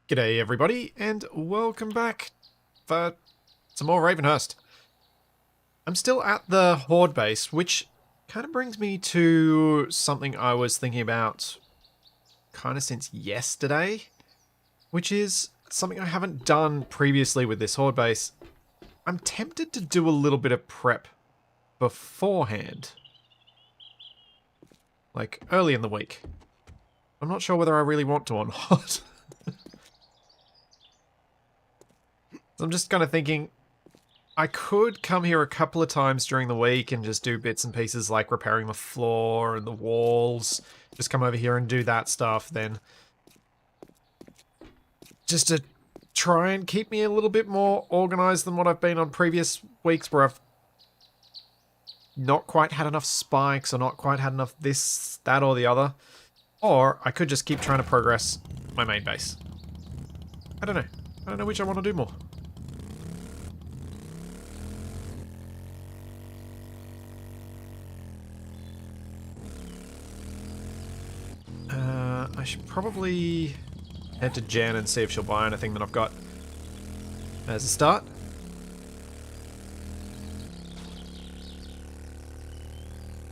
G'day everybody, and welcome back for some more Ravenhearst. I'm still at the Horde base, which kind of brings me to something I was thinking about kind of since yesterday, which is something I haven't done previously with this Horde base. I'm tempted to do a little bit of prep beforehand, like early in the week. I'm not sure whether I really want to or not. I'm just kind of thinking, I could come here a couple of times during the week and just do bits and pieces like repairing the floor and the walls. Just come over here and do that stuff then. Just to try and keep me a little bit more organized than what I've been on previous weeks where I've not quite had enough spikes or not quite had enough this, that, or the other. Or I could just keep trying to progress my main base. I don't know. I don't know which I want to do more. I should probably head to Jen and see if she'll buy anything that I've got as a start.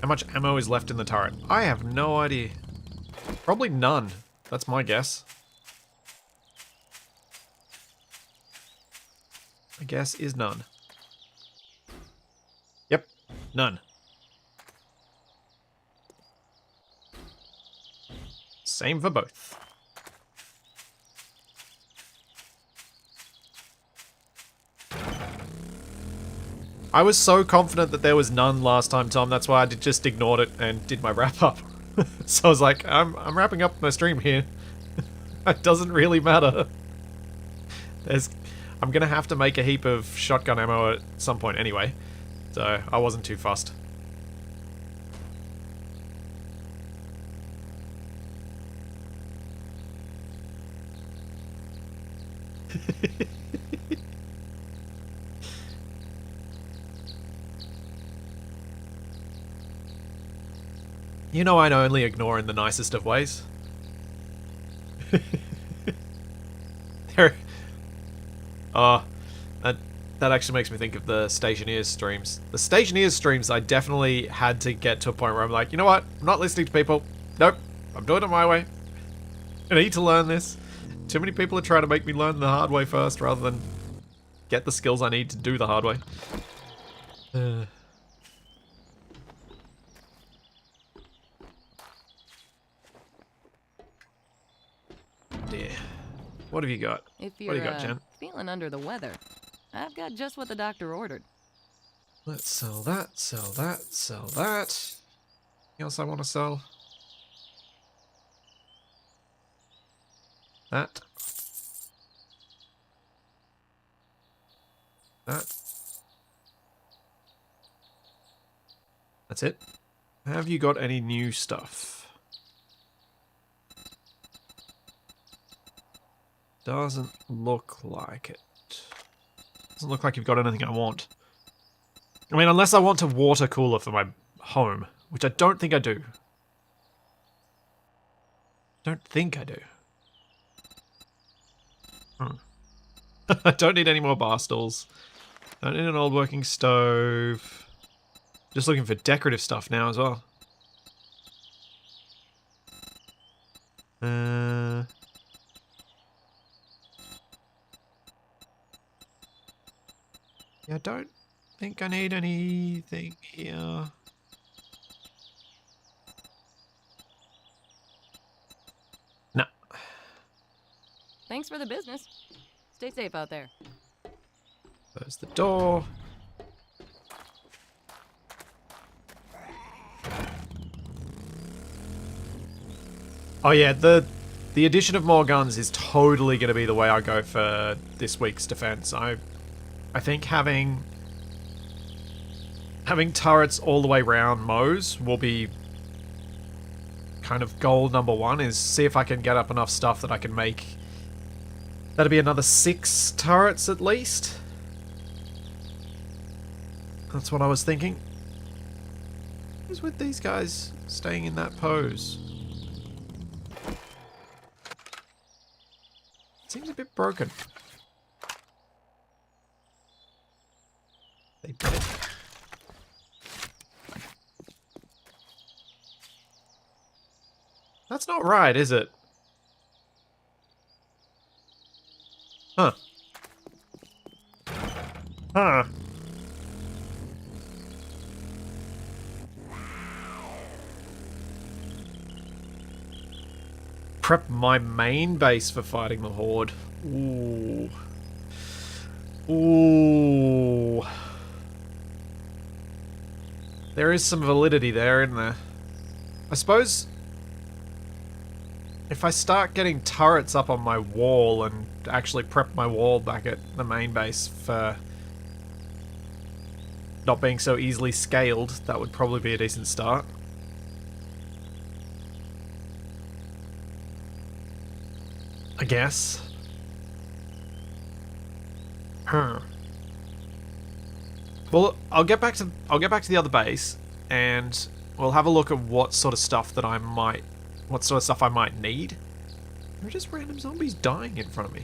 How much ammo is left in the turret? I have no idea. Probably none. That's my guess. My guess is none. Yep, none. Same for both. I was so confident that there was none last time, Tom. That's why I just ignored it and did my wrap up. So I was like, I'm wrapping up my stream here. It doesn't really matter. I'm gonna have to make a heap of shotgun ammo at some point anyway, so I wasn't too fussed. You know I only ignore in the nicest of ways. That actually makes me think of the Stationeers streams. The Stationeers streams, I definitely had to get to a point where I'm like, you know what? I'm not listening to people. Nope. I'm doing it my way. I need to learn this. Too many people are trying to make me learn the hard way first rather than get the skills I need to do the hard way. Dear. What have you got? If you're What do you got, Jen? feeling under the weather, I've got just what the doctor ordered. Let's sell that, sell that, sell that. Anything else I want to sell? That. That. That's it. Have you got any new stuff? Doesn't look like it. Doesn't look like you've got anything I want. I mean, unless I want a water cooler for my home, which I don't think I do. Don't think I do. I don't need any more bar stools. Don't need an old working stove. Just looking for decorative stuff now as well. Yeah, I don't think I need anything here. No. Thanks for the business. Stay safe out there. Close the door. Oh yeah, the addition of more guns is totally going to be the way I go for this week's defense. I think having turrets all the way around Moe's will be kind of goal number one, is see if I can get up enough stuff that I can make. That'll be another 6 turrets at least. That's what I was thinking. What's with these guys staying in that pose? seems a bit broken. They did it. That's not right, is it? Huh. Huh. Prep my main base for fighting the Horde. Ooh. Ooh. There is some validity there, isn't there? I suppose if I start getting turrets up on my wall and actually prep my wall back at the main base for not being so easily scaled, that would probably be a decent start. I guess. Huh. Well, I'll get back to the other base, and we'll have a look at what sort of stuff I might need. There are just random zombies dying in front of me.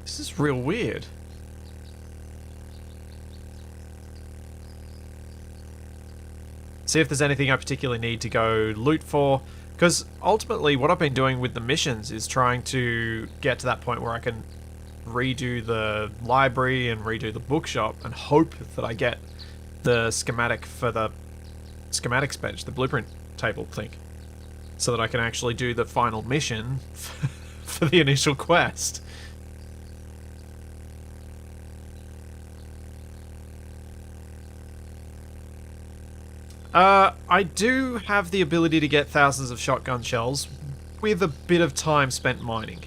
This is real weird. See if there's anything I particularly need to go loot for. Because ultimately what I've been doing with the missions is trying to get to that point where I can redo the library and redo the bookshop and hope that I get the schematic for the schematics bench, the blueprint table thing, so that I can actually do the final mission for the initial quest. I do have the ability to get thousands of shotgun shells with a bit of time spent mining.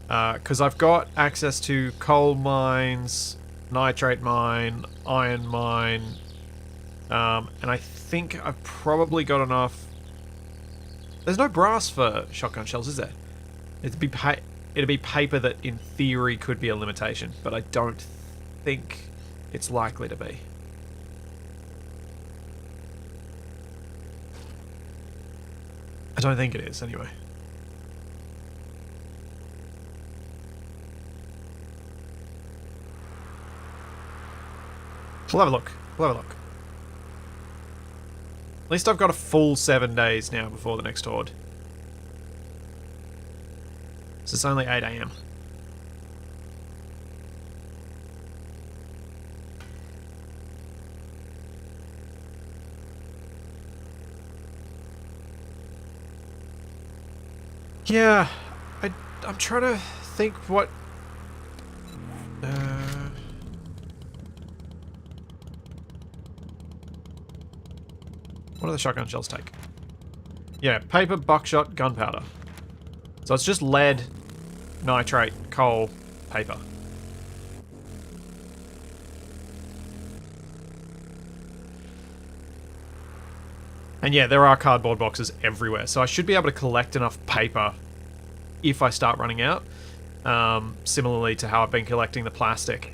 Because I've got access to coal mines, nitrate mine, iron mine, and I think I've probably got enough. There's no brass for shotgun shells, is there? It'd be paper that in theory could be a limitation, but I don't think it's likely to be. I don't think it is, anyway. We'll have a look. We'll have a look. At least I've got a full 7 days now before the next horde. So it's only 8 AM. Yeah, I'm trying to think what... what do the shotgun shells take? Yeah, paper, buckshot, gunpowder. So it's just lead, nitrate, coal, paper. And yeah, there are cardboard boxes everywhere, so I should be able to collect enough paper if I start running out. Similarly to how I've been collecting the plastic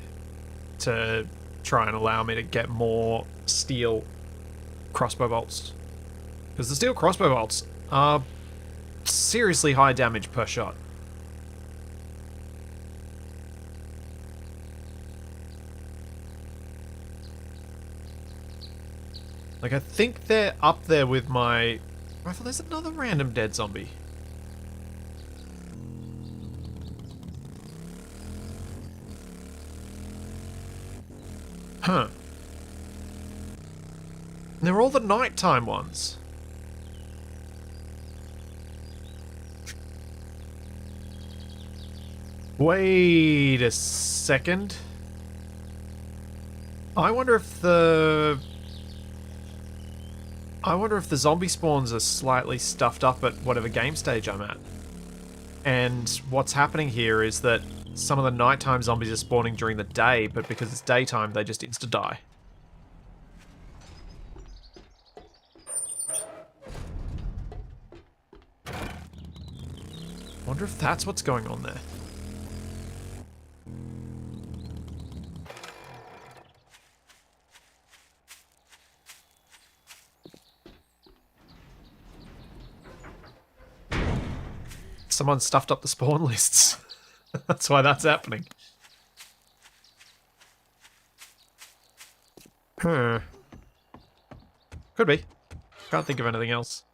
to try and allow me to get more steel crossbow bolts. Because the steel crossbow bolts are seriously high damage per shot. Like, I think they're up there with my rifle. There's another random dead zombie. Huh. They're all the nighttime ones. Wait a second. I wonder if the zombie spawns are slightly stuffed up at whatever game stage I'm at. And what's happening here is that some of the nighttime zombies are spawning during the day, but because it's daytime, they just insta-die. Wonder if that's what's going on there. someone stuffed up the spawn lists. That's why that's happening. Huh. Could be. Can't think of anything else.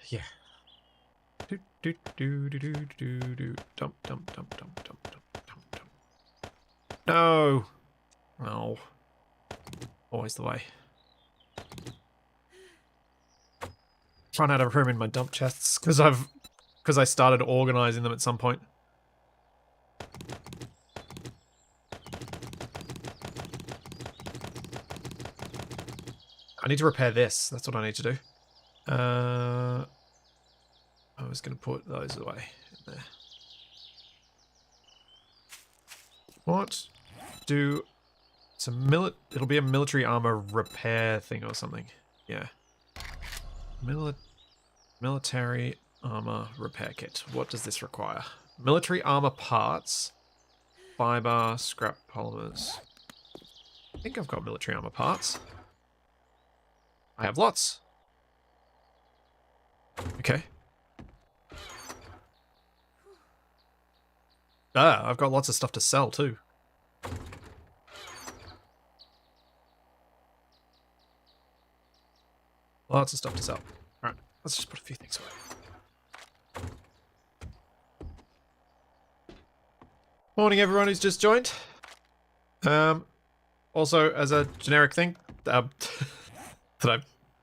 Yeah. Dump, dump, dump, dump, dump, dump, dump, dump. No. No. Always the way. Run out of room in my dump chests because I started organizing them at some point. I need to repair this. That's what I need to do. I was going to put those away in there. What do... It'll be a military armor repair thing or something. Yeah. Military armor repair kit. What does this require? Military armor parts. Fiber, scrap polymers. I think I've got military armor parts. I have lots. Okay. Ah, I've got lots of stuff to sell too. Lots of stuff to sell. Alright, let's just put a few things away. Morning everyone who's just joined. Also, as a generic thing, that I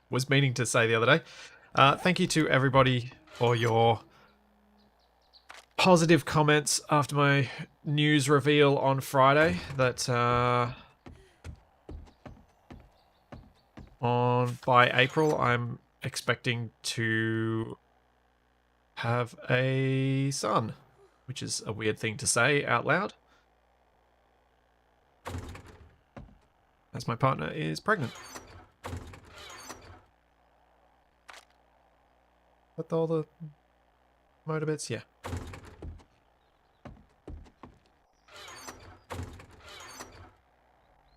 was meaning to say the other day, thank you to everybody for your positive comments after my news reveal on Friday that by April I'm expecting to have a son, which is a weird thing to say out loud, as my partner is pregnant. With all the motor bits, yeah.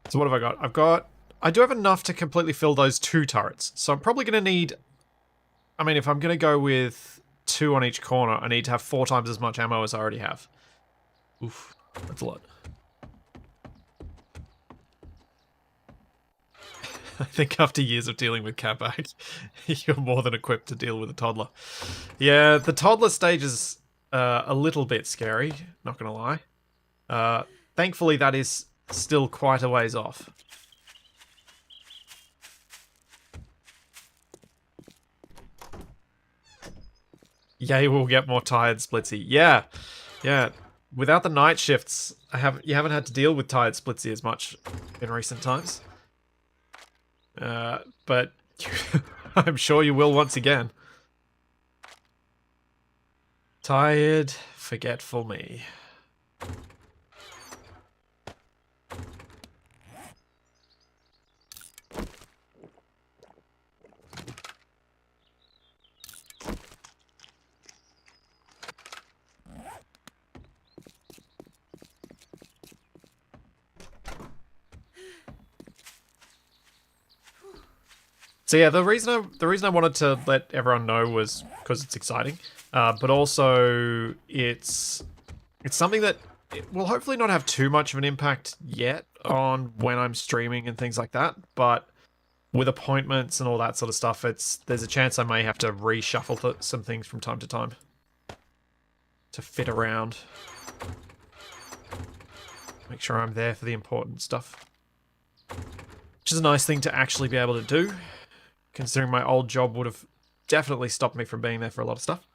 So what have I got? I do have enough to completely fill those 2 turrets. So I'm probably going to need... I mean, if I'm going to go with 2 on each corner, I need to have 4 times as much ammo as I already have. Oof, that's a lot. I think after years of dealing with catbag, you're more than equipped to deal with a toddler. Yeah, the toddler stage is a little bit scary, not going to lie. Thankfully, that is still quite a ways off. Yay, we'll get more tired Splitsy. Yeah, yeah. Without the night shifts, you haven't had to deal with tired Splitsy as much in recent times. But I'm sure you will once again. Tired, forgetful me. So yeah, the reason I wanted to let everyone know was because it's exciting, but also it's something that it will hopefully not have too much of an impact yet on when I'm streaming and things like that. But with appointments and all that sort of stuff, there's a chance I may have to reshuffle some things from time to time to fit around. Make sure I'm there for the important stuff, which is a nice thing to actually be able to do, considering my old job would have definitely stopped me from being there for a lot of stuff.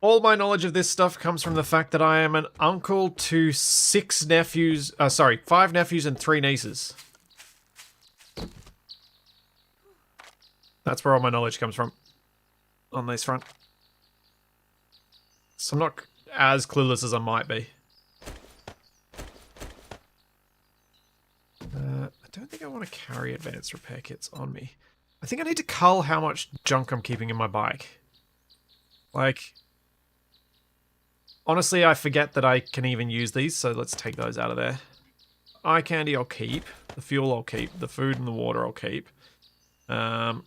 All my knowledge of this stuff comes from the fact that I am an uncle to 5 nephews and 3 nieces. That's where all my knowledge comes from on this front. So I'm not as clueless as I might be. I don't think I want to carry advanced repair kits on me. I think I need to cull how much junk I'm keeping in my bike. Like, honestly, I forget that I can even use these, so let's take those out of there. Eye candy I'll keep. The fuel I'll keep. The food and the water I'll keep. I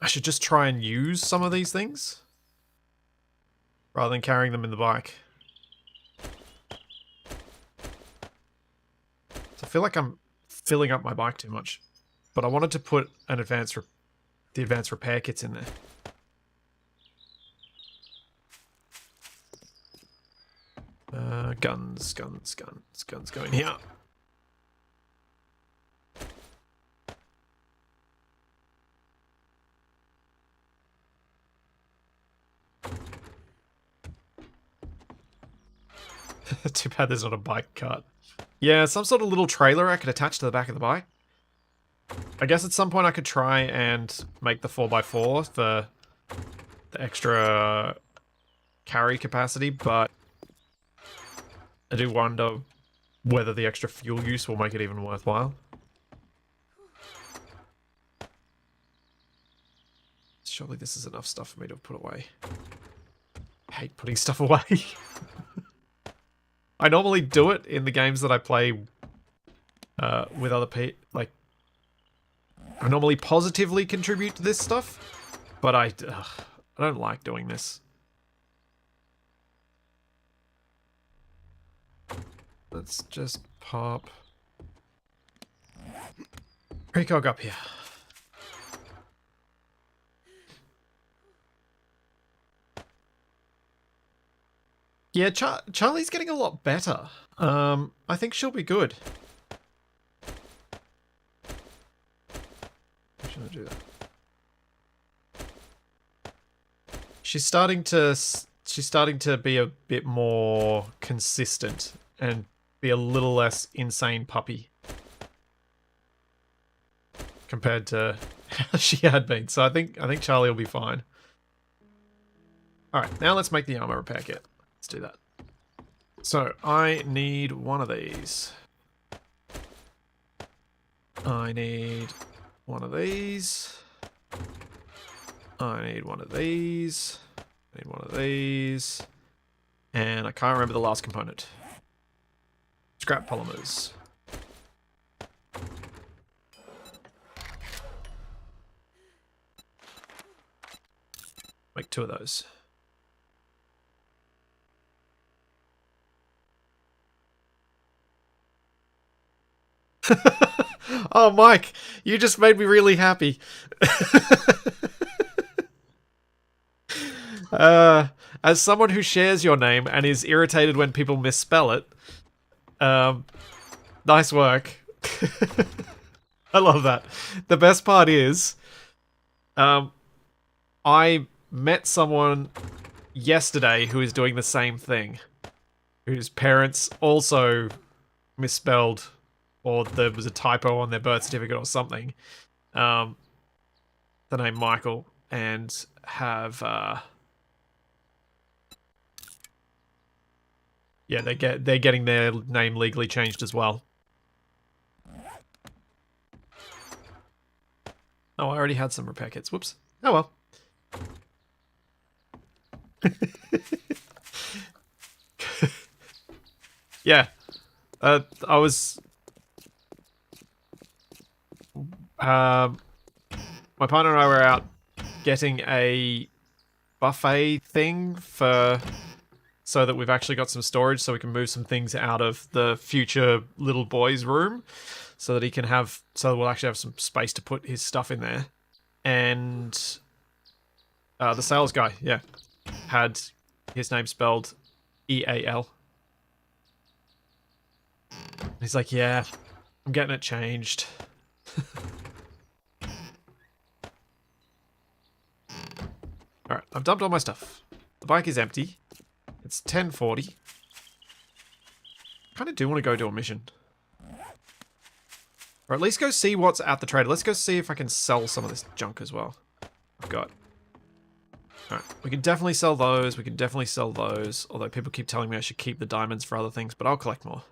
should just try and use some of these things rather than carrying them in the bike. So I feel like I'm filling up my bike too much, but I wanted to put an the advanced repair kits in there. Guns go in here. Too bad there's not a bike cart. Yeah, some sort of little trailer I could attach to the back of the bike. I guess at some point I could try and make the 4x4 for the extra carry capacity, but I do wonder whether the extra fuel use will make it even worthwhile. Surely this is enough stuff for me to put away. I hate putting stuff away. I normally do it in the games that I play with other people. Like, I normally positively contribute to this stuff, but I don't like doing this. Let's just pop Precog up here. Yeah, Charlie's getting a lot better. I think she'll be good. Should I do that? She's starting to be a bit more consistent and be a little less insane puppy compared to how she had been. So I think Charlie will be fine. All right, now let's make the armor repair kit. Let's do that. So I need one of these. I need one of these. I need one of these. I need one of these. And I can't remember the last component. Scrap polymers. Make 2 of those. Oh, Mike, you just made me really happy. As someone who shares your name and is irritated when people misspell it, nice work. I love that. The best part is, I met someone yesterday who is doing the same thing, whose parents also misspelled, or there was a typo on their birth certificate or something, the name Michael, and have yeah, they're getting their name legally changed as well. Oh, I already had some repair kits. Whoops. Oh well. Yeah. I was my partner and I were out getting a buffet thing so that we've actually got some storage so we can move some things out of the future little boy's room so that we'll actually have some space to put his stuff in there. And the sales guy, yeah, had his name spelled E-A-L. He's like, yeah, I'm getting it changed. Alright, I've dumped all my stuff. The bike is empty. It's 10:40. Kind of do want to go do a mission. Or at least go see what's at the trader. Let's go see if I can sell some of this junk as well. I've got. Alright, we can definitely sell those. We can definitely sell those. Although people keep telling me I should keep the diamonds for other things, but I'll collect more.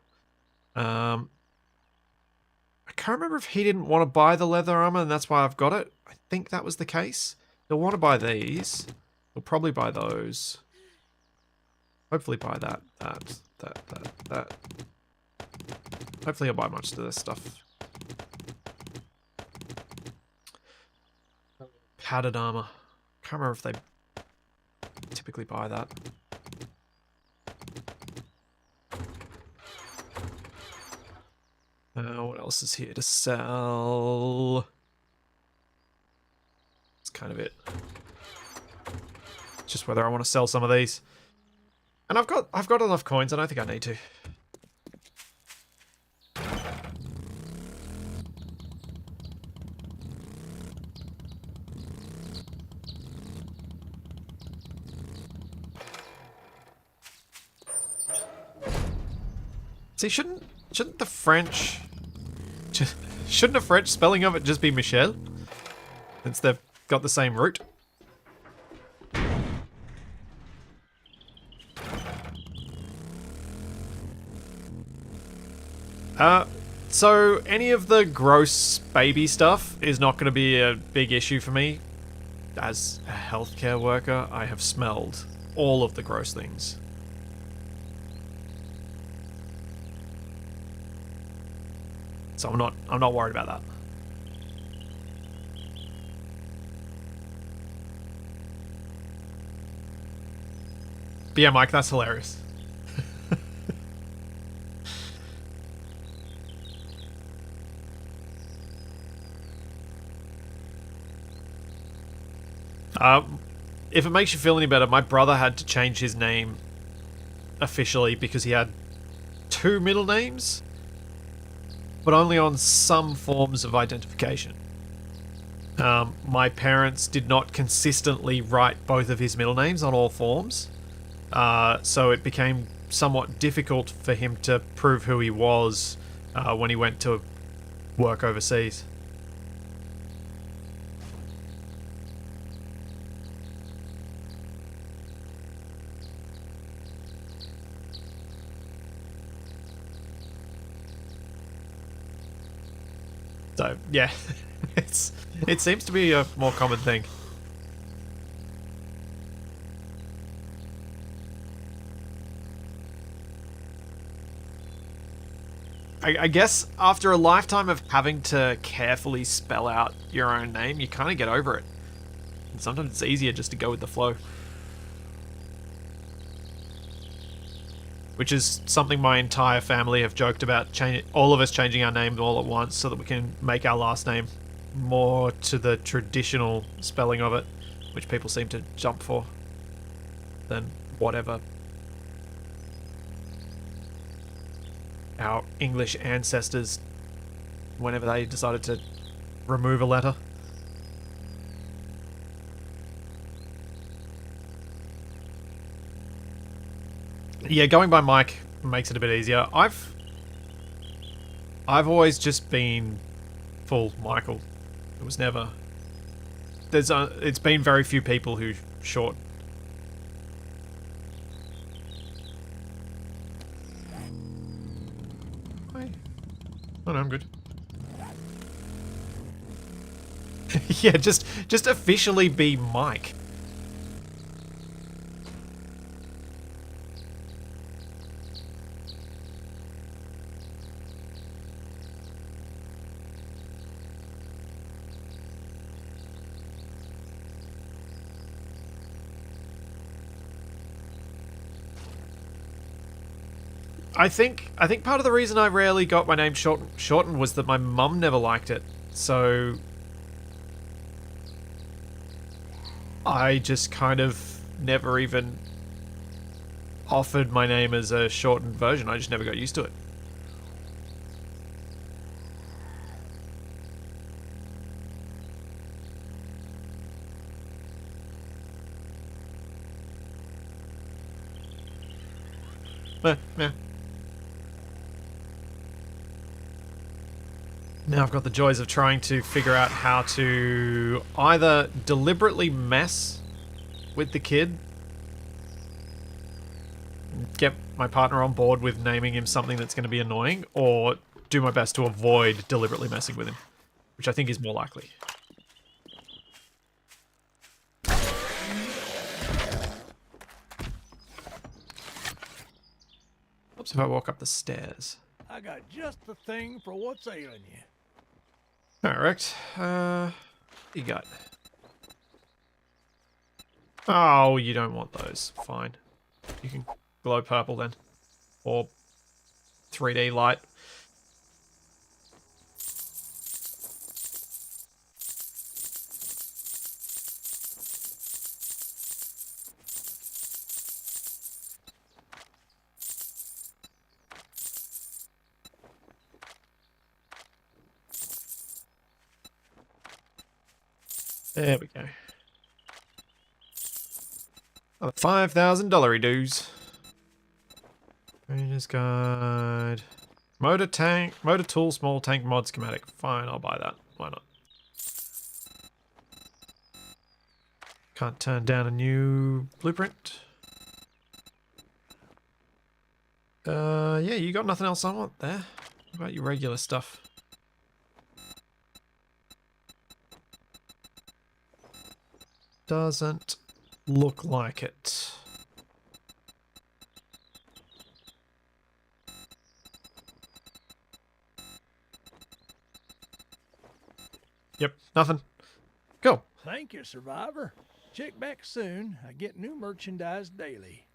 I can't remember if he didn't want to buy the leather armor and that's why I've got it. I think that was the case. He'll want to buy these. He'll probably buy those. Hopefully buy that. Hopefully he'll buy much of this stuff. Padded armor. Can't remember if they typically buy that. What else is here to sell? That's kind of it. Just whether I want to sell some of these. And I've got enough coins, I don't think I need to. See, shouldn't the French... Shouldn't the French spelling of it just be Michel? Since they've got the same root. So any of the gross baby stuff is not going to be a big issue for me. As a healthcare worker, I have smelled all of the gross things. So I'm not worried about that. But yeah, Mike, that's hilarious. If it makes you feel any better, my brother had to change his name officially because he had 2 middle names, but only on some forms of identification. My parents did not consistently write both of his middle names on all forms, so it became somewhat difficult for him to prove who he was when he went to work overseas. So, yeah, it seems to be a more common thing. I guess after a lifetime of having to carefully spell out your own name, you kind of get over it. And sometimes it's easier just to go with the flow. Which is something my entire family have joked about, all of us changing our name all at once so that we can make our last name more to the traditional spelling of it, which people seem to jump for, than whatever our English ancestors, whenever they decided to remove a letter. Yeah, going by Mike makes it a bit easier. I've always just been full Michael. It was never... it's been very few people who short. Hi. Oh no, I'm good. Yeah, just officially be Mike. I think part of the reason I rarely got my name shortened was that my mum never liked it. So I just kind of never even offered my name as a shortened version. I just never got used to it. Yeah. Now I've got the joys of trying to figure out how to either deliberately mess with the kid, get my partner on board with naming him something that's going to be annoying, or do my best to avoid deliberately messing with him, which I think is more likely. Oops, if I walk up the stairs. I got just the thing for what's ailing you. Alright, you got. Oh, you don't want those. Fine. You can glow purple then. Or 3D light. There we go. Oh, $5,000 dues. Ranger's guide. Motor tank, motor tool, small tank mod schematic. Fine, I'll buy that. Why not? Can't turn down a new blueprint. Yeah, you got nothing else I want there. What about your regular stuff? Doesn't look like it. Yep, nothing. Go. Thank you, Survivor. Check back soon. I get new merchandise daily.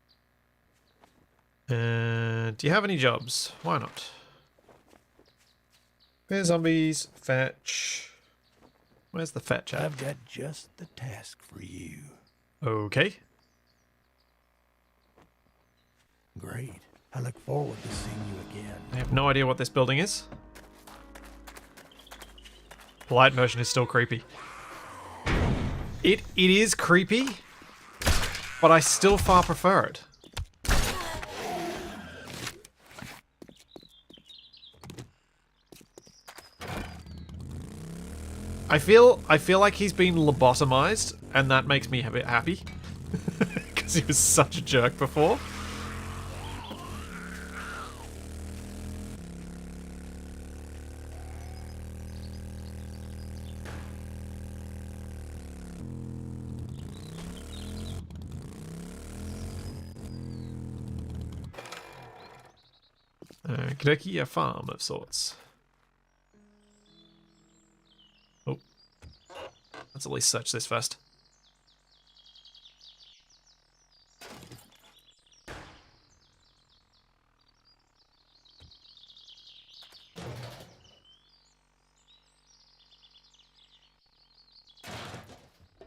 And do you have any jobs? Why not? Clear zombies, fetch. Where's the fetch at? I've got just the task for you. Okay. Great. I look forward to seeing you again. I have no idea what this building is. The light version is still creepy. It is creepy, but I still far prefer it. I feel like he's been lobotomized, and that makes me a bit happy. Because he was such a jerk before. Okey-dokey, a farm of sorts. Oh. Let's at least search this first.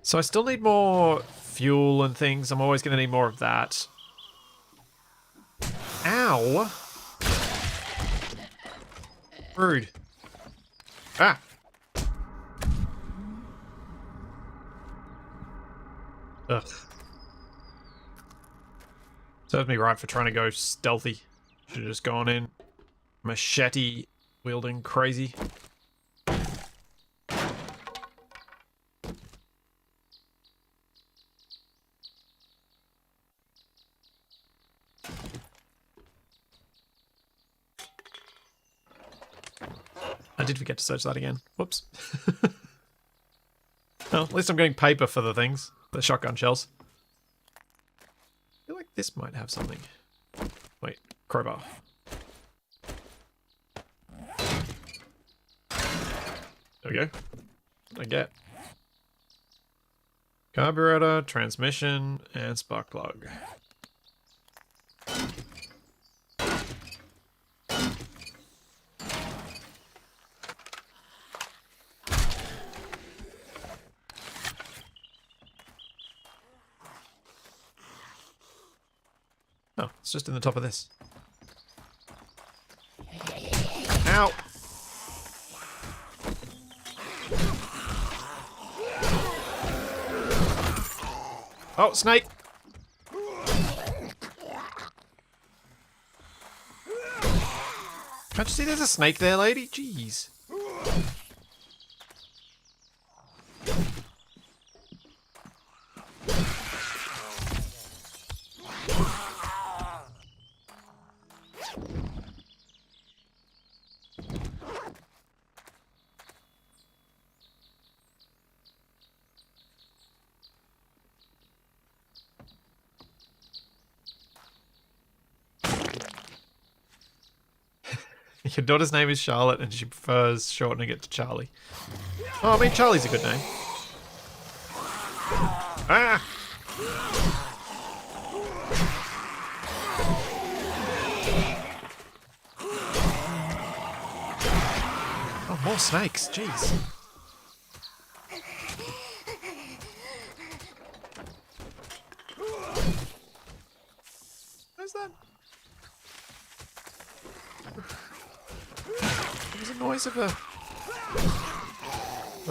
So I still need more fuel and things. I'm always going to need more of that. Ow! Rude. Ah! Ugh. Serves me right for trying to go stealthy. Should have just gone in. Machete wielding crazy. I did forget to search that again. Whoops. Well, at least I'm getting paper for the things. The shotgun shells. I feel like this might have something. Wait, crowbar. There we go. What did I get? Carburetor, transmission, and spark plug. Oh, it's just in the top of this. Ow! Oh, snake! Can't you see there's a snake there, lady? Jeez. Your daughter's name is Charlotte and she prefers shortening it to Charlie. Oh, I mean, Charlie's a good name. Ah! Oh, more snakes. Jeez. Where's that? There's a noise of a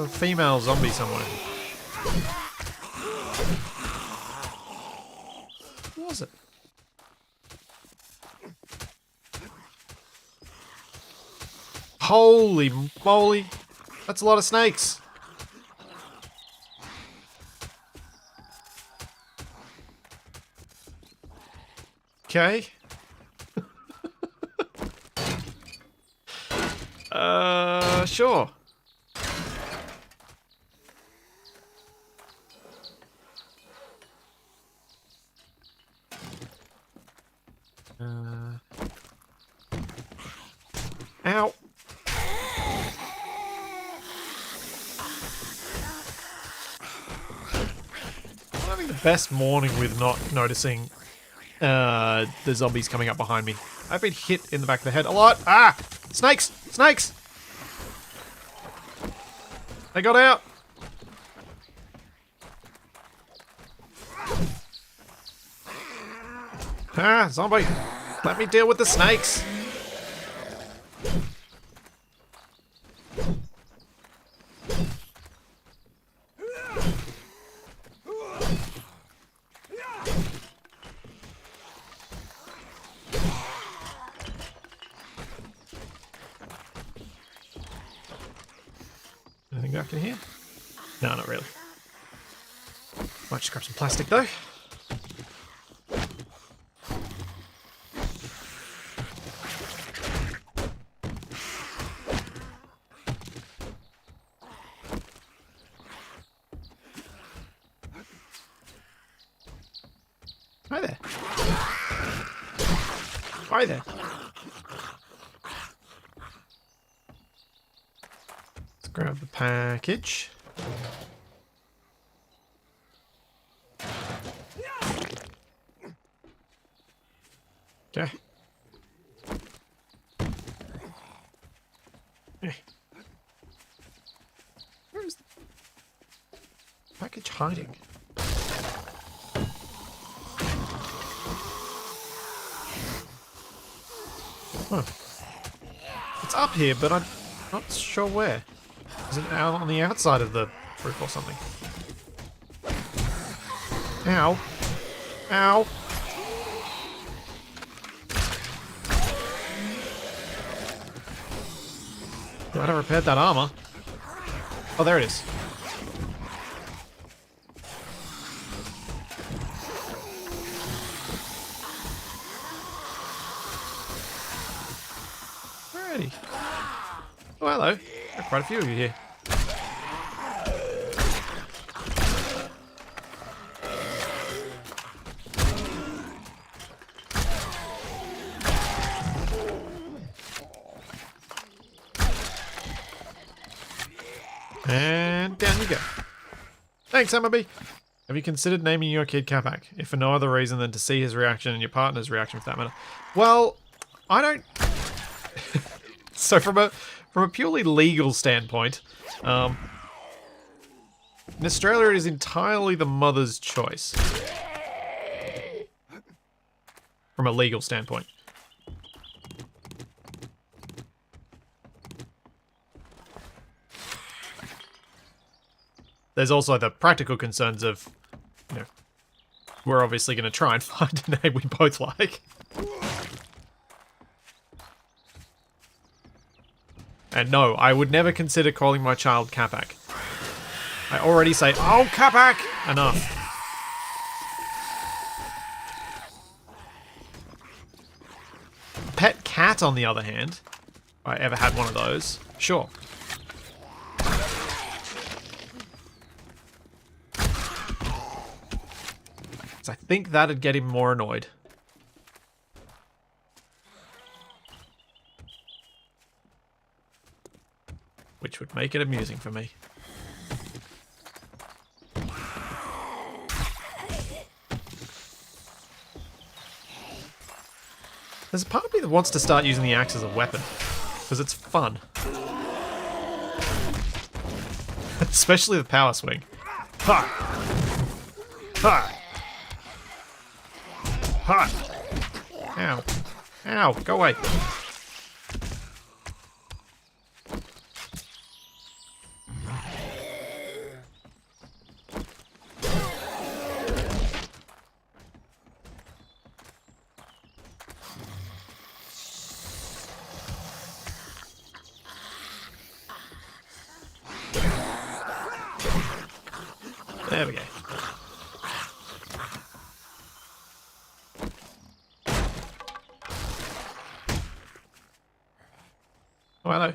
female zombie somewhere. What was it? Holy moly! That's a lot of snakes. Okay. Sure. Ow. I'm having the best morning with not noticing the zombies coming up behind me. I've been hit in the back of the head a lot. Ah! Snakes! Snakes! They got out! Ah, zombie! Let me deal with the snakes! Anything back in here? No, not really. Might just grab some plastic though. Hi there. Hi there. Let's grab the package. Okay. Where is the package hiding? Huh. It's up here, but I'm not sure where. Is it out on the outside of the roof or something? Ow. Ow. Glad I repaired that armor. Oh, there it is. Alrighty. Oh, hello. There are quite a few of you here. And down you go. Thanks, Hammerby. Have you considered naming your kid Capac? If for no other reason than to see his reaction and your partner's reaction for that matter. Well, I don't... So from a purely legal standpoint, in Australia it is entirely the mother's choice. From a legal standpoint. There's also the practical concerns of, you know, we're obviously going to try and find a name we both like. And no, I would never consider calling my child Capac. I already say, oh, Capac! Enough. Pet cat, on the other hand, if I ever had one of those, sure. I think that'd get him more annoyed. which would make it amusing for me. There's a part of me that wants to start using the axe as a weapon, because it's fun. Especially the power swing. Ha! Ha! Ha! Ow. Ow, go away. There we go. Oh, hello.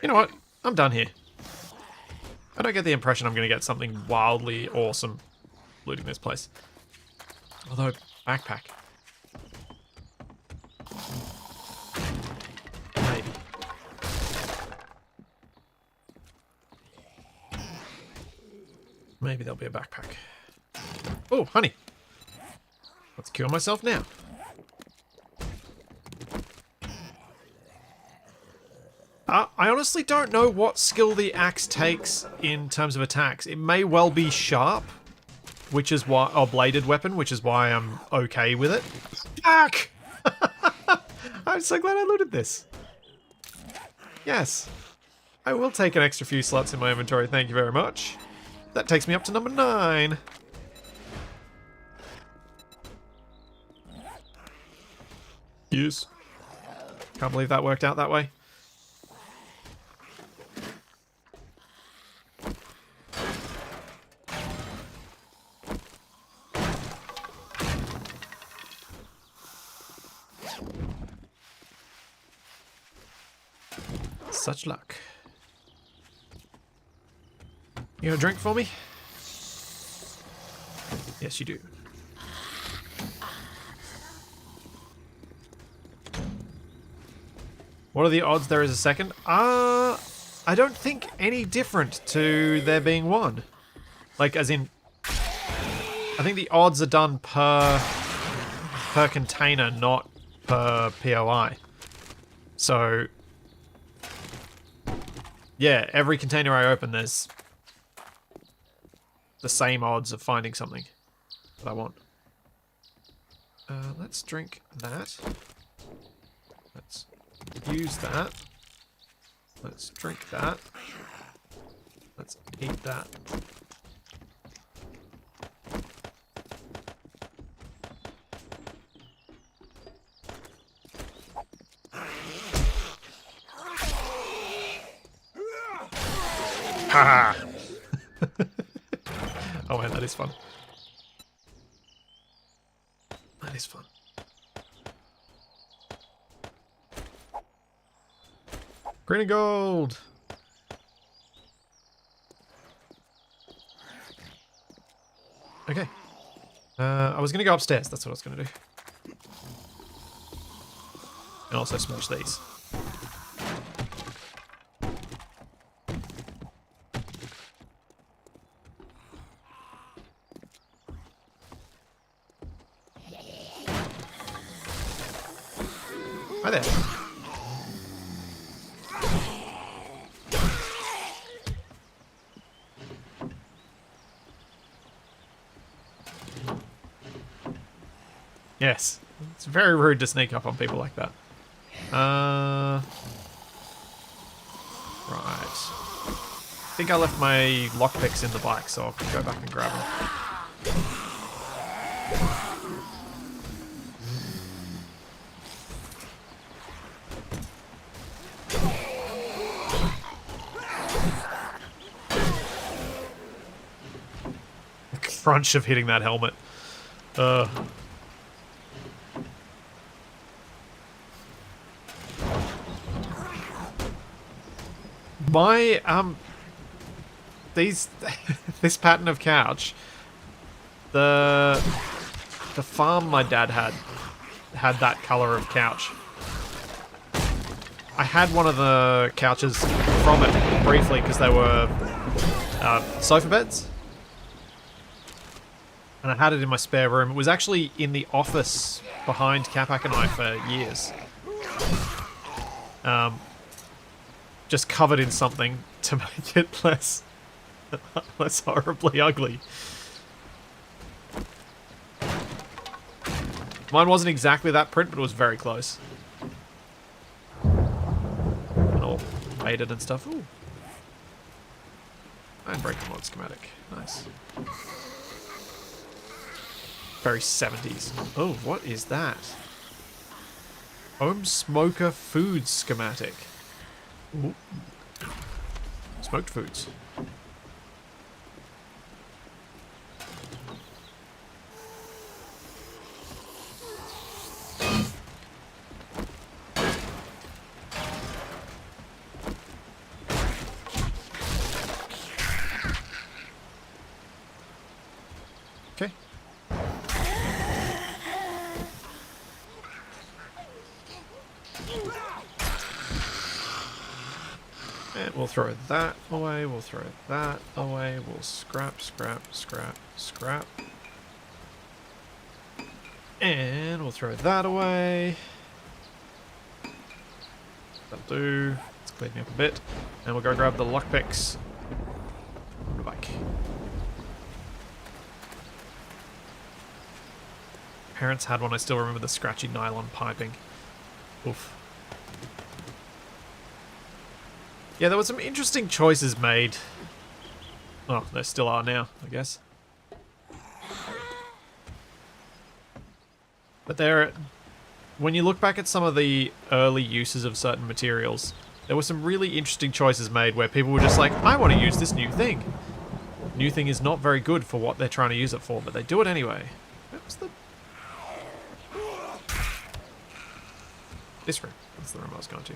You know what? I'm done here. I don't get the impression I'm going to get something wildly awesome looting this place. Although, backpack. Maybe. Maybe there'll be a backpack. Oh, honey. Let's cure myself now. I honestly don't know what skill the axe takes in terms of attacks. It may well be sharp, which is why, or bladed weapon, which is why I'm okay with it. Fuck! I'm so glad I looted this. Yes. I will take an extra few slots in my inventory, thank you very much. That takes me up to number 9. Yes. Can't believe that worked out that way. Such luck. You got a drink for me? Yes, you do. What are the odds there is a second? I don't think any different to there being one. Like, as in, I think the odds are done per container, not per POI. So, yeah, every container I open, there's the same odds of finding something that I want. Let's drink that. Let's use that. Let's drink that. Let's eat that. Haha! Oh man, that is fun. That is fun. Green and gold! Okay. I was gonna go upstairs, that's what I was gonna do. And also smash these. Hi there. Yes. It's very rude to sneak up on people like that. Right. I think I left my lockpicks in the bike, so I'll go back and grab them. Crunch of hitting that helmet. My this pattern of couch, the farm my dad had that color of couch. I had one of the couches from it briefly because they were sofa beds. And I had it in my spare room. It was actually in the office behind Capac and I for years. Just covered in something to make it less horribly ugly. Mine wasn't exactly that print, but it was very close. And all faded and stuff. Ooh. And break the mod schematic. Nice. Very 70s. Oh, what is that? Home smoker food schematic. Ooh. Smoked foods. Okay. And we'll throw that away, we'll throw that away, we'll scrap, scrap, scrap, scrap. And we'll throw that away. That'll do. Let's clean me up a bit. And we'll go grab the lockpicks on the bike. Parents had one, I still remember the scratchy nylon piping. Oof. Yeah, there were some interesting choices made. Oh, there still are now, I guess. But there, when you look back at some of the early uses of certain materials, there were some really interesting choices made where people were just like, I want to use this new thing. New thing is not very good for what they're trying to use it for, but they do it anyway. Where was the... This room. That's the room I was going to.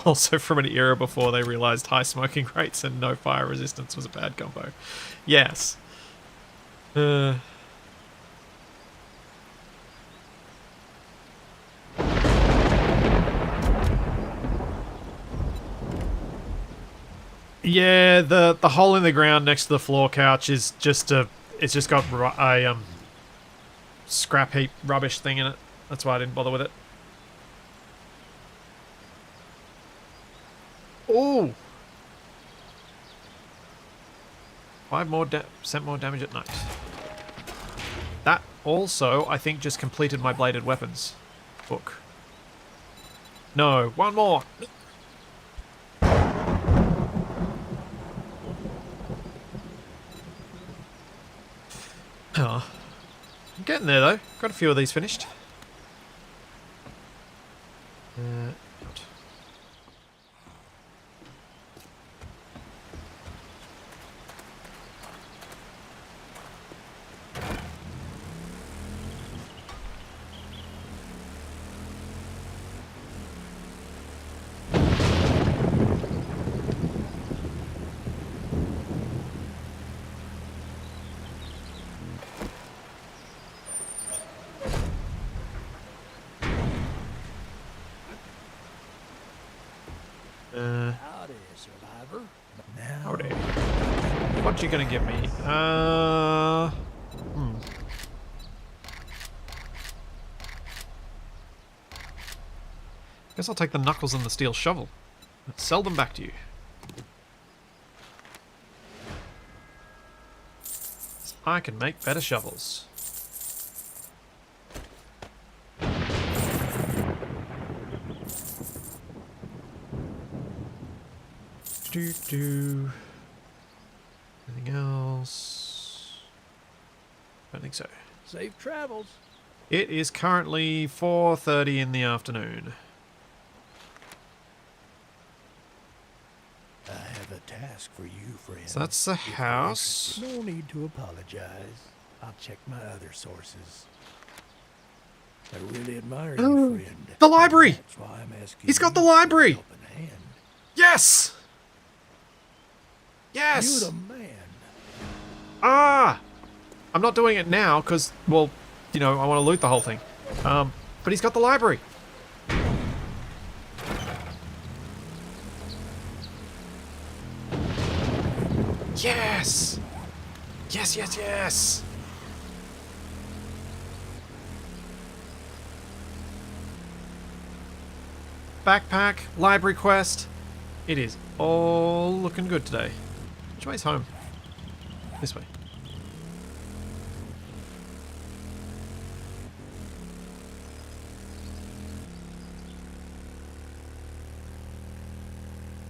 Also from an era before they realized high smoking rates and no fire resistance was a bad combo. Yes. Yeah, the hole in the ground next to the floor couch is just a... It's just got a scrap heap rubbish thing in it. That's why I didn't bother with it. Ooh! 5% more damage at night. That also, I think, just completed my bladed weapons book. No, one more! Oh. I'm getting there, though. Got a few of these finished. Howdy, survivor. Now, Howdy. What you gonna give me? Guess I'll take the knuckles and the steel shovel. Let's sell them back to you. So I can make better shovels. Anything else? I don't think so. safe travels. It is currently 4:30 in the afternoon. I have a task for you, friend. So that's the house. No need to apologize. I'll check my other sources. I really admire you, friend. The library! That's why I'm asking. He's got the you for a library! helping hand. Yes! You Yes! the man. Ah! I'm not doing it now because, well, you know, I want to loot the whole thing. But he's got the library. Yes! Yes, yes, yes! Backpack, library quest. It is all looking good today. Which way's home? This way.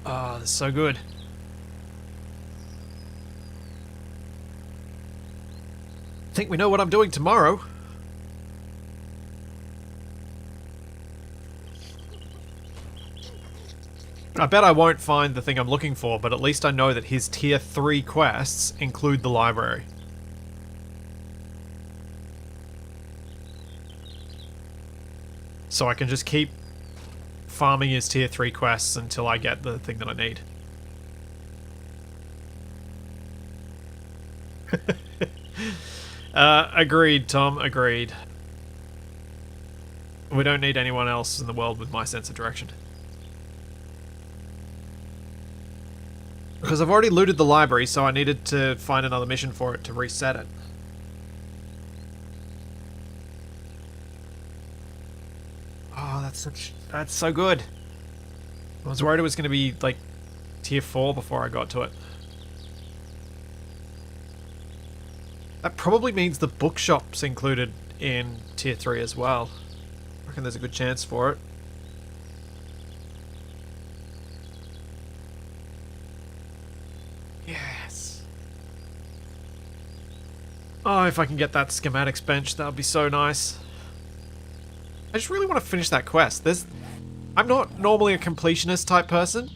Ah, that's so good. I think we know what I'm doing tomorrow. I bet I won't find the thing I'm looking for, but at least I know that his tier 3 quests include the library. So I can just keep farming his tier 3 quests until I get the thing that I need. Agreed, Tom, agreed. We don't need anyone else in the world with my sense of direction. Because I've already looted the library, so I needed to find another mission for it to reset it. Oh, that's so good. I was worried it was going to be, like, tier 4 before I got to it. That probably means the bookshop's included in tier 3 as well. I reckon there's a good chance for it. Yes. Oh, if I can get that schematics bench, that would be so nice. I just really want to finish that quest. I'm not normally a completionist type person,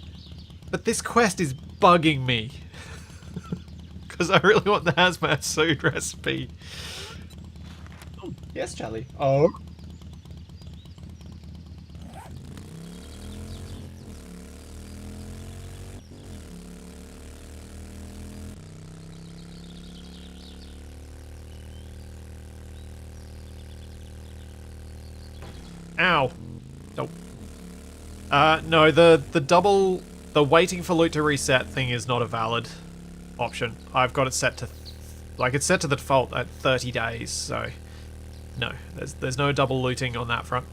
but this quest is bugging me. Because I really want the hazmat suit recipe. Oh, yes, Charlie. Oh. Ow. Nope. No, the waiting for loot to reset thing is not a valid option. I've got it set to, like, it's set to the default at 30 days, so no, there's no double looting on that front.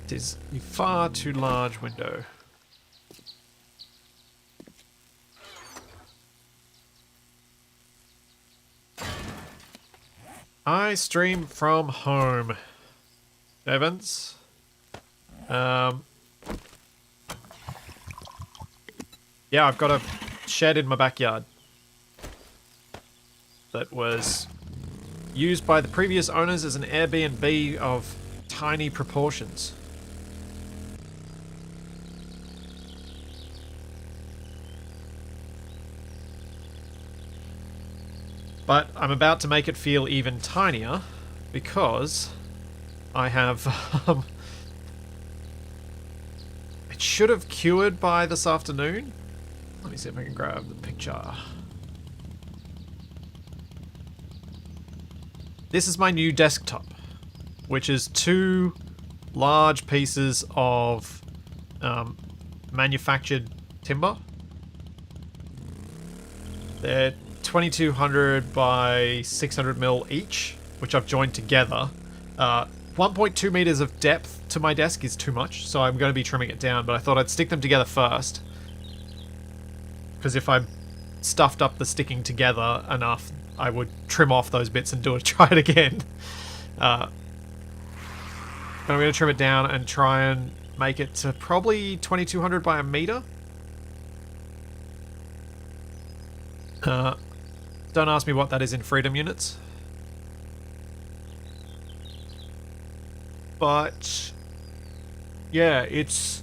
It is a far too large window. I stream from home. Evans. Yeah, I've got a shed in my backyard that was used by the previous owners as an Airbnb of tiny proportions. But I'm about to make it feel even tinier because I have... it should have cured by this afternoon. Let me see if I can grab the picture. This is my new desktop, which is 2 large pieces of manufactured timber. They're 2200 by 600 mil each, which I've joined together. 1.2 meters of depth to my desk is too much, so I'm going to be trimming it down, but I thought I'd stick them together first. Because if I stuffed up the sticking together enough, I would trim off those bits and try it again. But I'm going to trim it down and try and make it to probably 2200 by a meter. Don't ask me what that is in freedom units. But yeah, it's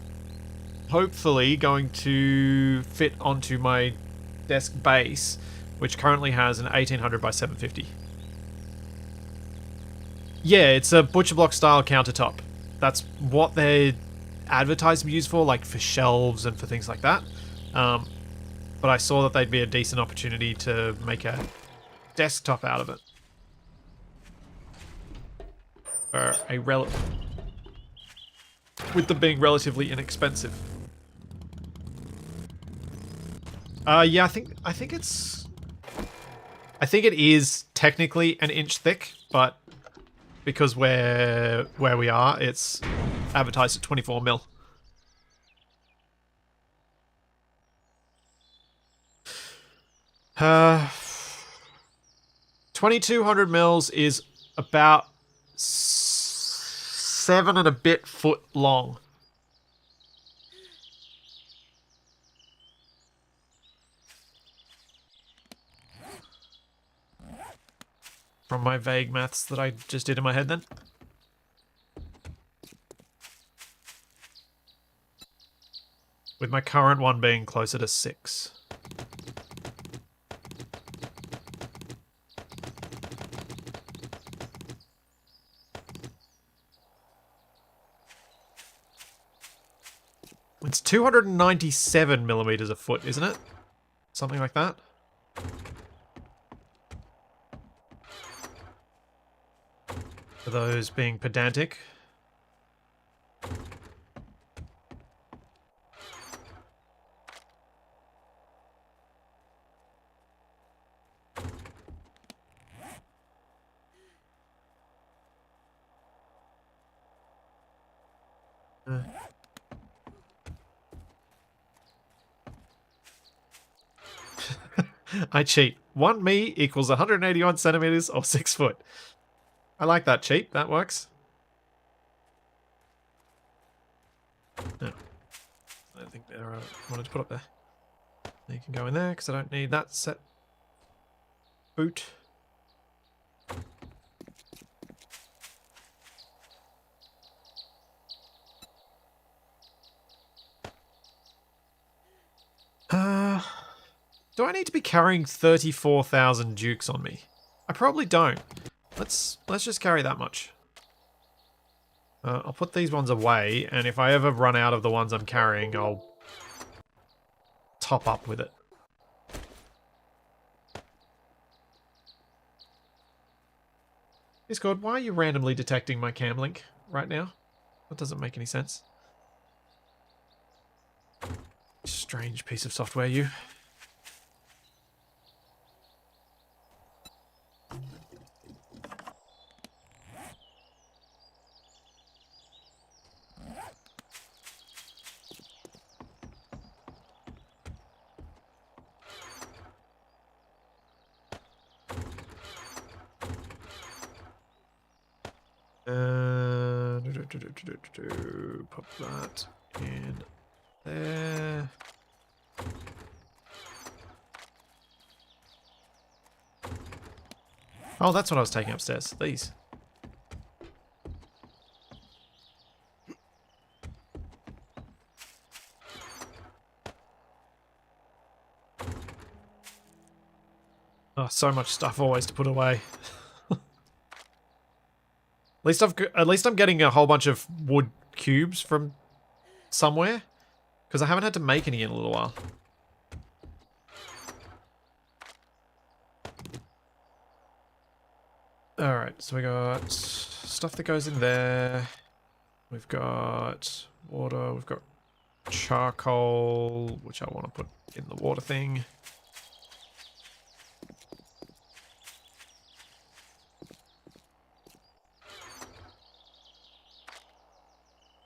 hopefully going to fit onto my desk base, which currently has an 1800 by 750. Yeah, it's a butcher block style countertop. That's what they're advertised to be used for, like for shelves and for things like that. But I saw that they'd be a decent opportunity to make a desktop out of it. For a with them being relatively inexpensive. Yeah, I think it is technically an inch thick, but because where we are, it's advertised at 24 mil. Uh, 2200 mils is about 7 and a bit foot long. From my vague maths that I just did in my head then. With my current one being closer to 6. It's 297 millimeters a foot, isn't it? Something like that. For those being pedantic. I cheat. 1 me equals 181 centimeters or 6 foot. I like that cheat. That works. No. I don't think I wanted to put up there. You can go in there because I don't need that set boot. Do I need to be carrying 34,000 dukes on me? I probably don't. Let's just carry that much. I'll put these ones away, and if I ever run out of the ones I'm carrying, I'll top up with it. Discord, why are you randomly detecting my cam link right now? That doesn't make any sense. Strange piece of software, you. Pop that in there. Oh, that's what I was taking upstairs. These. Oh, so much stuff always to put away. At least I'm getting a whole bunch of wood cubes from somewhere, because I haven't had to make any in a little while. Alright, so we got stuff that goes in there. We've got water, we've got charcoal, which I want to put in the water thing.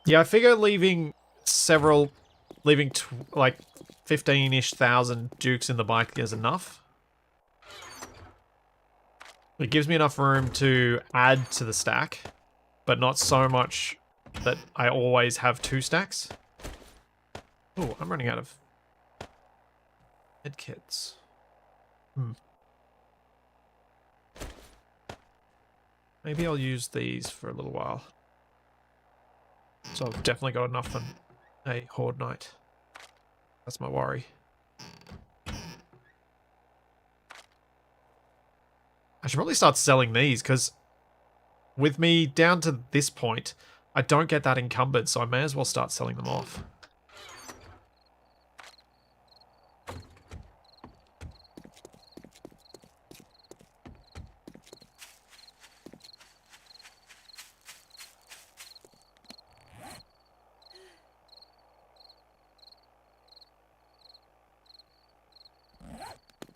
Yeah, I figure leaving like 15-ish thousand dukes in the bike is enough. It gives me enough room to add to the stack, but not so much that I always have 2 stacks. Oh, I'm running out of med kits. Maybe I'll use these for a little while. So I've definitely got enough for a horde night. That's my worry. I should probably start selling these, because with me down to this point, I don't get that encumbered, so I may as well start selling them off.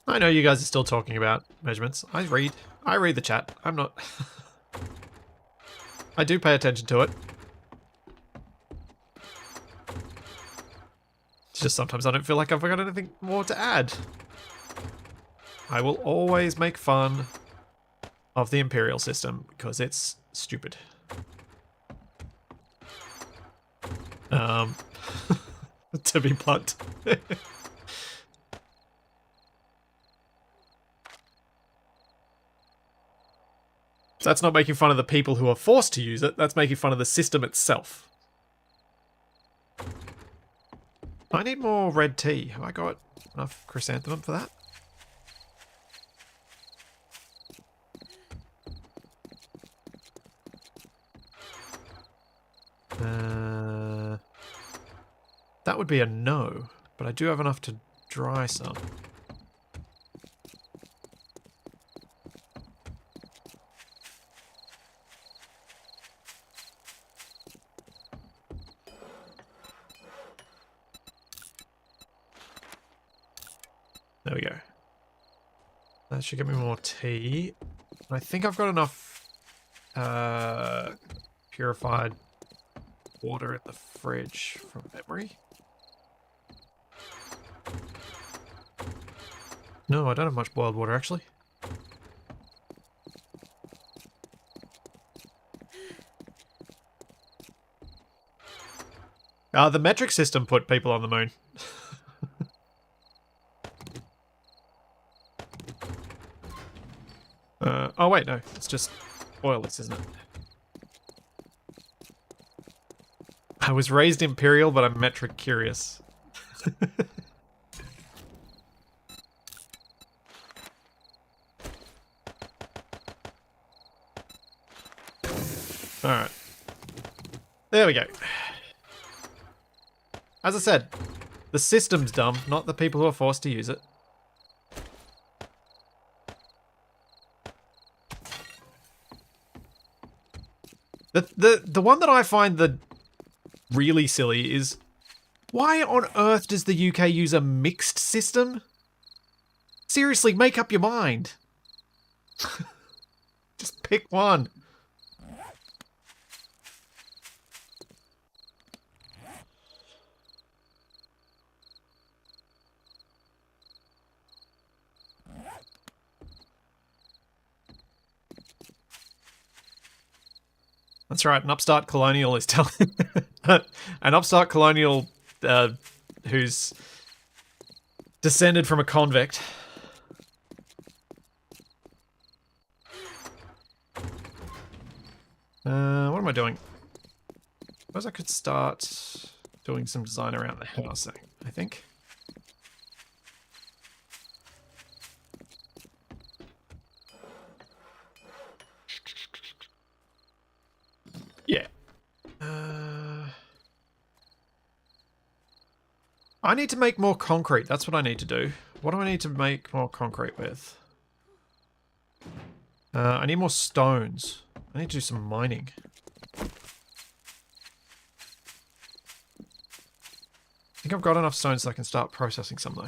I know you guys are still talking about measurements. I read the chat. I'm not... I do pay attention to it. It's just sometimes I don't feel like I've got anything more to add. I will always make fun of the Imperial system because it's stupid. To be blunt. That's not making fun of the people who are forced to use it, that's making fun of the system itself. I need more red tea. Have I got enough chrysanthemum for that? That would be a no, but I do have enough to dry some. There we go. That should get me more tea. I think I've got enough purified water in the fridge from memory. No, I don't have much boiled water actually. The metric system put people on the moon. Oh wait, no, it's just oilless, isn't it? I was raised imperial, but I'm metric curious. Alright. There we go. As I said, the system's dumb, not the people who are forced to use it. The one that I find the really silly is, why on earth does the UK use a mixed system? Seriously, make up your mind. Just pick one. That's right, an upstart colonial is telling... an upstart colonial who's descended from a convict. What am I doing? I suppose I could start doing some design around the housing, I think. Yeah. I need to make more concrete. That's what I need to do. What do I need to make more concrete with? I need more stones. I need to do some mining. I think I've got enough stones so I can start processing some though.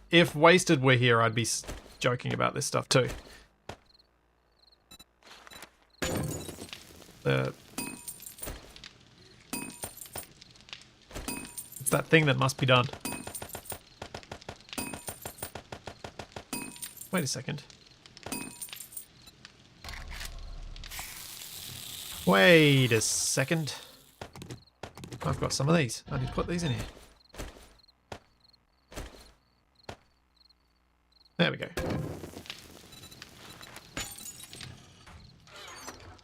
If Wasted were here, I'd be joking about this stuff too. It's that thing that must be done. Wait a second. Wait a second. I've got some of these. I need to put these in here. There we go.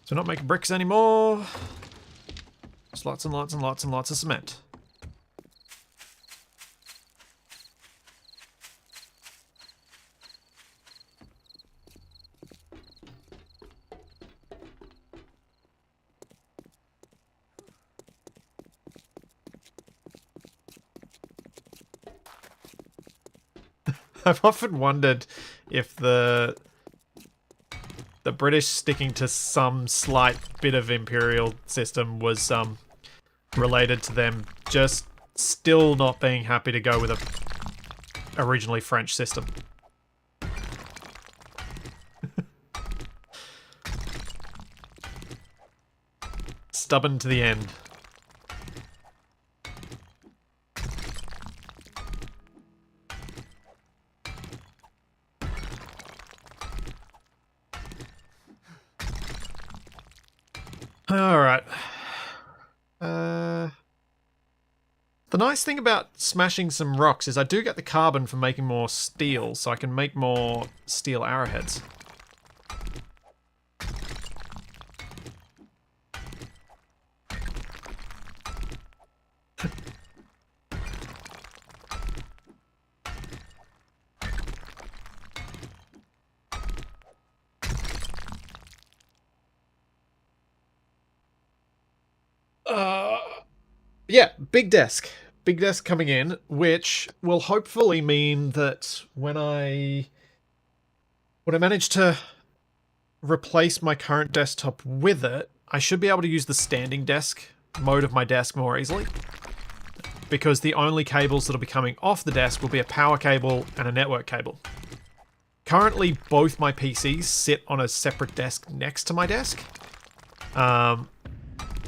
So we're not making bricks anymore. Just lots and lots and lots and lots of cement. I've often wondered if the British sticking to some slight bit of imperial system was related to them just still not being happy to go with a originally French system. Stubborn to the end. Alright. The nice thing about smashing some rocks is I do get the carbon for making more steel, so I can make more steel arrowheads. Yeah, big desk. Big desk coming in, which will hopefully mean that when I manage to replace my current desktop with it, I should be able to use the standing desk mode of my desk more easily. Because the only cables that'll be coming off the desk will be a power cable and a network cable. Currently, both my PCs sit on a separate desk next to my desk.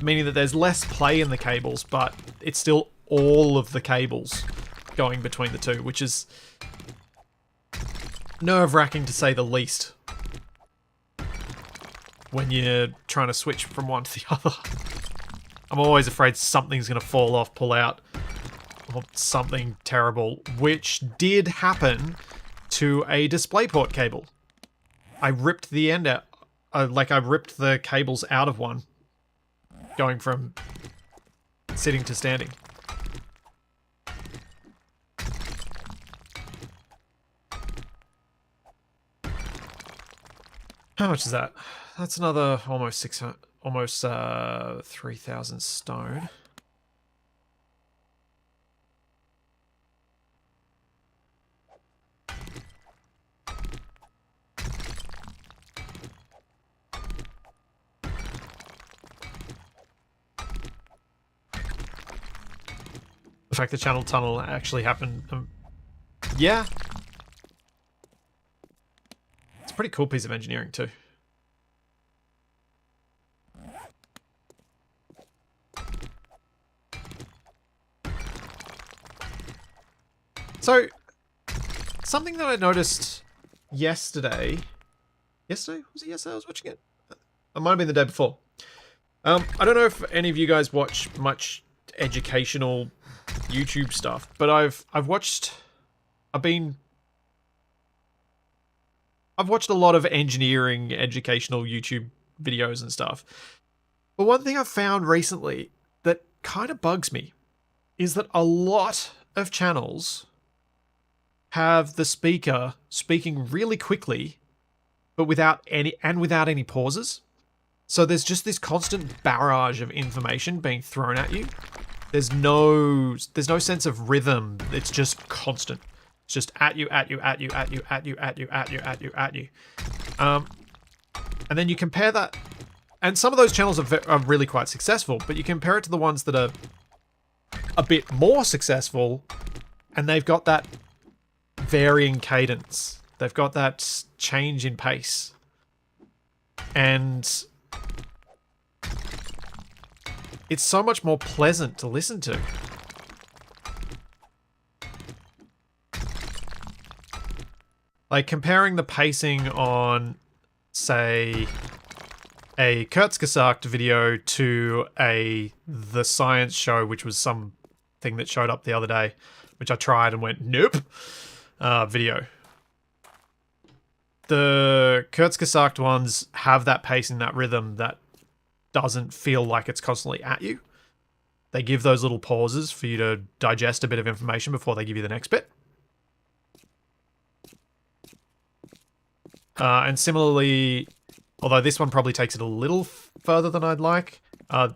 Meaning that there's less play in the cables, but it's still all of the cables going between the two, which is nerve-wracking to say the least when you're trying to switch from one to the other. I'm always afraid something's going to fall off, pull out, or something terrible, which did happen to a DisplayPort cable. I ripped the end out, I ripped the cables out of one, going from sitting to standing. How much is that? That's another almost 600, almost 3,000 stone. The fact the channel tunnel actually happened, yeah. It's a pretty cool piece of engineering too. So, something that I noticed yesterday... Yesterday? Was it yesterday I was watching it? It might have been the day before. I don't know if any of you guys watch much educational YouTube stuff, but I've watched a lot of engineering educational YouTube videos and stuff. But one thing I've found recently that kind of bugs me is that a lot of channels have the speaker speaking really quickly, but without any pauses. So there's just this constant barrage of information being thrown at you. There's no sense of rhythm. It's just constant. It's just at you. And then you compare that, and some of those channels are really quite successful, but you compare it to the ones that are a bit more successful, and they've got that varying cadence. They've got that change in pace. And it's so much more pleasant to listen to. Like comparing the pacing on, say, a Kurzgesagt video to The Science Show, which was something that showed up the other day, which I tried and went, nope, video. The Kurzgesagt ones have that pacing, that rhythm that doesn't feel like it's constantly at you. they give those little pauses for you to digest a bit of information before they give you the next bit. And similarly, although this one probably takes it a little further than I'd like, there's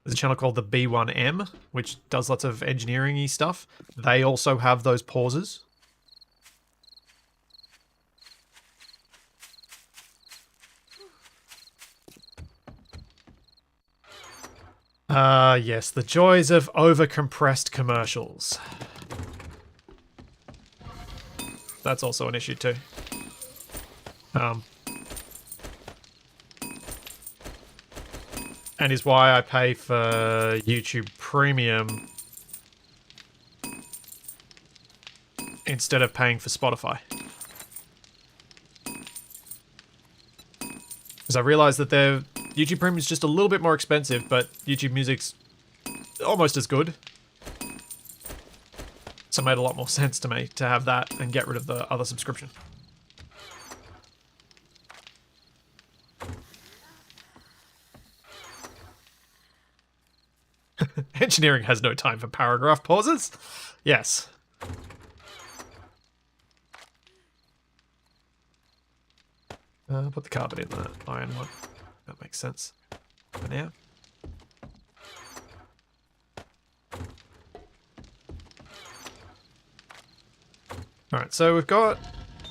a channel called the B1M, which does lots of engineering-y stuff. They also have those pauses. Yes, the joys of over-compressed commercials. That's also an issue too. And is why I pay for YouTube Premium instead of paying for Spotify. Because I realize that YouTube Premium is just a little bit more expensive, but YouTube Music's almost as good. So it made a lot more sense to me to have that and get rid of the other subscription. Engineering has no time for paragraph pauses. Yes. Put the carbon in the iron one. That makes sense for now. Alright, so we've got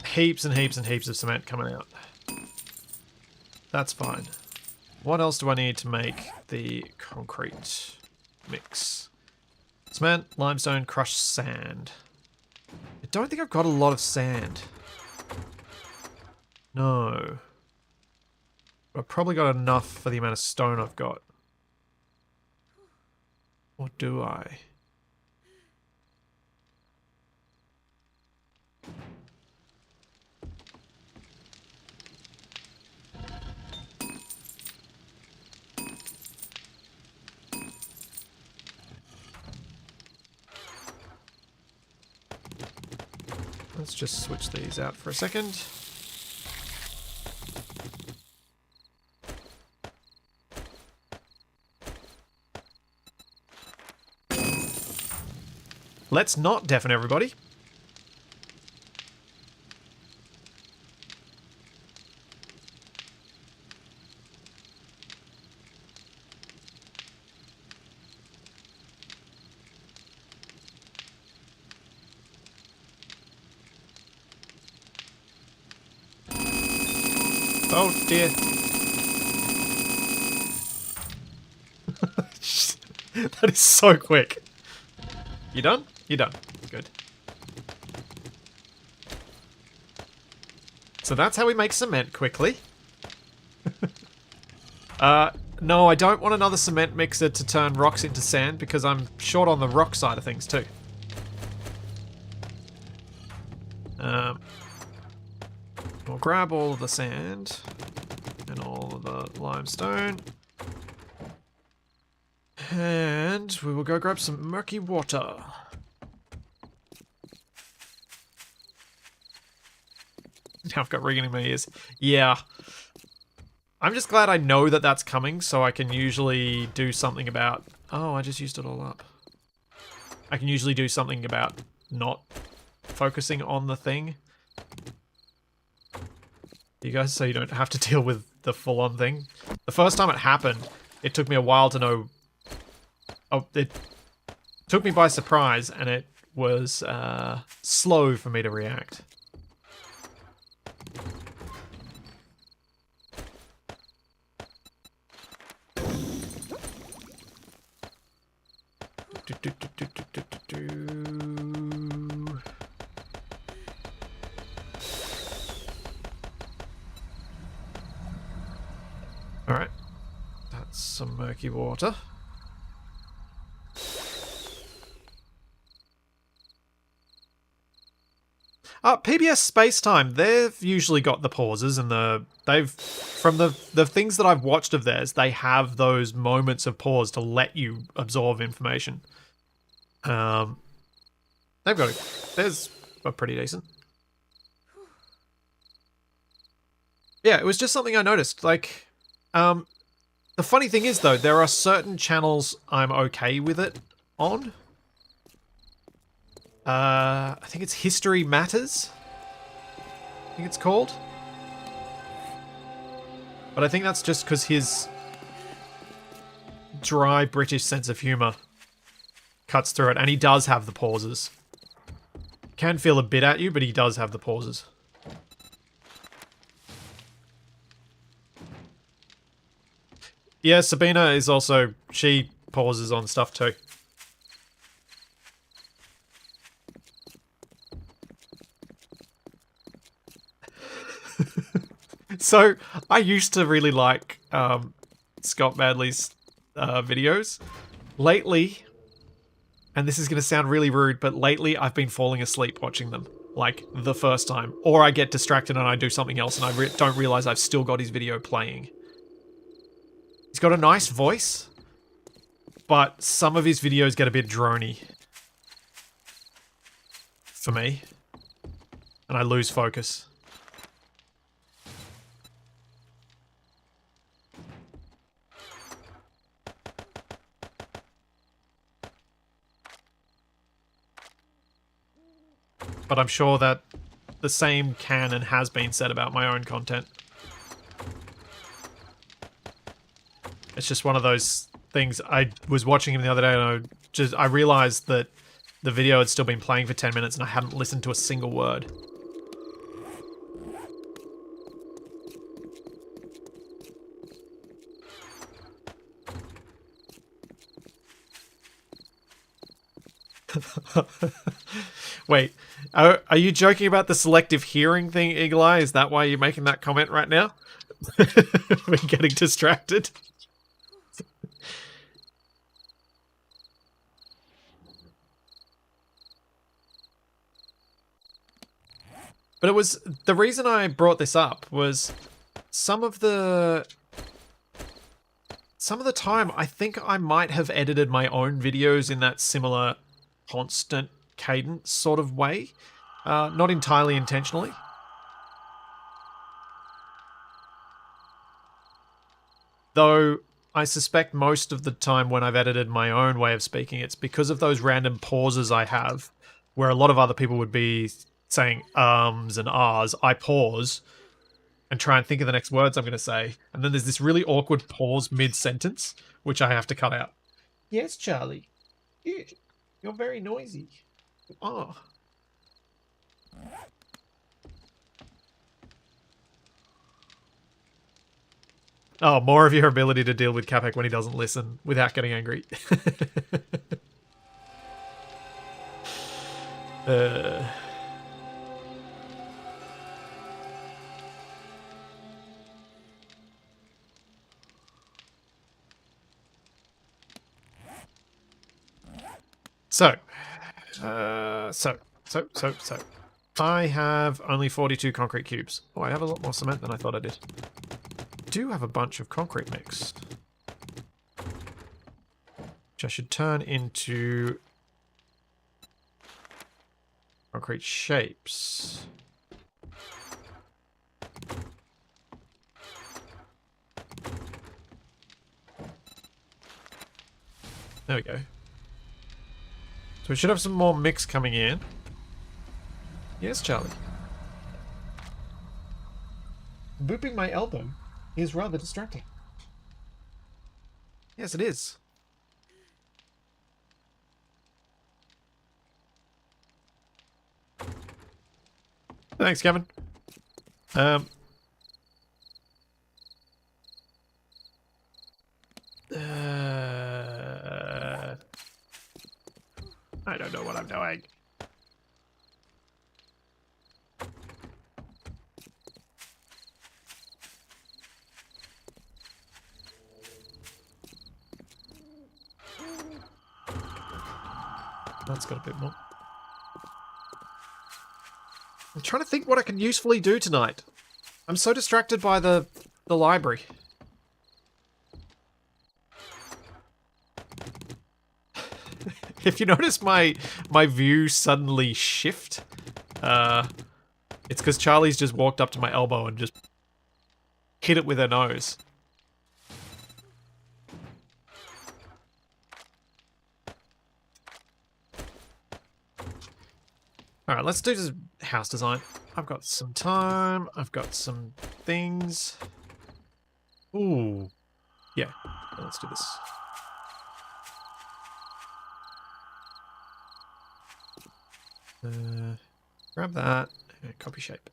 heaps and heaps and heaps of cement coming out. That's fine. What else do I need to make the concrete mix? Cement, limestone, crushed sand. I don't think I've got a lot of sand. No. I've probably got enough for the amount of stone I've got. Or do I? Let's just switch these out for a second. Let's not deafen everybody. Oh dear. That is so quick. You done? You're done. Good. So that's how we make cement quickly. No, I don't want another cement mixer to turn rocks into sand because I'm short on the rock side of things too. We'll grab all of the sand and all of the limestone. And we will go grab some murky water. Now I've got ringing in my ears. Yeah. I'm just glad I know that that's coming so I can usually do something about... Oh, I just used it all up. I can usually do something about not focusing on the thing. You guys, so you don't have to deal with the full-on thing. The first time it happened, it took me a while to know... Oh, it took me by surprise, and it was slow for me to react. Alright. That's some murky water. PBS Spacetime, they've usually got the pauses and from the things that I've watched of theirs, they have those moments of pause to let you absorb information. They've got theirs are pretty decent. Yeah, it was just something I noticed. Like, The funny thing is, though, there are certain channels I'm okay with it on. I think it's History Matters. I think it's called. But I think that's just because his dry British sense of humour cuts through it, and he does have the pauses. Can feel a bit at you, but he does have the pauses. Yeah, Sabina is also, she pauses on stuff too. So, I used to really like Scott Madley's videos. Lately, and this is going to sound really rude, but lately I've been falling asleep watching them. Like, the first time. Or I get distracted and I do something else and I don't realise I've still got his video playing. He's got a nice voice, but some of his videos get a bit drony. For me. And I lose focus. But I'm sure that the same can and has been said about my own content. It's just one of those things. I was watching him the other day and I realized that the video had still been playing for 10 minutes and I hadn't listened to a single word. Wait, are you joking about the selective hearing thing, Eagle-Eye? Is that why you're making that comment right now? We're getting distracted. But it was, the reason I brought this up was some of the time I think I might have edited my own videos in that similar constant cadence sort of way. Not entirely intentionally. Though I suspect most of the time when I've edited my own way of speaking, it's because of those random pauses I have, where a lot of other people would be saying ums and ahs. I pause and try and think of the next words I'm going to say. And then there's this really awkward pause mid-sentence, which I have to cut out. Yes, Charlie. You're very noisy. Oh. Oh, more of your ability to deal with Capac when he doesn't listen without getting angry. So. I have only 42 concrete cubes. Oh, I have a lot more cement than I thought I did. I do have a bunch of concrete mix, which I should turn into concrete shapes. There we go. So we should have some more mix coming in. Yes, Charlie. Booping my elbow is rather distracting. Yes, it is. Thanks, Kevin. I don't know what I'm doing. That's got a bit more. I'm trying to think what I can usefully do tonight. I'm so distracted by the library. If you notice my view suddenly shift, it's because Charlie's just walked up to my elbow and just hit it with her nose. All right, let's do this house design. I've got some time. I've got some things. Ooh. Yeah, let's do this. Grab that. And copy shape.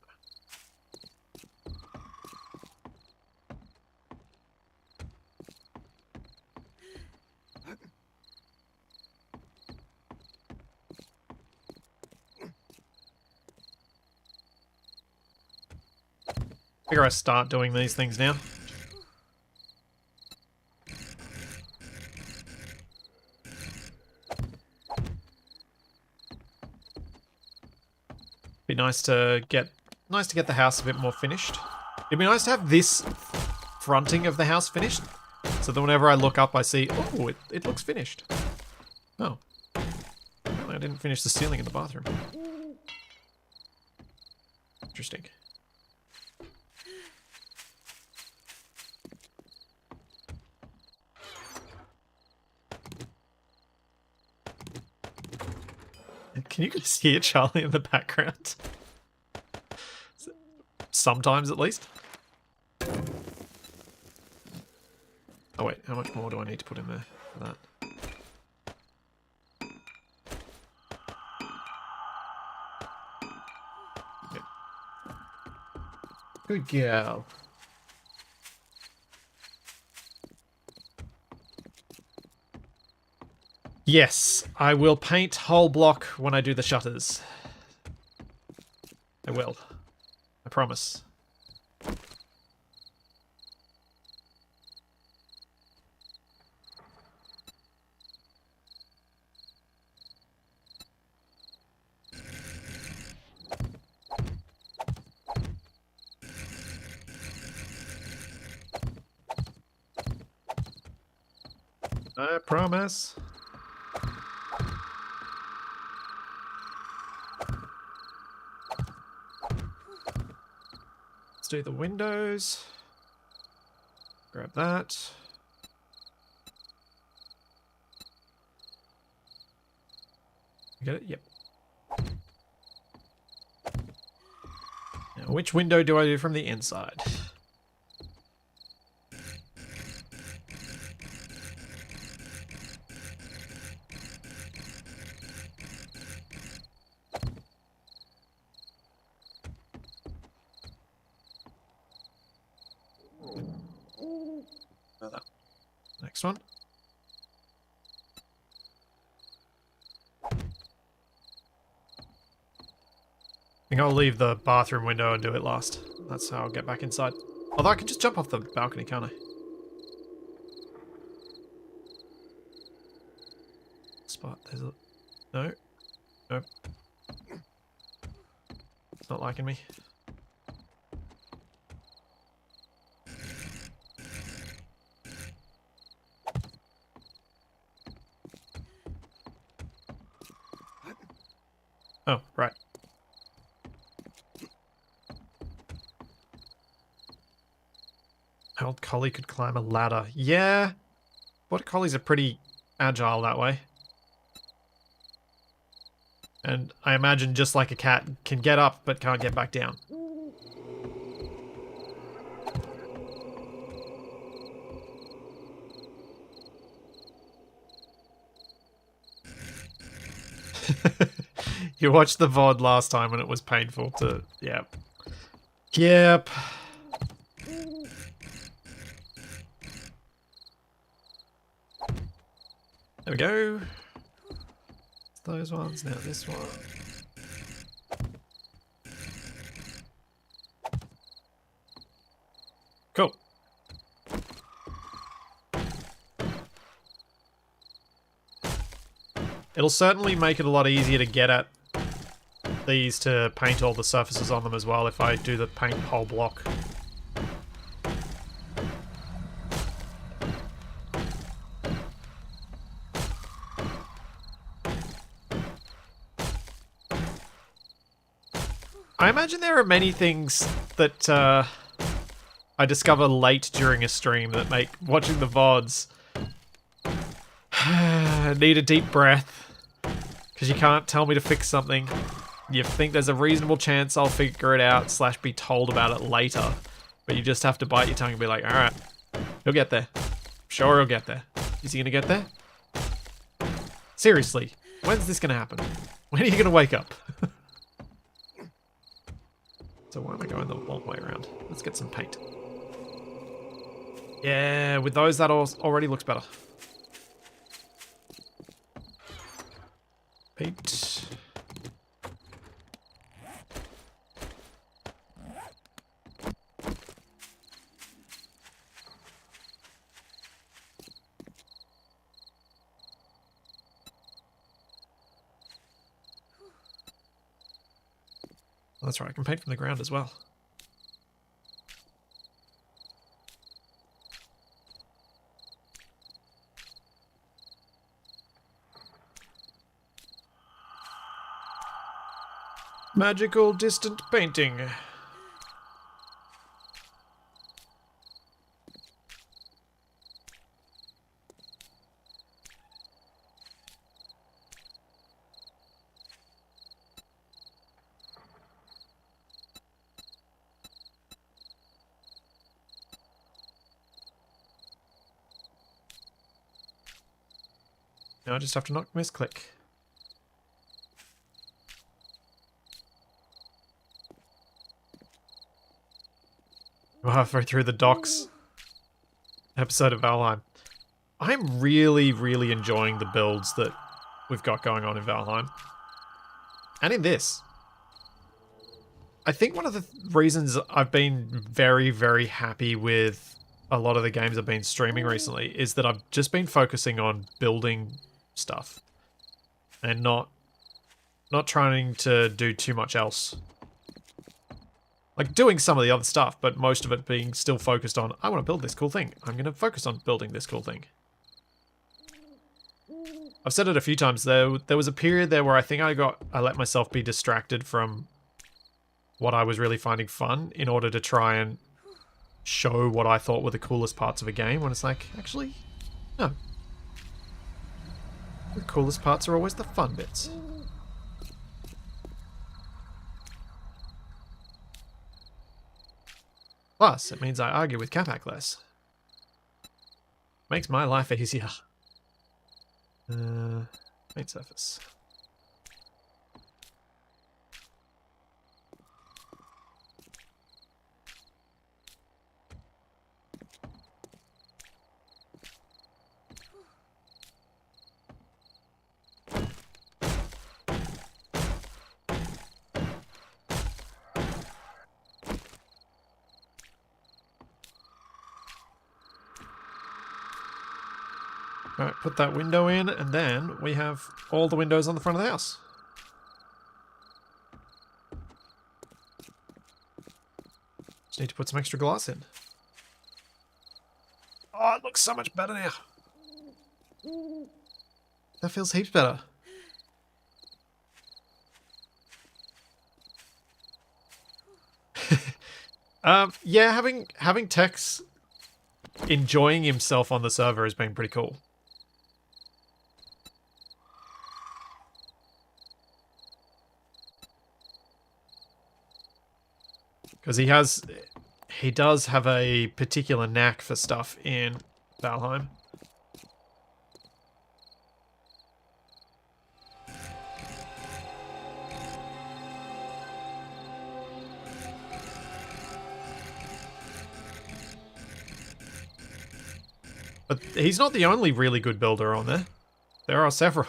Figure I start doing these things now. Be nice to get the house a bit more finished. It'd be nice to have this fronting of the house finished, so that whenever I look up, I see, oh, it looks finished. Oh, apparently I didn't finish the ceiling in the bathroom. Interesting. Can you just hear Charlie in the background? Sometimes, at least. Oh wait, how much more do I need to put in there for that? Okay. Good girl. Yes, I will paint whole block when I do the shutters. I will. I promise. I promise. Let's do the windows. Grab that. You get it? Yep. Now, which window do I do from the inside? Next one. I think I'll leave the bathroom window and do it last. That's how I'll get back inside. Although I can just jump off the balcony, can't I? Spot, there's a... No. Nope. It's not liking me. Oh, right. My old collie could climb a ladder. Yeah. Border collies are pretty agile that way. And I imagine just like a cat, can get up but can't get back down. You watched the VOD last time and it was painful to... Yep. Yep. There we go. Those ones, now this one. Cool. It'll certainly make it a lot easier to get at these to paint all the surfaces on them as well if I do the paint whole block. I imagine there are many things that I discover late during a stream that make watching the VODs need a deep breath because you can't tell me to fix something you think there's a reasonable chance I'll figure it out / be told about it later. But you just have to bite your tongue and be like, alright, he'll get there. Sure he'll get there. Is he gonna get there? Seriously, when's this gonna happen? When are you gonna wake up? So why am I going the long way around? Let's get some paint. Yeah, with those that already looks better. Paint. Oh, that's right, I can paint from the ground as well. Magical distant painting. Now I just have to not misclick. We're halfway through the docks episode of Valheim. I'm really, really enjoying the builds that we've got going on in Valheim. And in this. I think one of the reasons I've been very, very happy with a lot of the games I've been streaming recently is that I've just been focusing on building stuff and not trying to do too much else. Like doing some of the other stuff, but most of it being still focused on, I want to build this cool thing. I'm going to focus on building this cool thing. I've said it a few times. There was a period there where I think I let myself be distracted from what I was really finding fun in order to try and show what I thought were the coolest parts of a game, when it's like, actually, no. The coolest parts are always the fun bits. Plus, it means I argue with Capac less. Makes my life easier. Main surface. Alright, put that window in, and then we have all the windows on the front of the house. Just need to put some extra glass in. Oh, it looks so much better now. That feels heaps better. Yeah, having Tex enjoying himself on the server has been pretty cool. Because he does have a particular knack for stuff in Valheim. But he's not the only really good builder on there. There are several.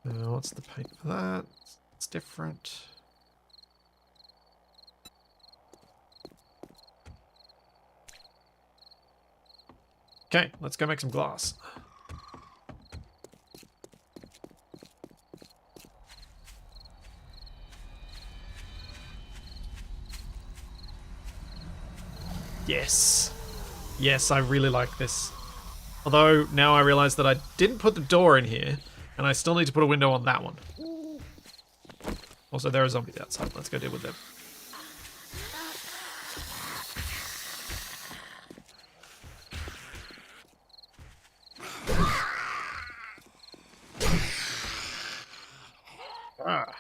What's the paint for that? It's different. Okay, let's go make some glass. Yes. Yes, I really like this. Although, now I realize that I didn't put the door in here, and I still need to put a window on that one. Also, there are zombies outside. Let's go deal with them. Ah.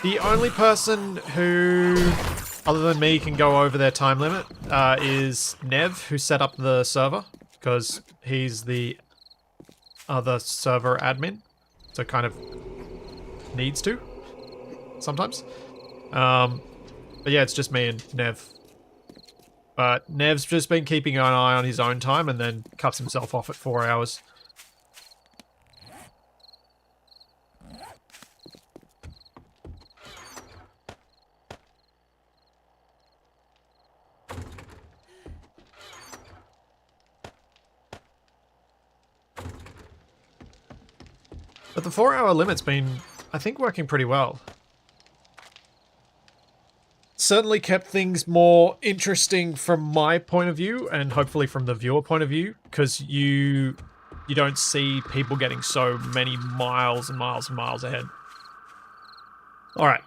The only person who, other than me, can go over their time limit is Nev, who set up the server, because he's the other server admin, so kind of needs to sometimes. But yeah, it's just me and Nev. But Nev's just been keeping an eye on his own time and then cuts himself off at 4 hours. But the 4-hour limit's been, I think, working pretty well. Certainly kept things more interesting from my point of view, and hopefully from the viewer point of view, because you don't see people getting so many miles and miles and miles ahead. Alright.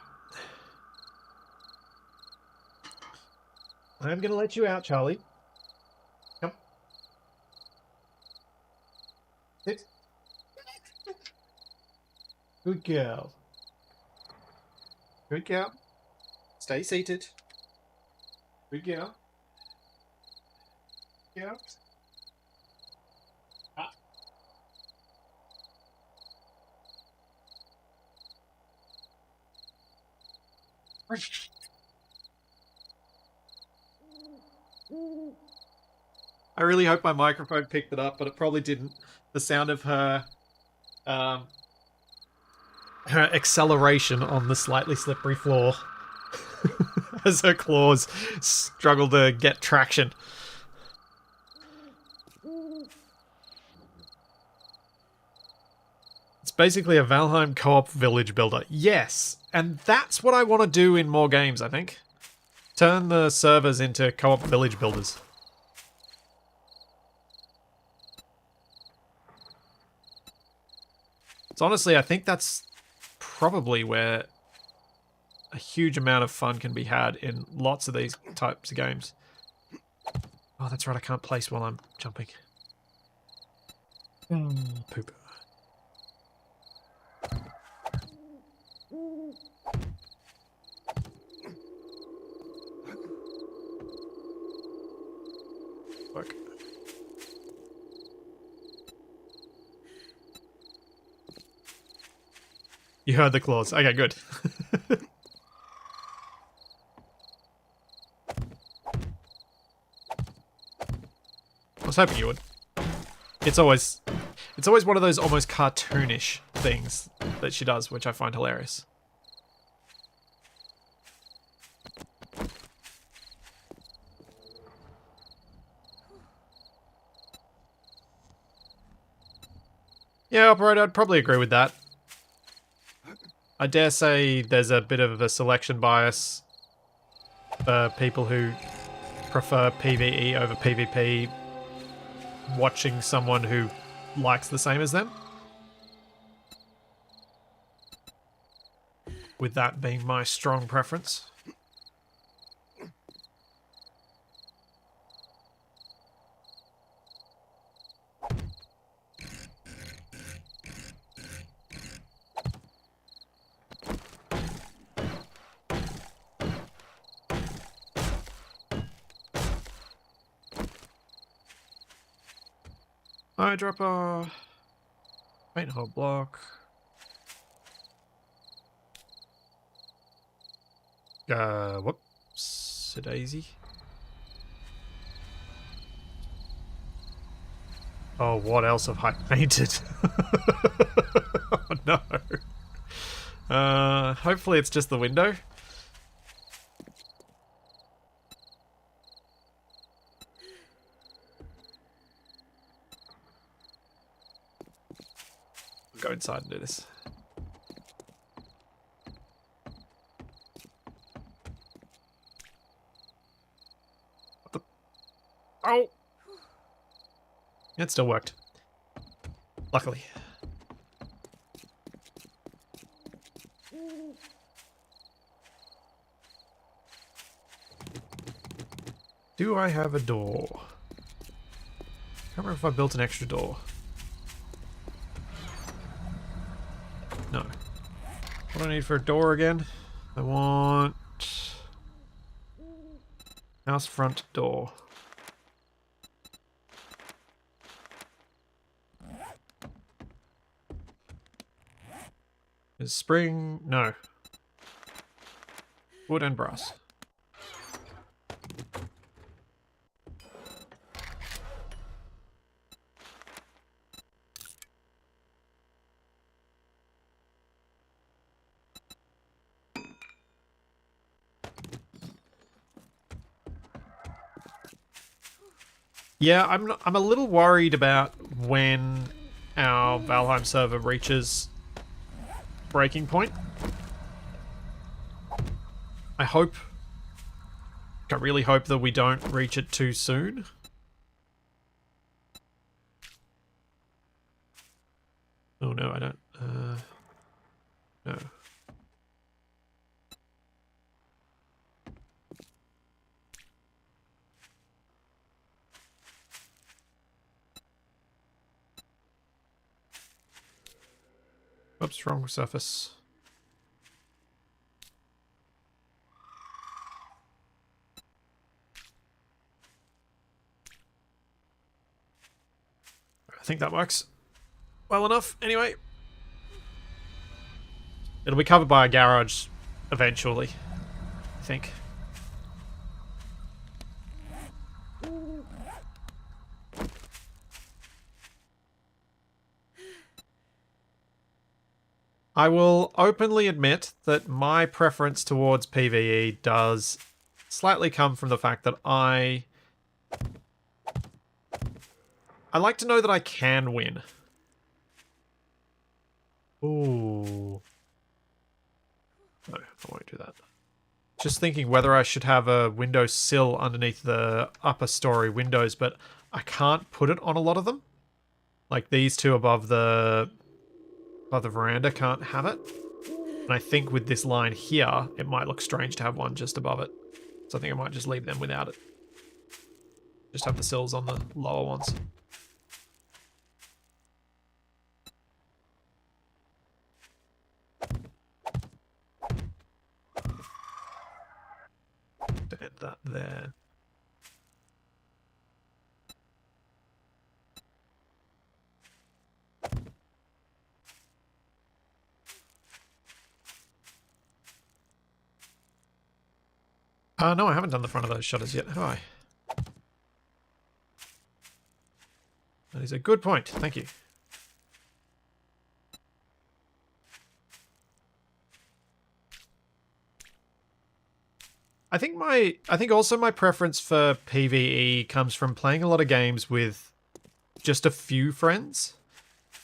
I'm gonna let you out, Charlie. Come. Sit. Good girl. Good girl. Stay seated. Good girl. Girl. Ah. I really hope my microphone picked it up, but it probably didn't. The sound of her her acceleration on the slightly slippery floor as her claws struggle to get traction. It's basically a Valheim co-op village builder. Yes, and that's what I want to do in more games, I think. Turn the servers into co-op village builders. So honestly, I think that's probably where a huge amount of fun can be had in lots of these types of games. Oh, that's right, I can't place while I'm jumping. Poop. Work. You heard the claws. Okay, good. I was hoping you would. It's always one of those almost cartoonish things that she does, which I find hilarious. Yeah, operator, I'd probably agree with that. I dare say there's a bit of a selection bias for people who prefer PvE over PvP watching someone who likes the same as them. With that being my strong preference. Eyedropper. Paint hole block. Whoops. A daisy. Oh, what else have I painted? Oh no. Hopefully it's just the window. I'll go inside and do this. What the? Oh! It still worked. Luckily. Do I have a door? I can't remember if I built an extra door. No. What do I need for a door again? I want... house front door. Is spring? No. Wood and brass. Yeah, I'm a little worried about when our Valheim server reaches breaking point. I really hope that we don't reach it too soon. Oh no, I don't. No. Oops, wrong surface. I think that works well enough. Anyway, it'll be covered by a garage eventually, I think. I will openly admit that my preference towards PvE does slightly come from the fact that I like to know that I can win. Ooh. No, I won't do that. Just thinking whether I should have a window sill underneath the upper story windows, but I can't put it on a lot of them. Like these two above the veranda can't have it. And I think with this line here, it might look strange to have one just above it. So I think I might just leave them without it. Just have the sills on the lower ones. Add that there. No, I haven't done the front of those shutters yet, have I? That is a good point. Thank you. I think also my preference for PvE comes from playing a lot of games with just a few friends.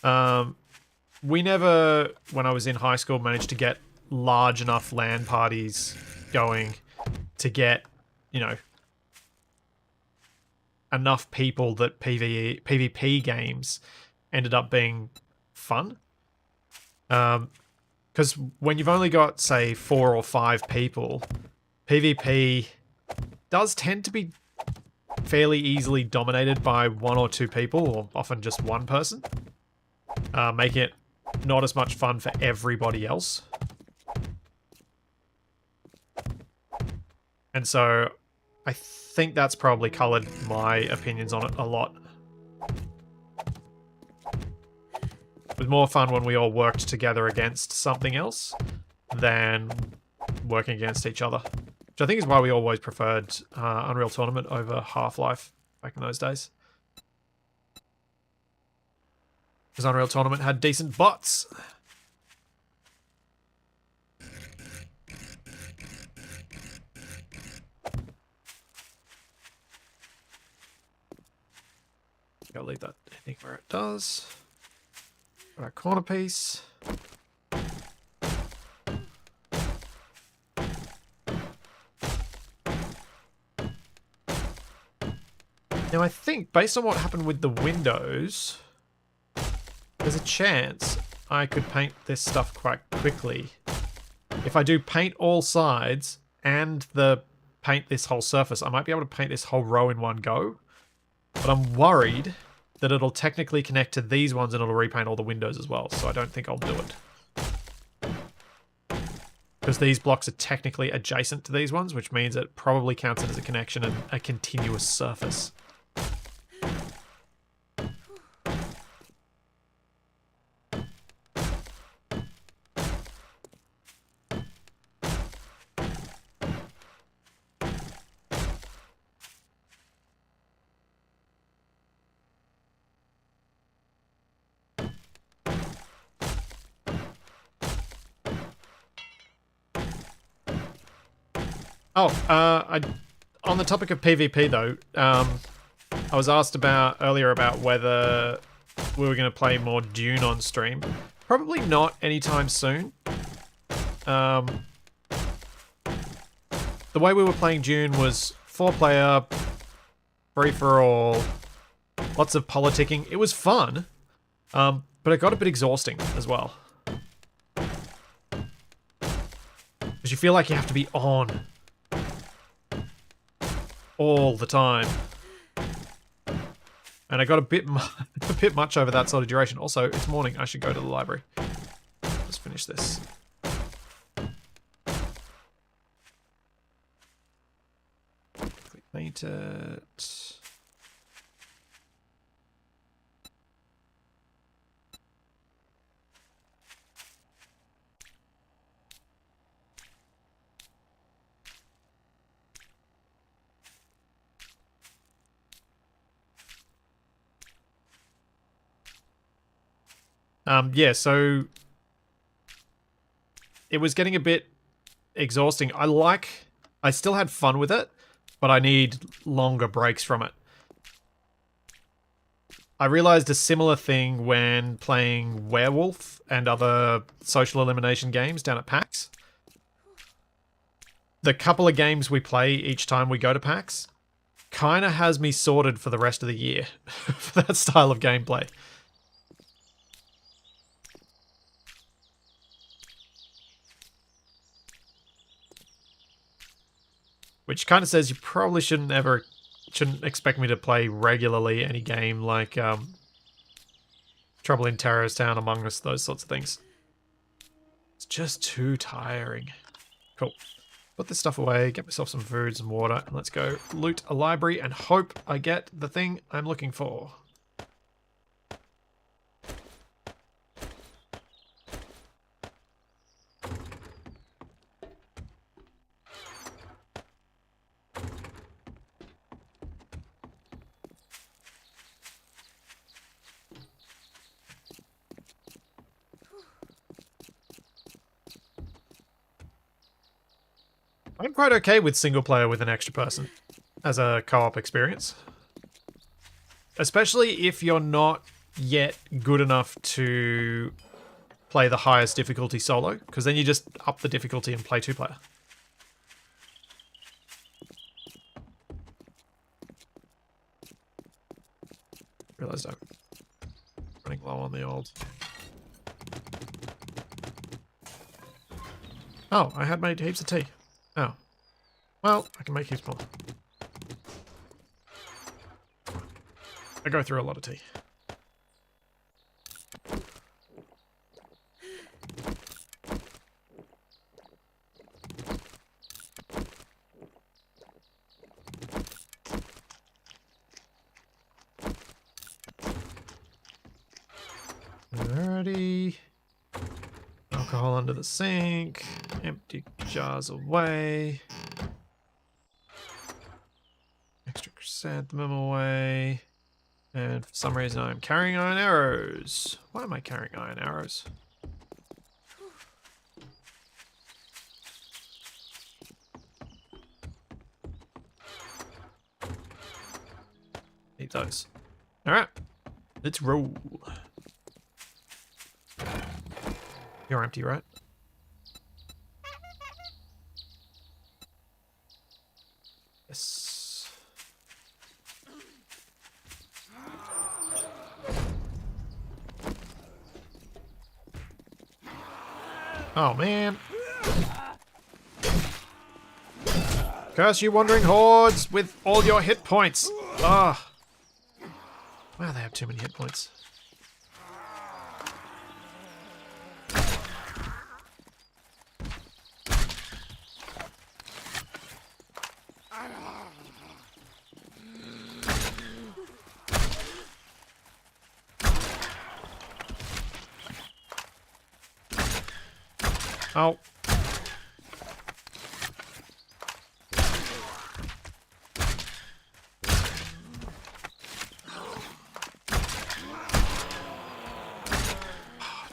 We never, when I was in high school, managed to get large enough LAN parties going to get, you know, enough people that PvP games ended up being fun. Because when you've only got, say, 4 or 5 people, PvP does tend to be fairly easily dominated by 1 or 2 people, or often just one person, making it not as much fun for everybody else. And so I think that's probably coloured my opinions on it a lot. It was more fun when we all worked together against something else than working against each other. Which I think is why we always preferred Unreal Tournament over Half-Life back in those days. Because Unreal Tournament had decent bots. Gotta leave that ending where it does. Got our corner piece. Now I think, based on what happened with the windows, there's a chance I could paint this stuff quite quickly. If I do paint all sides and paint this whole surface, I might be able to paint this whole row in one go. But I'm worried that it'll technically connect to these ones and it'll repaint all the windows as well. So I don't think I'll do it. Because these blocks are technically adjacent to these ones, which means it probably counts it as a connection and a continuous surface. On the topic of PvP though, I was asked earlier about whether we were going to play more Dune on stream. Probably not anytime soon. The way we were playing Dune was 4-player, free-for-all, lots of politicking. It was fun, but it got a bit exhausting as well. Because you feel like you have to be on all the time. And I got a bit much over that sort of duration. Also, it's morning. I should go to the library. Let's finish this. Quick paint it. Yeah, so it was getting a bit exhausting. I still had fun with it, but I need longer breaks from it. I realized a similar thing when playing Werewolf and other social elimination games down at PAX. The couple of games we play each time we go to PAX kind of has me sorted for the rest of the year for that style of gameplay. Which kind of says you probably shouldn't expect me to play regularly any game like Trouble in Terrorist Town, Among Us, those sorts of things. It's just too tiring. Cool. Put this stuff away, get myself some food, some water, and let's go loot a library and hope I get the thing I'm looking for. I'm quite okay with single player with an extra person as a co-op experience. Especially if you're not yet good enough to play the highest difficulty solo, because then you just up the difficulty and play 2-player. Realised I'm running low on the old... Oh, I had made heaps of tea. Oh. Well, I can make heaps more. I go through a lot of tea. Alrighty. Alcohol under the sink. Empty jars away. Extra chrysanthemum away. And for some reason I'm carrying iron arrows. Why am I carrying iron arrows? Need those. Alright. Let's roll. You're empty, right? Yes. Oh, man. Curse you wandering hordes with all your hit points. Ah. Wow, they have too many hit points. Oh.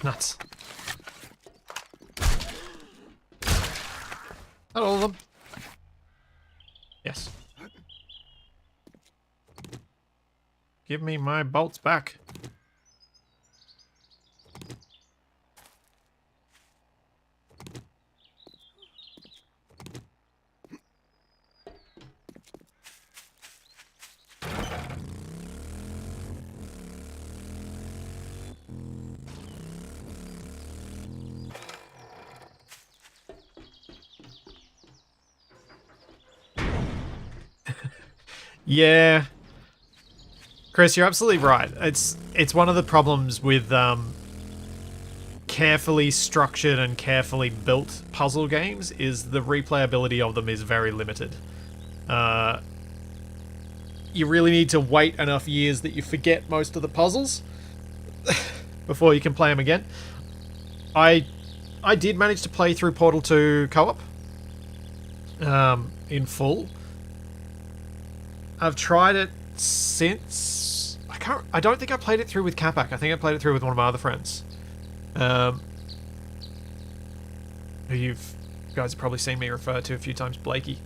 Nuts. Not all of them. Yes. Give me my bolts back. Yeah. Chris, you're absolutely right. It's one of the problems with carefully structured and carefully built puzzle games is the replayability of them is very limited. You really need to wait enough years that you forget most of the puzzles before you can play them again. I did manage to play through Portal 2 co-op in full. I've tried it since. I don't think I played it through with Capac. I think I played it through with one of my other friends. Who you guys have probably seen me refer to a few times, Blakey.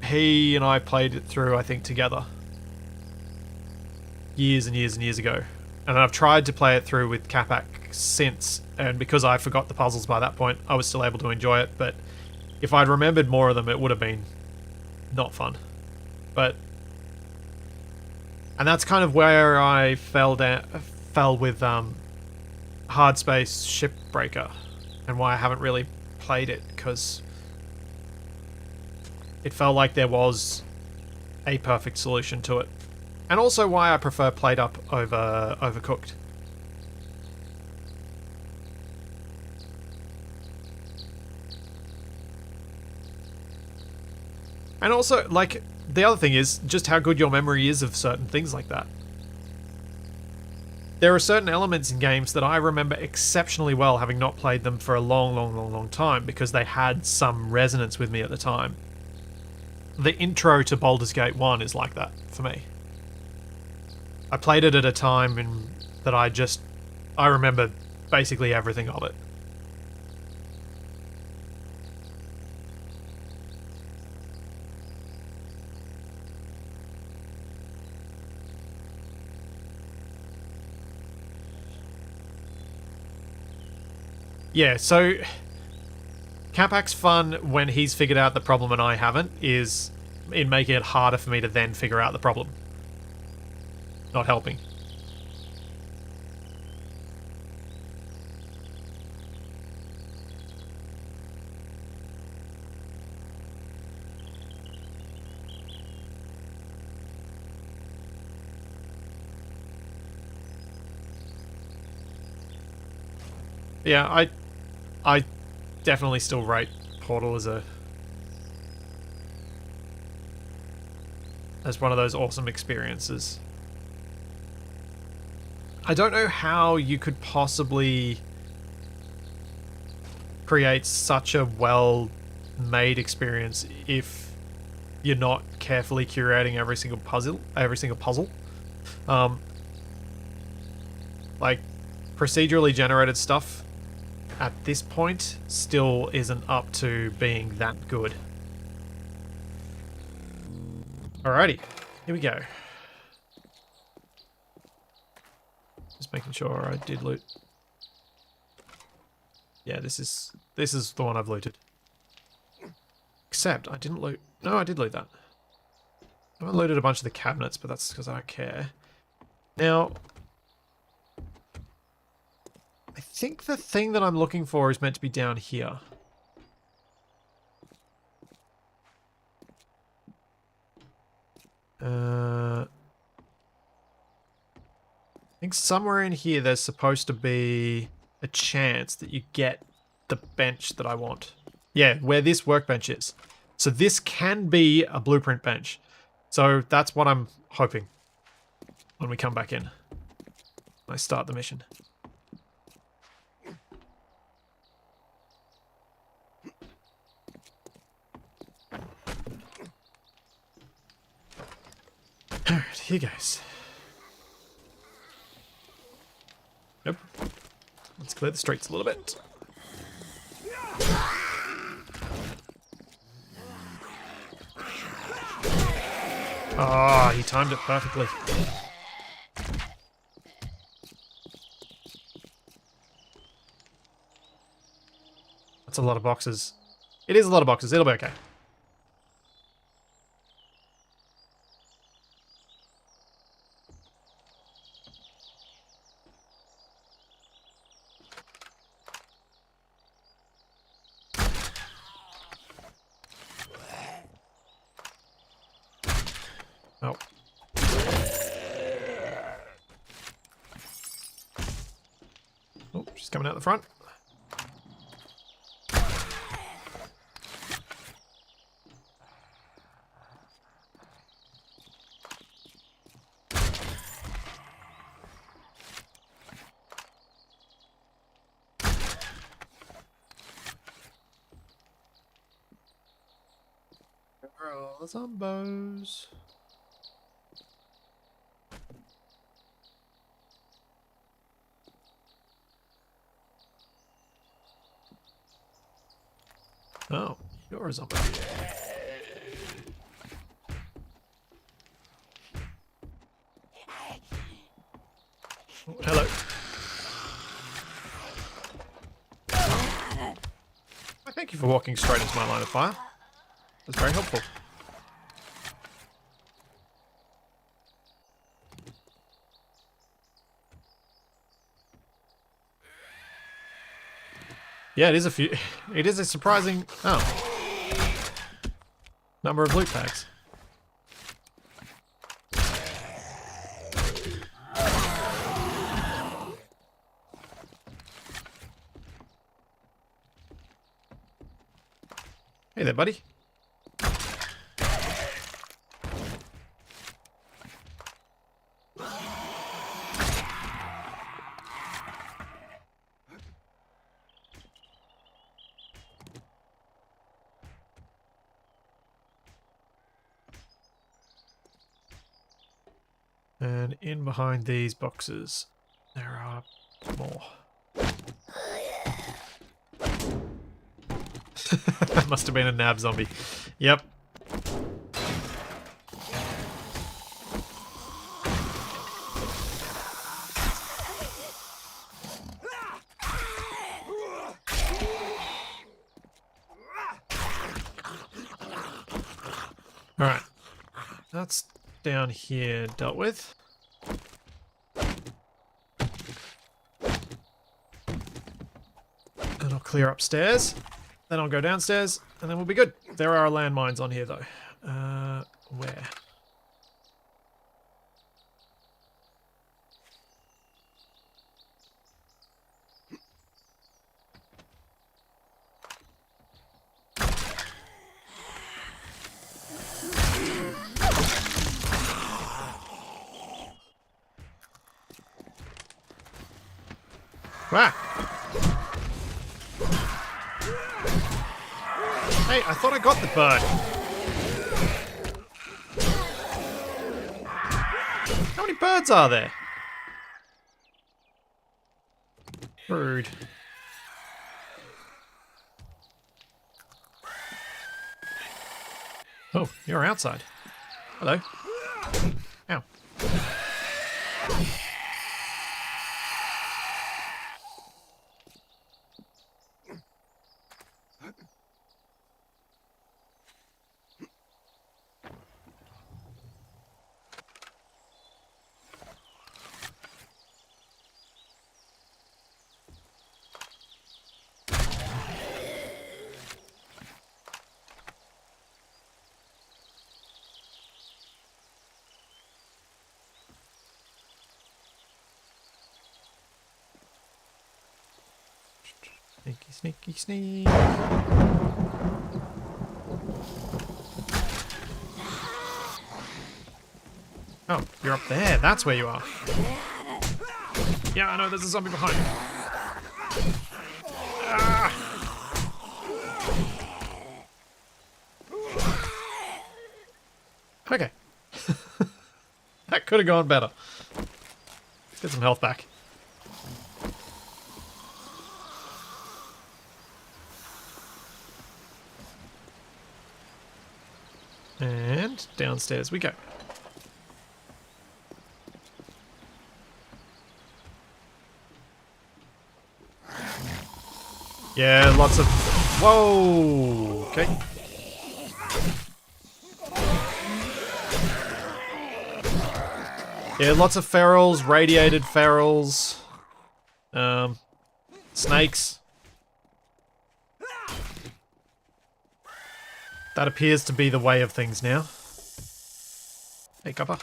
He and I played it through, I think, together. Years and years and years ago. And I've tried to play it through with Capac since, and because I forgot the puzzles by that point, I was still able to enjoy it, but if I'd remembered more of them, it would have been not fun. But... and that's kind of where I fell with Hard Space Shipbreaker, and why I haven't really played it, because it felt like there was a perfect solution to it. And also why I prefer Played Up over Overcooked. And also, like, the other thing is just how good your memory is of certain things like that. There are certain elements in games that I remember exceptionally well, having not played them for a long time, because they had some resonance with me at the time. The intro to Baldur's Gate 1 is like that for me. I played it at a time that I remember basically everything of it. Yeah, so Capac's fun when he's figured out the problem and I haven't is in making it harder for me to then figure out the problem. Not helping. Yeah, I definitely still rate Portal as one of those awesome experiences. I don't know how you could possibly create such a well-made experience if you're not carefully curating every single puzzle. Like, procedurally generated stuff at this point still isn't up to being that good. Alrighty, here we go. Just making sure I did loot. Yeah, this is the one I've looted. Except I didn't loot. No, I did loot that. I looted a bunch of the cabinets, but that's because I don't care. Now, I think the thing that I'm looking for is meant to be down here. I think somewhere in here there's supposed to be a chance that you get the bench that I want. Yeah, where this workbench is. So this can be a blueprint bench. So that's what I'm hoping when we come back in. When I start the mission. Alright, here goes. Nope. Let's clear the streets a little bit. Ah, he timed it perfectly. That's a lot of boxes. It is a lot of boxes. It'll be okay. Oh. Oh, she's coming out the front. Where are all the zombos? Oh, you're a zombie. Oh, hello. Well, thank you for walking straight into my line of fire. That's very helpful. Yeah, it is a few. It is a surprising number of loot packs. Hey there, buddy. And in behind these boxes, there are more. That must have been a nab zombie. Yep. Alright. That's down here dealt with. And I'll clear upstairs. Then I'll go downstairs, and then we'll be good. There are landmines on here, though. Where? Ah! Hey, I thought I got the bird. How many birds are there? Rude. Oh, you're outside. Hello. Ow. Sneaky, sneaky, sneak. Oh, you're up there. That's where you are. Yeah, I know. There's a zombie behind you. Ah! Okay. That could have gone better. Get some health back. And downstairs we go. Yeah, lots of... Whoa! Okay. Yeah, lots of ferals, radiated ferals. Snakes. That appears to be the way of things now. Hey, copper.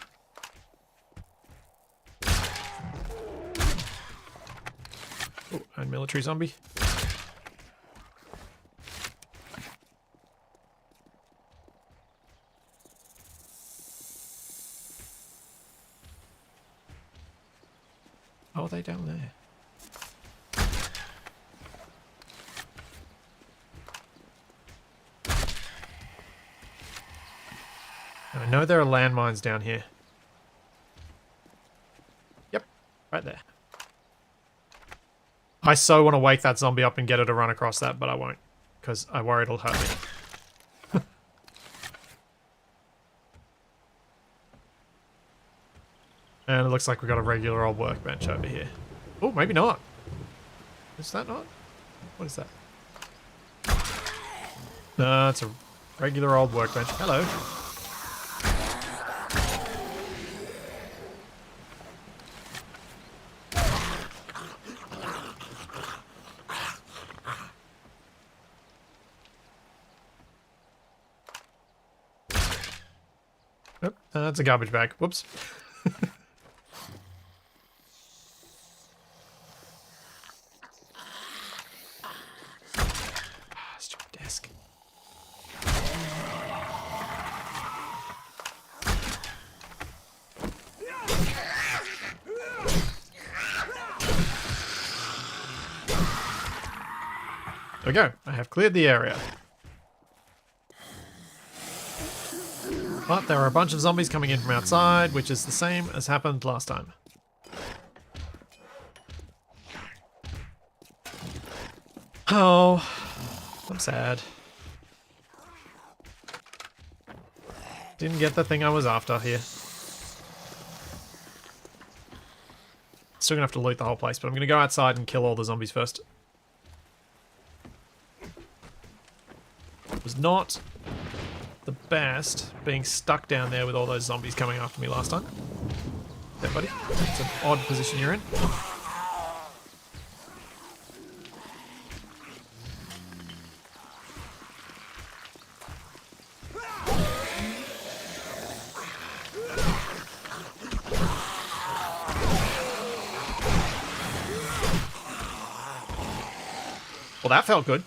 Oh, and military zombie. Oh, are they down there? I know there are landmines down here. Yep, right there. I so want to wake that zombie up and get her to run across that, but I won't, because I worry it'll hurt me. And it looks like we've got a regular old workbench over here. Oh, maybe not. Is that not? What is that? No, it's a regular old workbench. Hello. Nope, that's a garbage bag. Whoops. Stupid desk. There we go. I have cleared the area. But there are a bunch of zombies coming in from outside, which is the same as happened last time. Oh, I'm sad. Didn't get the thing I was after here. Still gonna have to loot the whole place, but I'm gonna go outside and kill all the zombies first. It was not the best being stuck down there with all those zombies coming after me last time. There, buddy. It's an odd position you're in. Well, that felt good.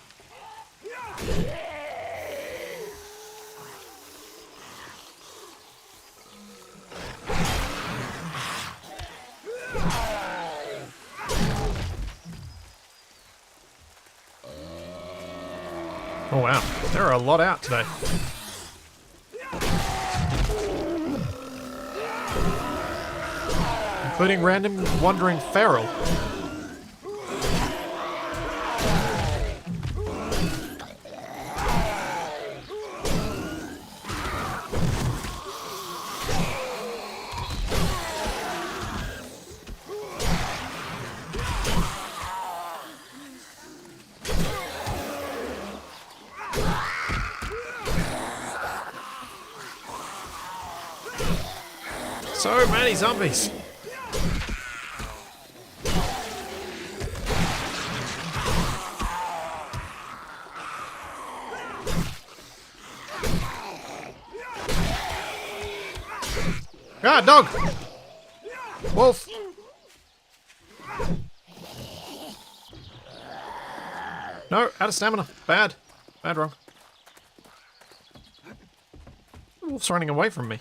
Oh wow, there are a lot out today. Including random wandering feral. So many zombies. Ah, dog! Wolf! No, out of stamina. Bad. Bad wrong. The wolf's running away from me.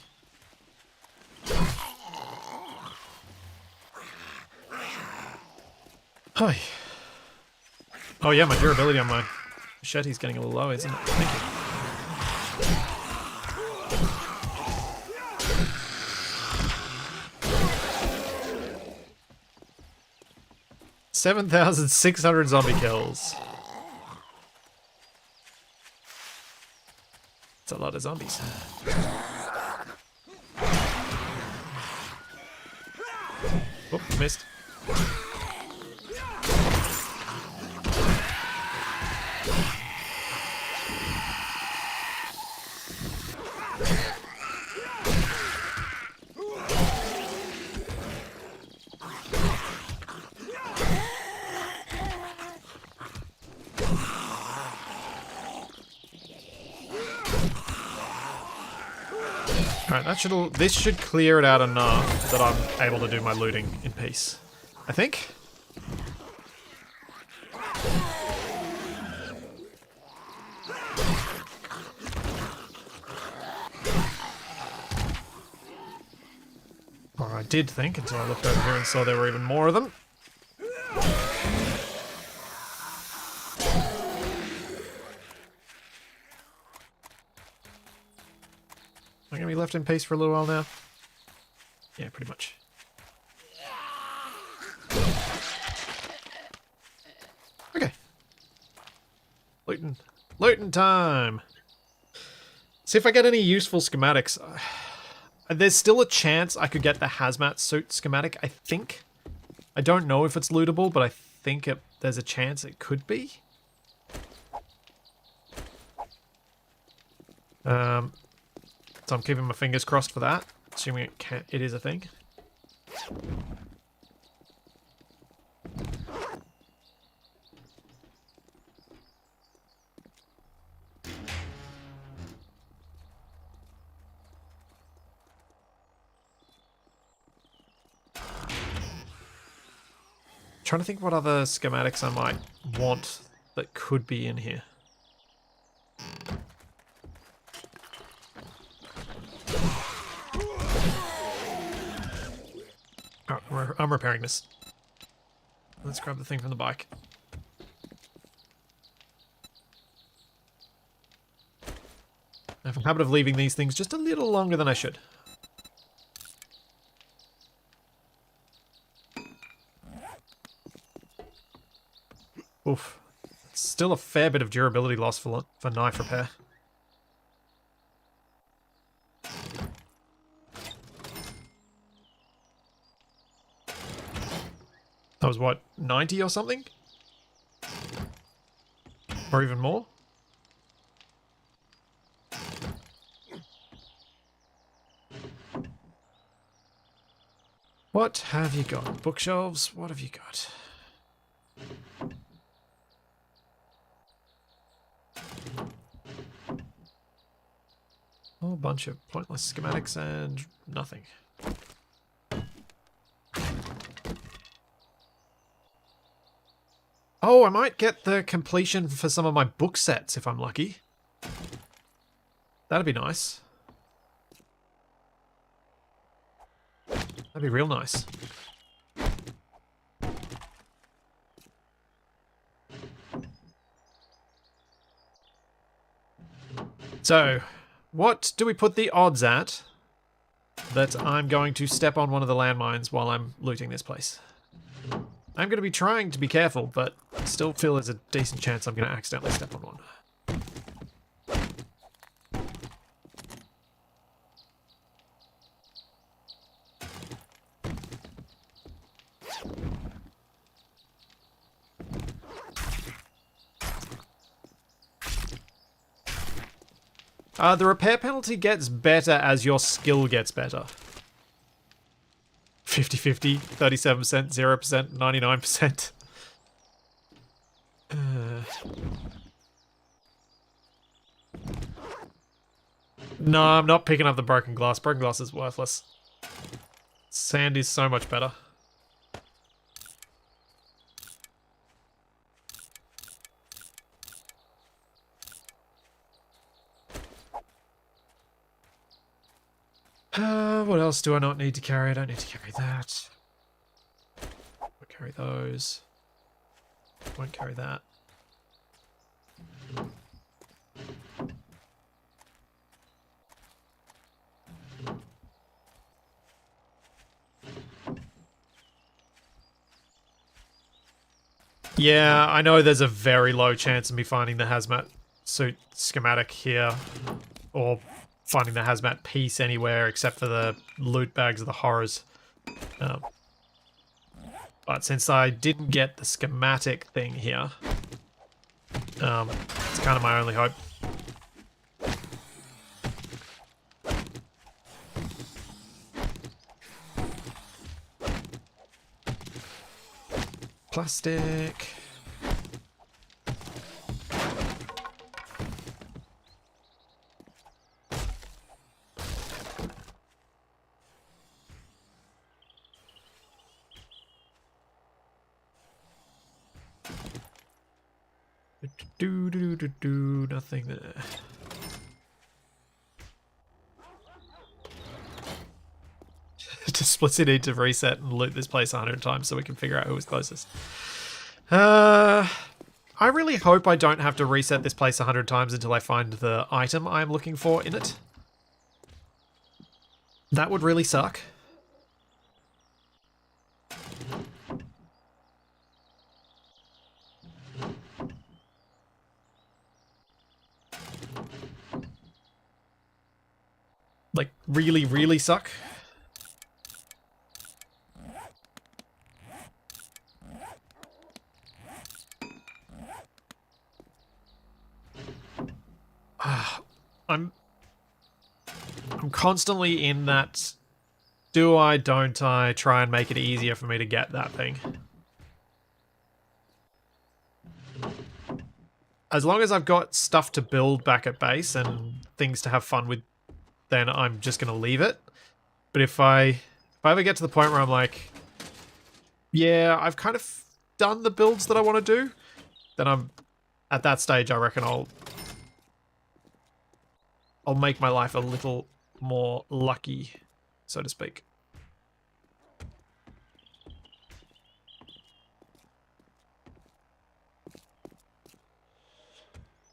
Hi. Oh yeah, my durability on my machete's getting a little low, isn't it? Thank you. $7,600 zombie kills. It's a lot of zombies. Oh, missed. Alright, this should clear it out enough that I'm able to do my looting in peace. I think. Or I did think until I looked over here and saw there were even more of them. Am I going to be left in peace for a little while now? Yeah, pretty much. Okay. Looting time! See if I get any useful schematics. There's still a chance I could get the hazmat suit schematic, I think. I don't know if it's lootable, but I think there's a chance it could be. So I'm keeping my fingers crossed for that, assuming it is a thing. Trying to think what other schematics I might want that could be in here. Oh, I'm repairing this. Let's grab the thing from the bike. I have a habit of leaving these things just a little longer than I should. Oof. Still a fair bit of durability loss for knife repair. That was what, 90 or something? Or even more? What have you got? Bookshelves? What have you got? A whole bunch of pointless schematics and nothing. Oh, I might get the completion for some of my book sets if I'm lucky. That'd be nice. That'd be real nice. So, what do we put the odds at that I'm going to step on one of the landmines while I'm looting this place? I'm going to be trying to be careful, but I still feel there's a decent chance I'm going to accidentally step on one. The repair penalty gets better as your skill gets better. 50-50, 37%, 0%, 99%. No, I'm not picking up the broken glass. Broken glass is worthless. Sand is so much better. What else do I not need to carry? I don't need to carry that. Won't carry those. Won't carry that. Yeah, I know there's a very low chance of me finding the hazmat suit schematic here, or finding the hazmat piece anywhere except for the loot bags of the horrors. But since I didn't get the schematic thing here, it's kind of my only hope. Plastic. Nothing there. Just splits it need to reset and loot this place 100 times so we can figure out who was closest. I really hope I don't have to reset this place 100 times until I find the item I'm looking for in it. That would really suck. Like, really, really suck. I'm constantly in that do I, don't I, try and make it easier for me to get that thing. As long as I've got stuff to build back at base and things to have fun with, then I'm just going to leave it. But if I ever get to the point where I'm like, yeah, I've kind of done the builds that I want to do, then I'm at that stage, I reckon I'll make my life a little more lucky, so to speak.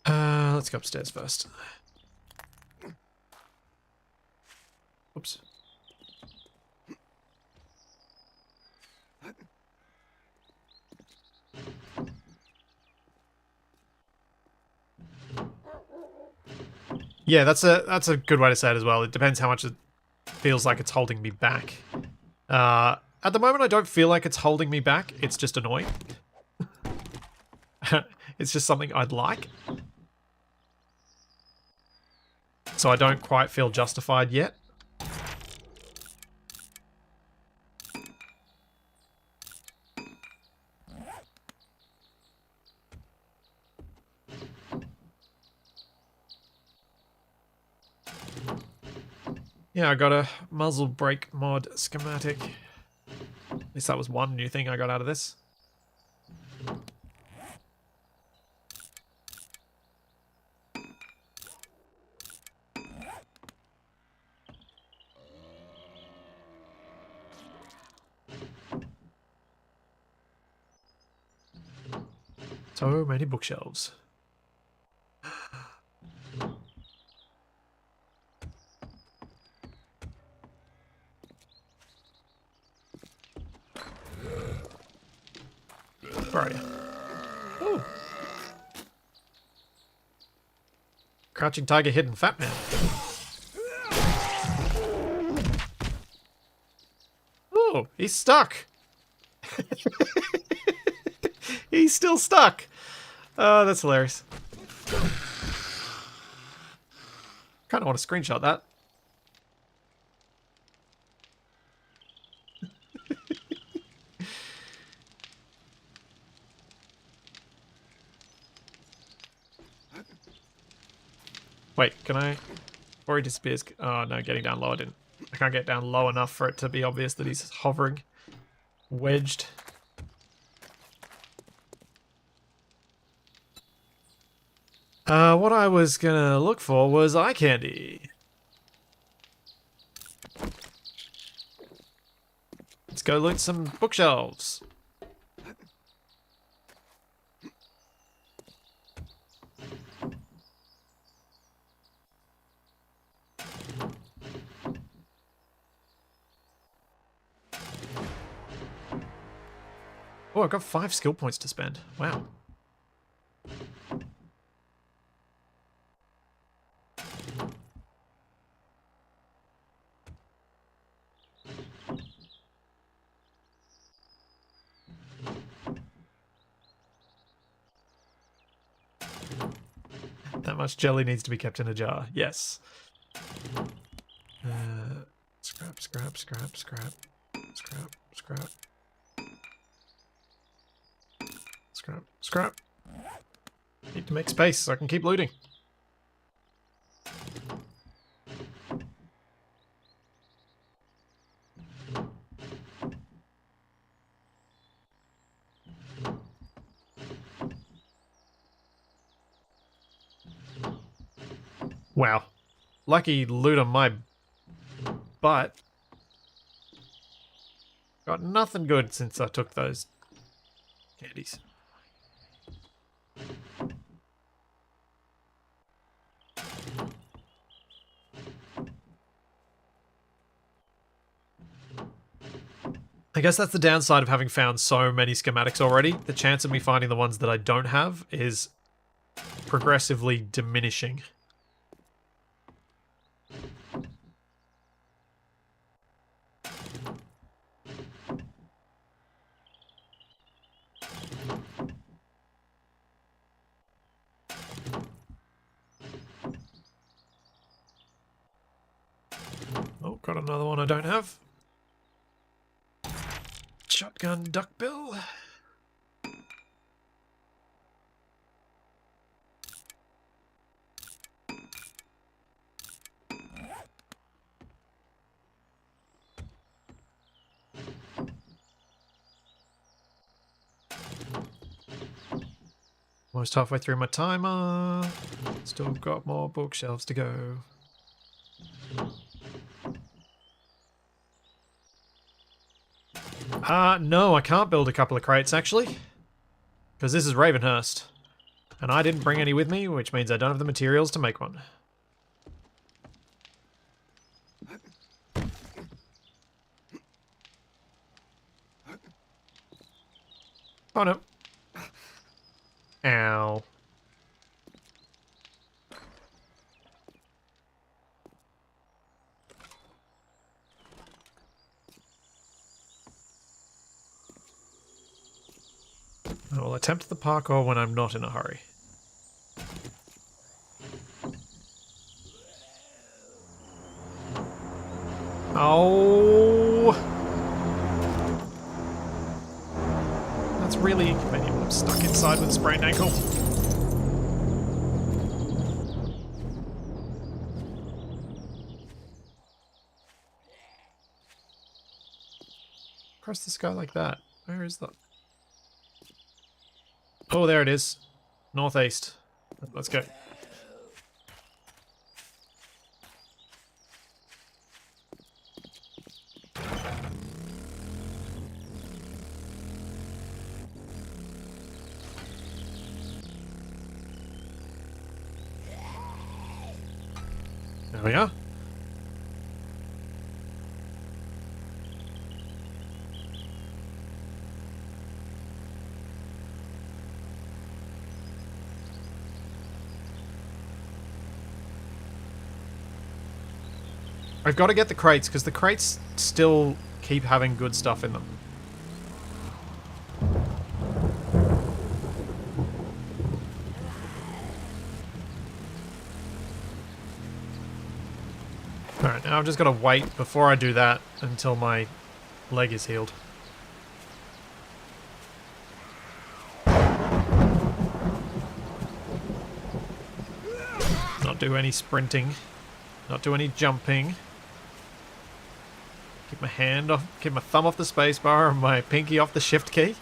Let's go upstairs first. Oops. Yeah, that's a good way to say it as well. It depends how much it feels like it's holding me back. At the moment, I don't feel like it's holding me back. It's just annoying. It's just something I'd like. So I don't quite feel justified yet. Yeah, I got a muzzle brake mod schematic. At least that was one new thing I got out of this. So many bookshelves. Where are you? Oh. Crouching tiger, hidden fat man. Oh, he's stuck. He's still stuck. Oh, that's hilarious. Kind of want to screenshot that. Wait, can I? Before he disappears. Oh no, getting down low. I can't get down low enough for it to be obvious that he's hovering. Wedged. What I was gonna look for was eye candy. Let's go loot some bookshelves. Oh, I've got 5 skill points to spend. Wow. That much jelly needs to be kept in a jar. Yes. Scrap, scrap, scrap, scrap, scrap, scrap. Scrap, scrap. Need to make space so I can keep looting. Wow. Lucky loot on my butt. Got nothing good since I took those candies. I guess that's the downside of having found so many schematics already. The chance of me finding the ones that I don't have is progressively diminishing. Oh, got another one I don't have. Shotgun duckbill. Almost halfway through my timer. Still got more bookshelves to go. No, I can't build a couple of crates, actually. Because this is Ravenhearst. And I didn't bring any with me, which means I don't have the materials to make one. Oh no. Ow. I will attempt the parkour when I'm not in a hurry. Oh! That's really inconvenient when I'm stuck inside with a sprained ankle. Across the sky like that. Where is that? Oh, there it is. Northeast. Let's go. There we are. I've got to get the crates, because the crates still keep having good stuff in them. Alright, now I've just got to wait before I do that until my leg is healed. Not do any sprinting. Not do any jumping. Keep my hand off, keep my thumb off the spacebar and my pinky off the shift key.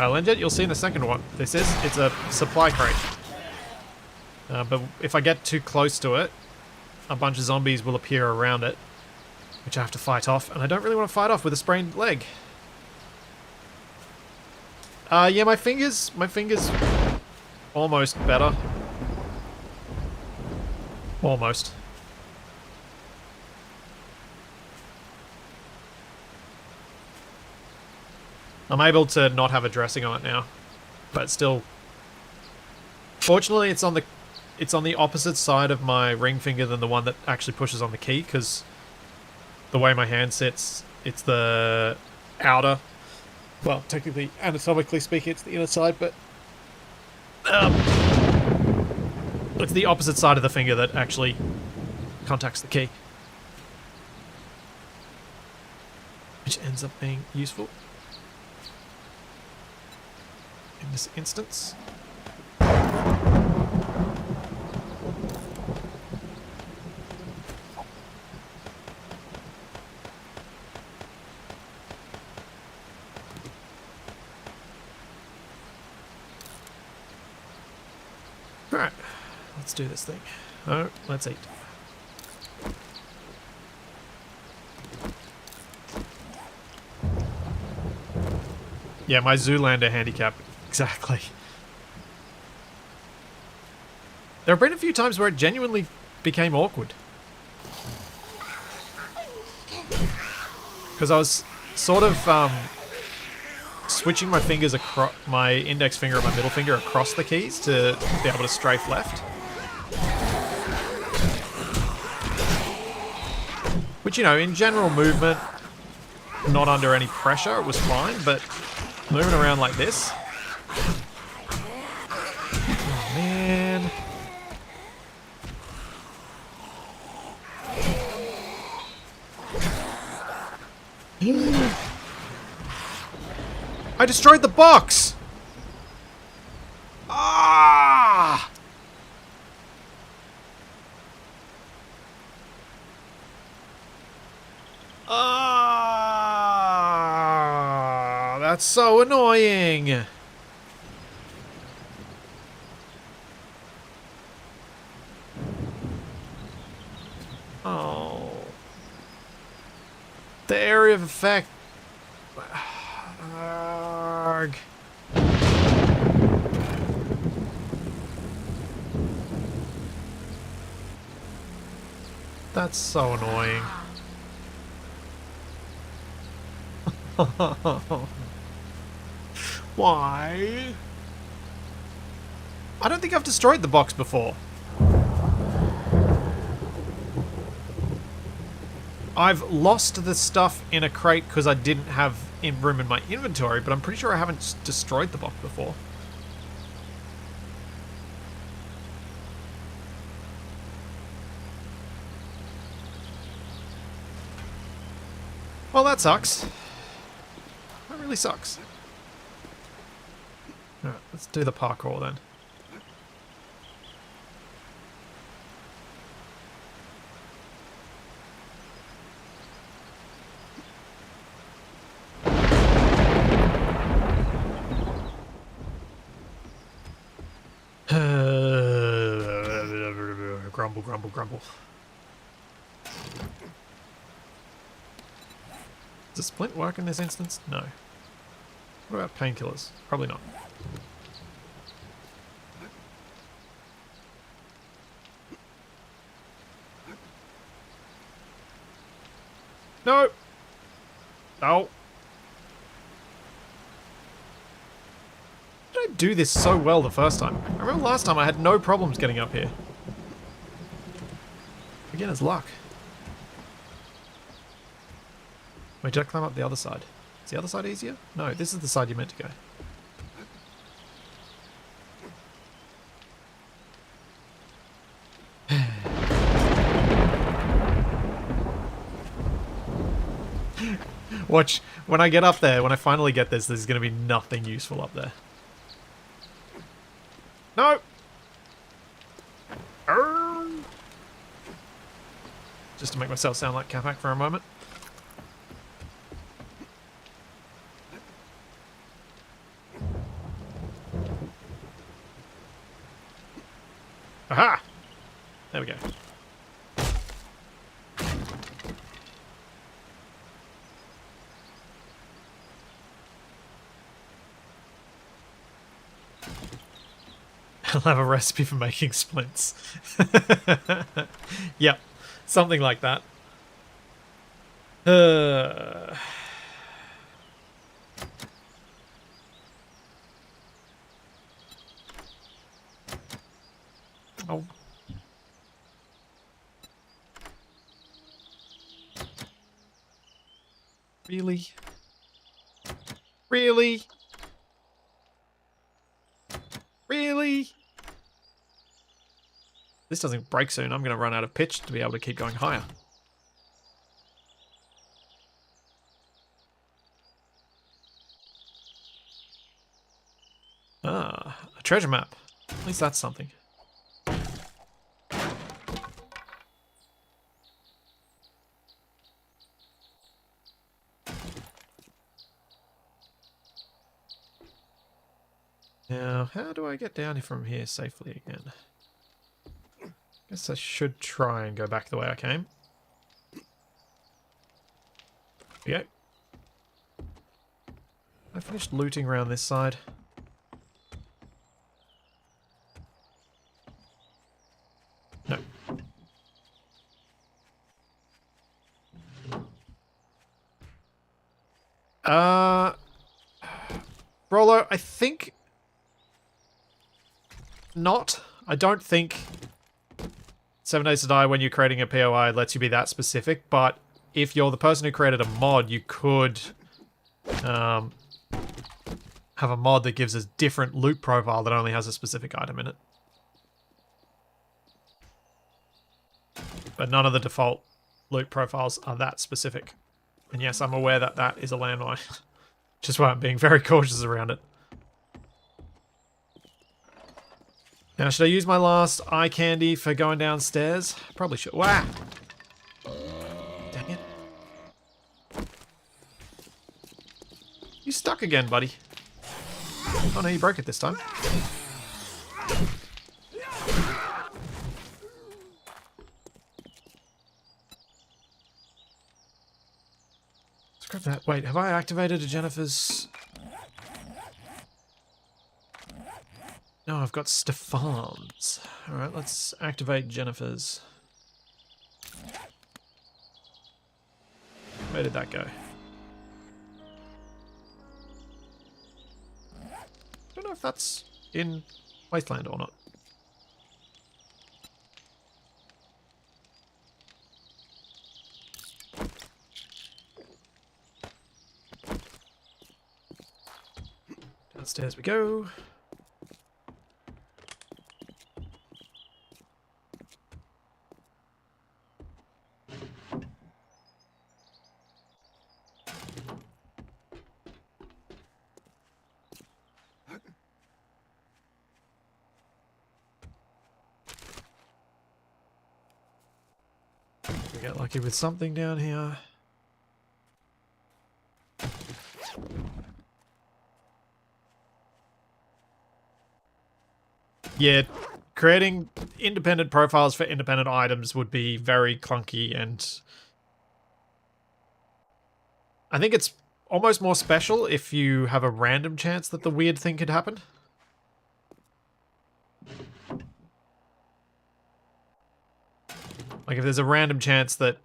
Lenjet, you'll see in a second what this is. It's a supply crate. But if I get too close to it, a bunch of zombies will appear around it, which I have to fight off, and I don't really want to fight off with a sprained leg. Yeah, my fingers almost better. Almost. I'm able to not have a dressing on it now, but still. Fortunately, it's on the opposite side of my ring finger than the one that actually pushes on the key, because the way my hand sits, it's the outer. Well, technically, anatomically speaking, it's the inner side, but it's the opposite side of the finger that actually contacts the key, which ends up being useful in this instance. Alright, let's do this thing. Oh, let's eat. Yeah, my Zoolander handicap. Exactly. There have been a few times where it genuinely became awkward. Because I was sort of switching my fingers across, my index finger and my middle finger across the keys to be able to strafe left. Which, you know, in general movement, not under any pressure, it was fine, but moving around like this. Oh, man. I destroyed the box! Ah! Ah! That's so annoying! Oh. The area of effect. Arrgh. That's so annoying. Why? I don't think I've destroyed the box before. I've lost the stuff in a crate because I didn't have room in my inventory, but I'm pretty sure I haven't destroyed the box before. Well, that sucks. That really sucks. Alright, let's do the parkour then. Grumble, grumble, grumble. Does a splint work in this instance? No. What about painkillers? Probably not. No! No! Did I do this so well the first time? I remember last time I had no problems getting up here. Beginner's luck. Wait, did I climb up the other side? Is the other side easier? No, this is the side you're meant to go. Watch, when I get up there, when I finally get this, there's going to be nothing useful up there. No! Just to make myself sound like Capac for a moment. Aha! There we go. I'll have a recipe for making splints. Yep, something like that. Oh. Really? Really? Really? This doesn't break soon. I'm going to run out of pitch to be able to keep going higher. Ah, a treasure map. At least that's something. Now, how do I get down from here safely again? Guess I should try and go back the way I came. Here we go. I finished looting around this side. No. Rolo, I think not. I don't think 7 Days to Die when you're creating a POI lets you be that specific, but if you're the person who created a mod, you could have a mod that gives a different loot profile that only has a specific item in it. But none of the default loot profiles are that specific. And yes, I'm aware that that is a landmine, which is why I'm being very cautious around it. Now, should I use my last eye candy for going downstairs? Probably should. Wow! Dang it. You stuck again, buddy. Oh no, you broke it this time. Let's grab that. Wait, have I activated a Jennifer's... No, I've got Stefan's. Alright, let's activate Jennifer's. Where did that go? I don't know if that's in Wasteland or not. Downstairs we go. We get lucky with something down here. Yeah, creating independent profiles for independent items would be very clunky, and I think it's almost more special if you have a random chance that the weird thing could happen. Like if there's a random chance that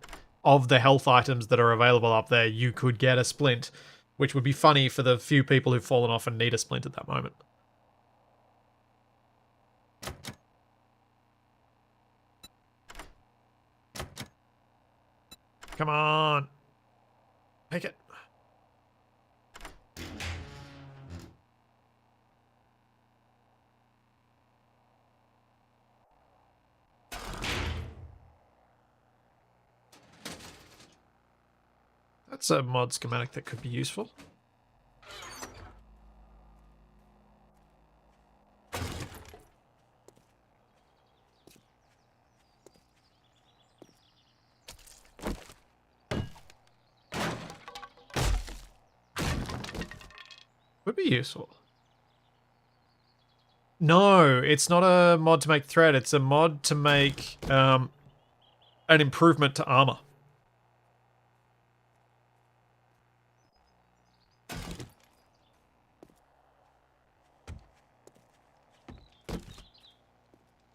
of the health items that are available up there, you could get a splint, which would be funny for the few people who've fallen off and need a splint at that moment. Come on. Take it. That's a mod schematic that could be useful. Would be useful. No, it's not a mod to make thread. It's a mod to make an improvement to armor.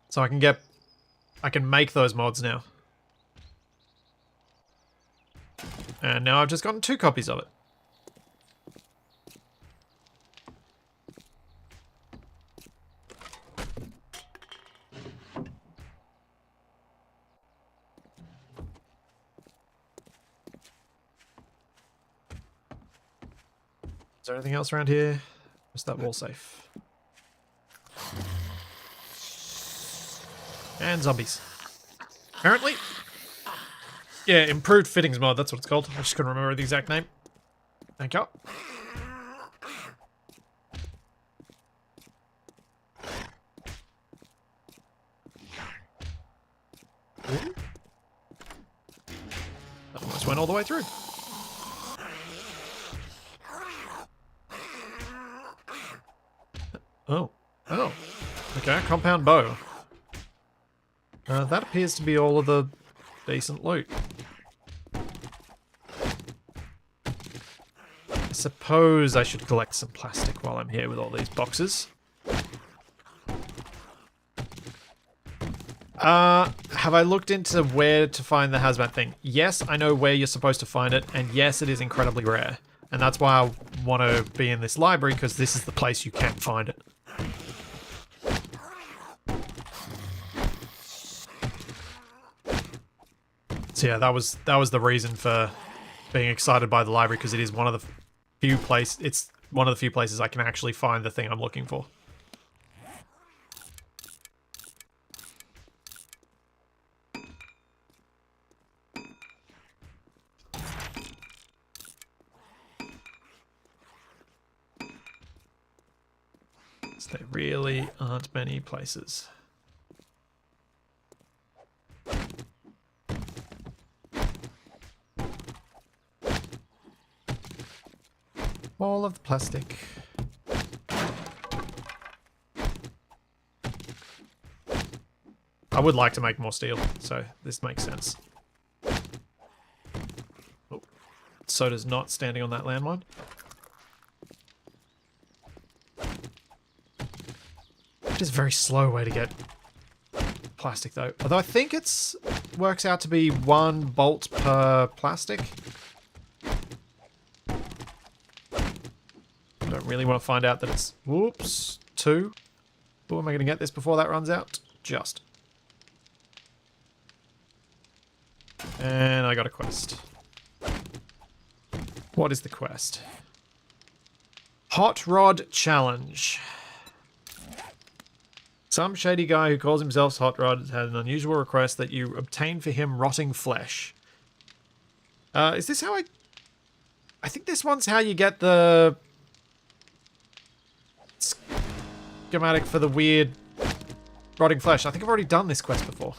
So I can make those mods now. And now I've just gotten 2 copies of it. Is there anything else around here? Is that wall safe? And zombies. Apparently. Yeah, improved fittings mod, that's what it's called. I just couldn't remember the exact name. Thank you. Ooh. Almost went all the way through. Oh. Oh. Okay, compound bow. That appears to be all of the decent loot. I suppose I should collect some plastic while I'm here with all these boxes. Have I looked into where to find the hazmat thing? Yes, I know where you're supposed to find it, and yes, it is incredibly rare. And that's why I want to be in this library, because this is the place you can find it. So yeah, that was the reason for being excited by the library, because it is one of the few places I can actually find the thing I'm looking for. So there really aren't many places. All of the plastic. I would like to make more steel, so this makes sense. Oh, so does not standing on that landmine. It is a very slow way to get plastic, though. Although I think it's works out to be 1 bolt per plastic. I don't really want to find out that it's... Whoops. 2. Oh, am I going to get this before that runs out? Just. And I got a quest. What is the quest? Hot Rod Challenge. Some shady guy who calls himself Hot Rod had an unusual request that you obtain for him rotting flesh. Is this how I think this one's how you get the schematic for the weird rotting flesh. I think I've already done this quest before.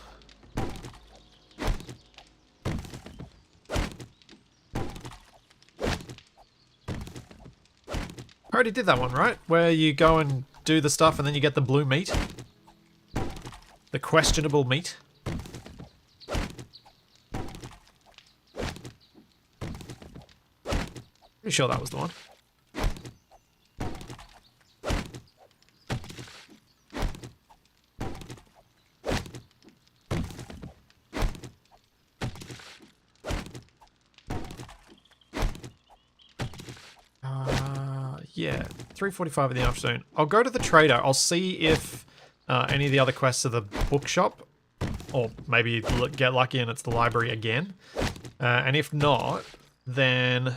I already did that one, right? Where you go and do the stuff and then you get the blue meat. The questionable meat. Pretty sure that was the one. Yeah, 3:45 in the afternoon. I'll go to the trader. I'll see if any of the other quests are the bookshop, or maybe get lucky and it's the library again. And if not, then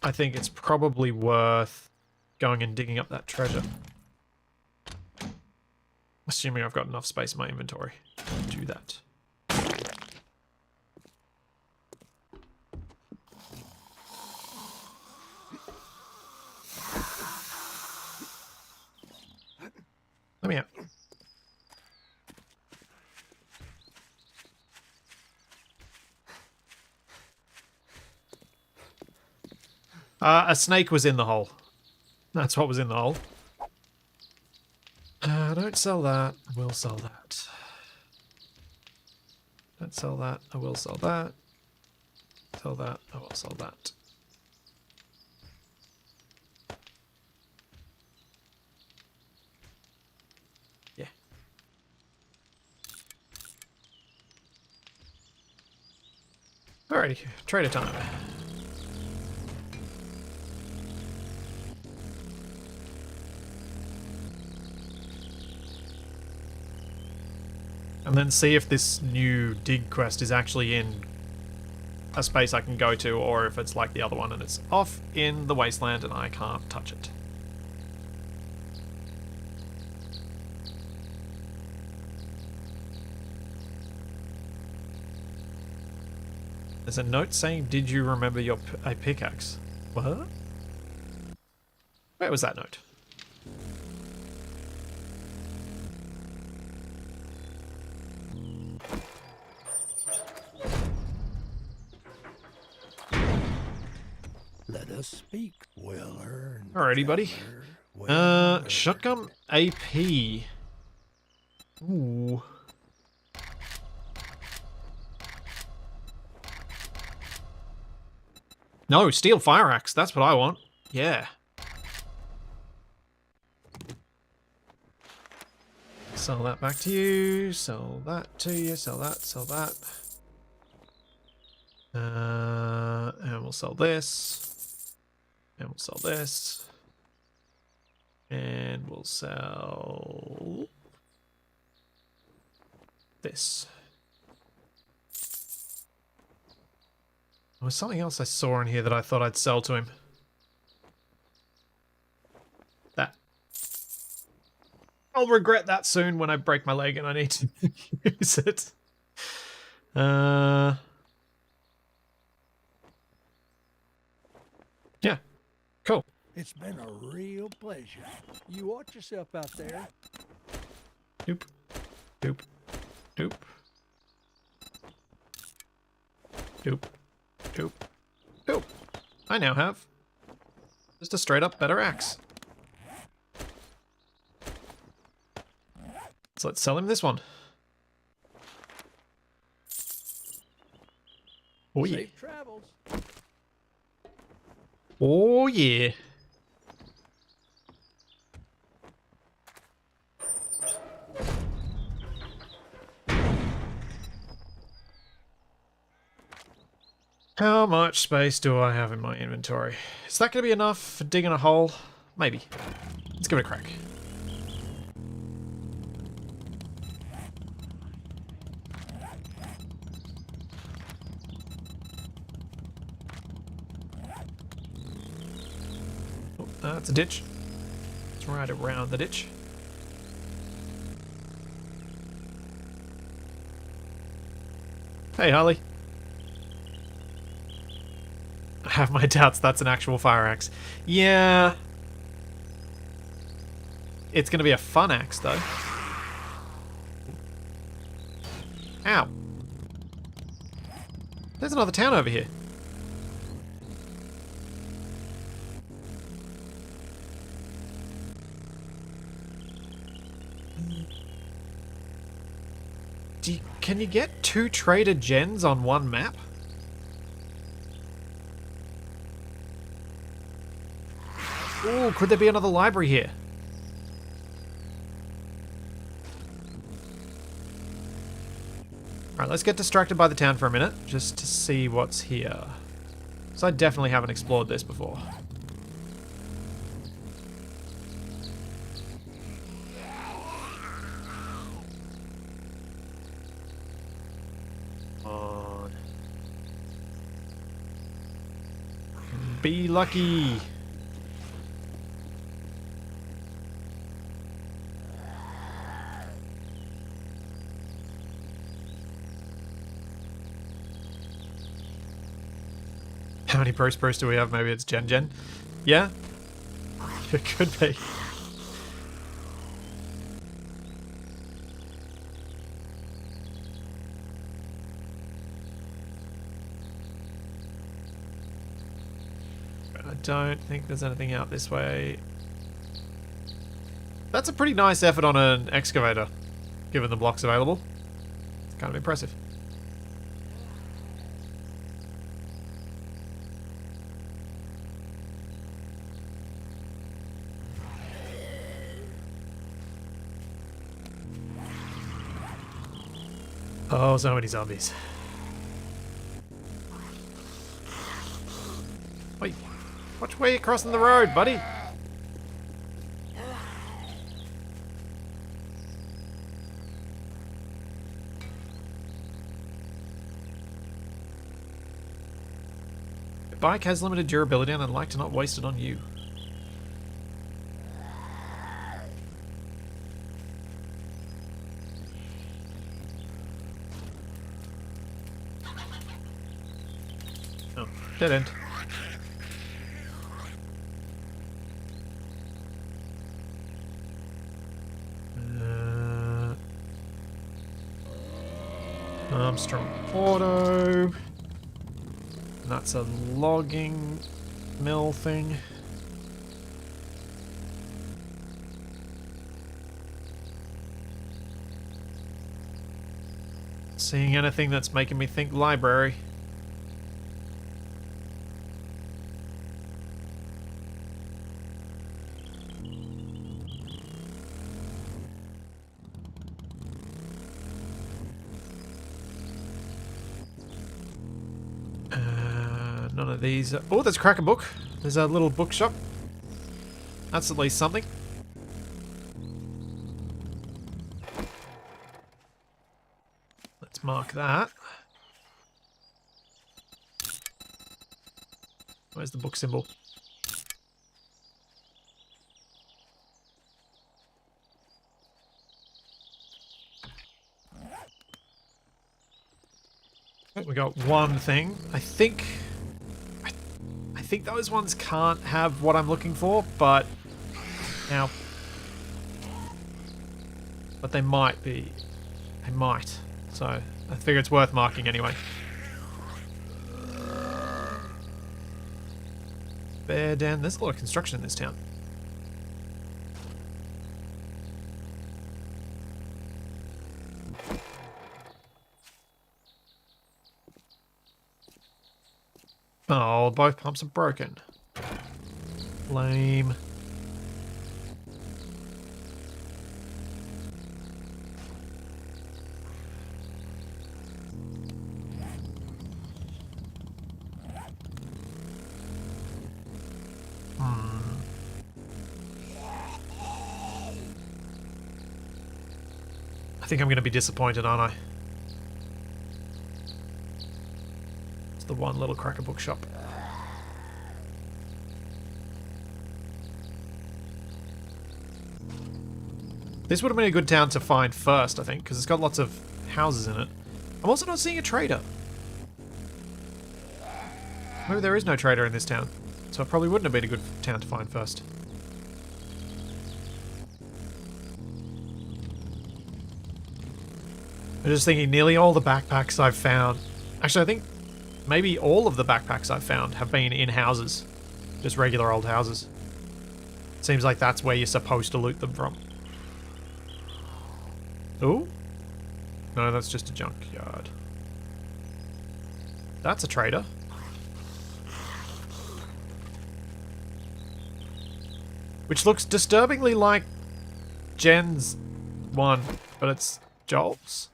I think it's probably worth going and digging up that treasure. Assuming I've got enough space in my inventory to do that. Let me out. A snake was in the hole. That's what was in the hole. Don't sell that. I will sell that. Don't sell that. I will sell that. Sell that. I will sell that. Yeah. Alrighty. Trader time. And then see if this new dig quest is actually in a space I can go to, or if it's like the other one and it's off in the wasteland and I can't touch it. There's a note saying, did you remember a pickaxe? What? Where was that note? Let us speak. Well earned. Alrighty, buddy. Traveler. Well earned. Shotgun AP. Ooh. No, steel fire axe. That's what I want. Yeah. Sell that back to you. Sell that to you. Sell that. Sell that. And we'll sell this. And we'll sell this. And we'll sell this. There was something else I saw in here that I thought I'd sell to him. That. I'll regret that soon when I break my leg and I need to use it. Yeah. Cool. It's been a real pleasure. You watch yourself out there. Doop. Doop. Doop. Doop. Doop. Doop. I now have just a straight up better axe. So let's sell him this one. Oh yeah. Safe travels. Oh yeah. How much space do I have in my inventory? Is that going to be enough for digging a hole? Maybe. Let's give it a crack. Oh, that's a ditch. Let's ride around the ditch. Hey, Harley. I have my doubts that's an actual fire axe. Yeah. It's going to be a fun axe, though. Ow. There's another town over here. Can you get 2 trader gens on one map? Ooh, could there be another library here? Alright, let's get distracted by the town for a minute, just to see what's here. So I definitely haven't explored this before. On. Be lucky. How many Bros do we have? Maybe it's Gen. Yeah? It could be. I don't think there's anything out this way. That's a pretty nice effort on an excavator, given the blocks available. It's kind of impressive. Oh, so many zombies. Wait, watch where you're crossing the road, buddy. The bike has limited durability and I'd like to not waste it on you. Oh, dead end. Armstrong Auto. And that's a logging mill thing. Seeing anything that's making me think library. None of these. Oh, there's a cracker book. There's a little bookshop. That's at least something. Let's mark that. Where's the book symbol? We got one thing. I think those ones can't have what I'm looking for, but now, but they might be. They might. So I figure it's worth marking anyway. Bear den. There's a lot of construction in this town. Oh, both pumps are broken. Lame. I think I'm going to be disappointed, aren't I? It's the one little cracker bookshop. This would have been a good town to find first, I think, because it's got lots of houses in it. I'm also not seeing a trader. Maybe there is no trader in this town, so it probably wouldn't have been a good town to find first. I'm just thinking nearly all the backpacks I've found... Actually, I think maybe all of the backpacks I've found have been in houses. Just regular old houses. Seems like that's where you're supposed to loot them from. Ooh? No, that's just a junkyard. That's a trader. Which looks disturbingly like Jen's one, but it's Joel's.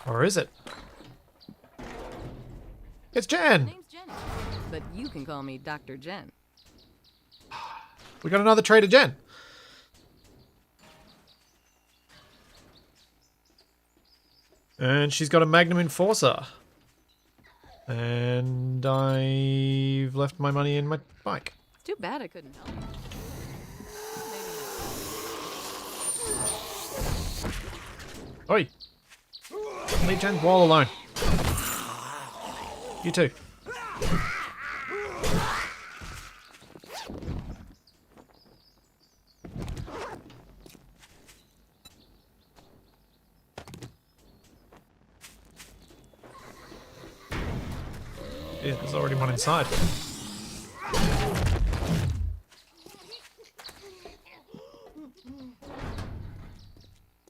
Or is it? It's Jen! My name's Jenny, but you can call me Dr. Jen. We got another trader Jen. And she's got a Magnum Enforcer. And I've left my money in my bike. It's too bad I couldn't help you. Oi! Leave Jen's wall alone. You too. Yeah, there's already one inside.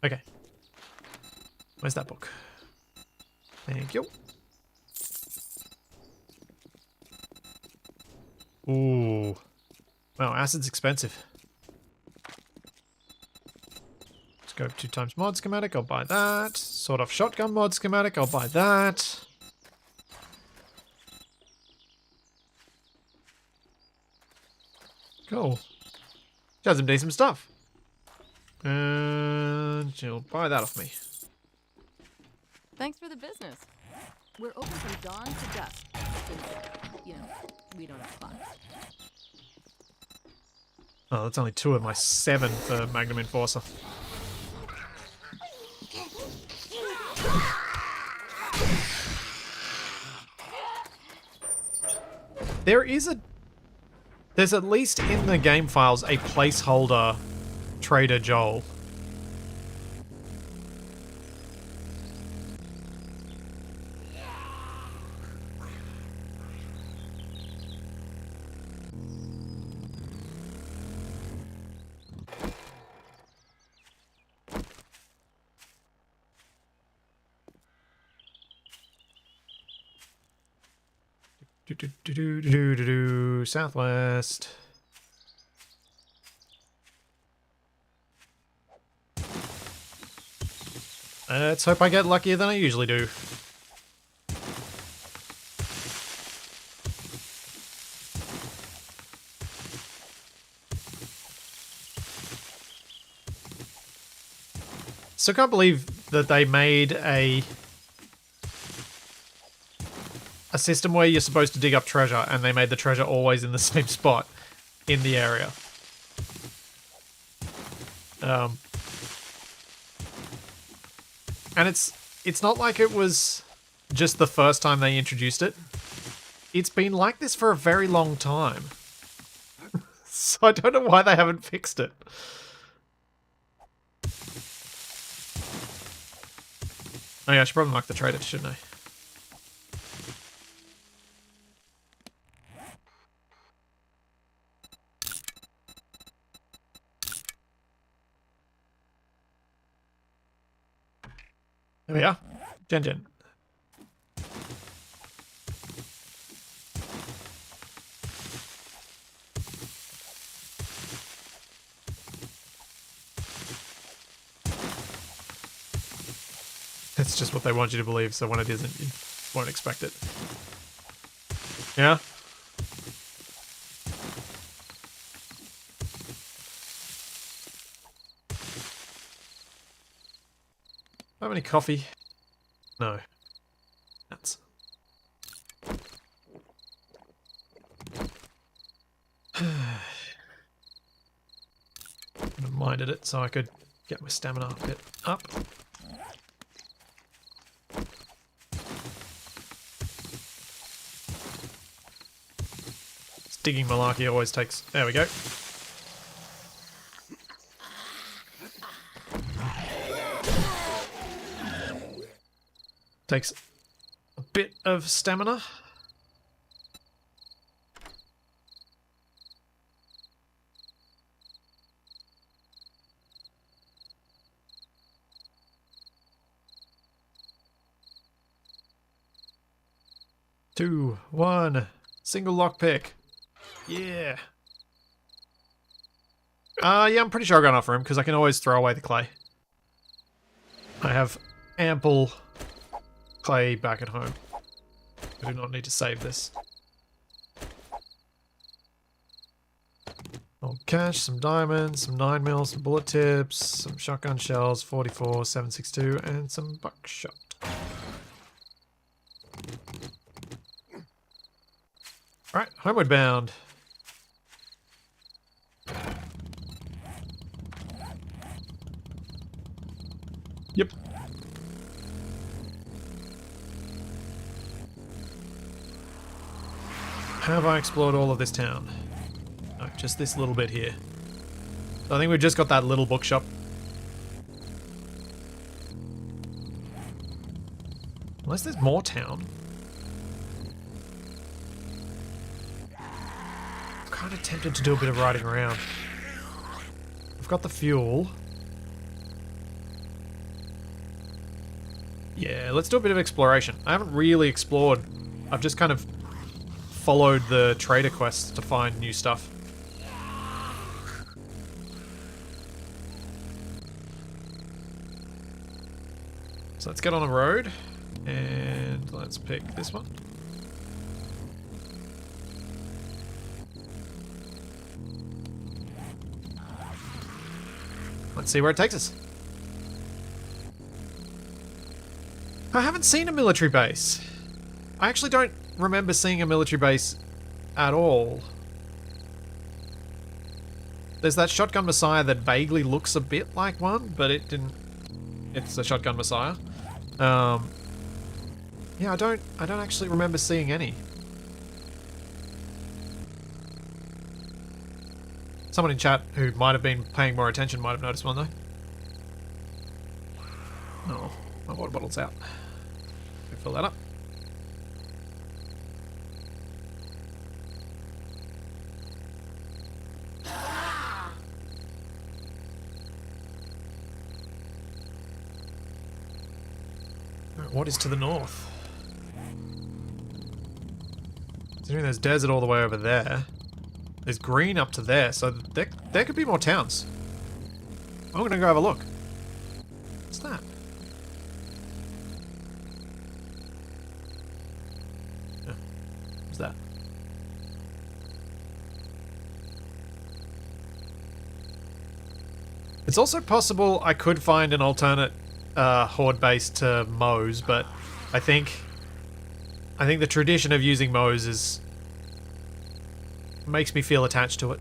Okay. Where's that book? Thank you. Ooh. Wow, acid's expensive. Scope 2 times mod schematic, I'll buy that. Sawed off shotgun mod schematic, I'll buy that. Cool. She has some decent stuff. And she'll buy that off me. Thanks for the business. We're open from dawn to dusk. Since, you know, we don't have clocks. Oh, that's only 2 of my 7 for Magnum Enforcer. There's at least in the game files a placeholder Trader Joel. Southwest. Let's hope I get luckier than I usually do. Still can't believe that they made a system where you're supposed to dig up treasure, and they made the treasure always in the same spot in the area. And it's not like it was just the first time they introduced it. It's been like this for a very long time. So I don't know why they haven't fixed it. Oh yeah, I should probably mark the trader, shouldn't I? There we are. Gen. It's just what they want you to believe, so when it isn't, you won't expect it. Yeah? Have any coffee? No. Nuts. I minded it so I could get my stamina a bit up. Digging malarkey always takes... There we go. Takes a bit of stamina. Two, one, single lockpick. Yeah. Yeah, I'm pretty sure I'll go enough room because I can always throw away the clay. I have ample clay back at home. I do not need to save this. Old cash, some diamonds, some 9mm, some bullet tips, some shotgun shells, 44, 762, and some buckshot. Alright, homeward bound. Yep. Have I explored all of this town? No, just this little bit here. So I think we've just got that little bookshop. Unless there's more town. kind of tempted to do a bit of riding around. I've got the fuel. Yeah, let's do a bit of exploration. I haven't really explored. I've just kind of followed the trader quests to find new stuff. So let's get on a road, and let's pick this one. Let's see where it takes us. I haven't seen a military base. I actually don't remember seeing a military base at all. There's that shotgun Messiah that vaguely looks a bit like one, but it didn't. It's a shotgun Messiah. Yeah, I don't actually remember seeing any. Someone in chat who might have been paying more attention might have noticed one though. Oh, my water bottle's out. Go fill that up. What is to the north? Considering there's desert all the way over there. There's green up to there, so there could be more towns. I'm gonna go have a look. What's that? Oh, what's that? It's also possible I could find an alternate horde base to Moe's, but I think the tradition of using Moe's makes me feel attached to it.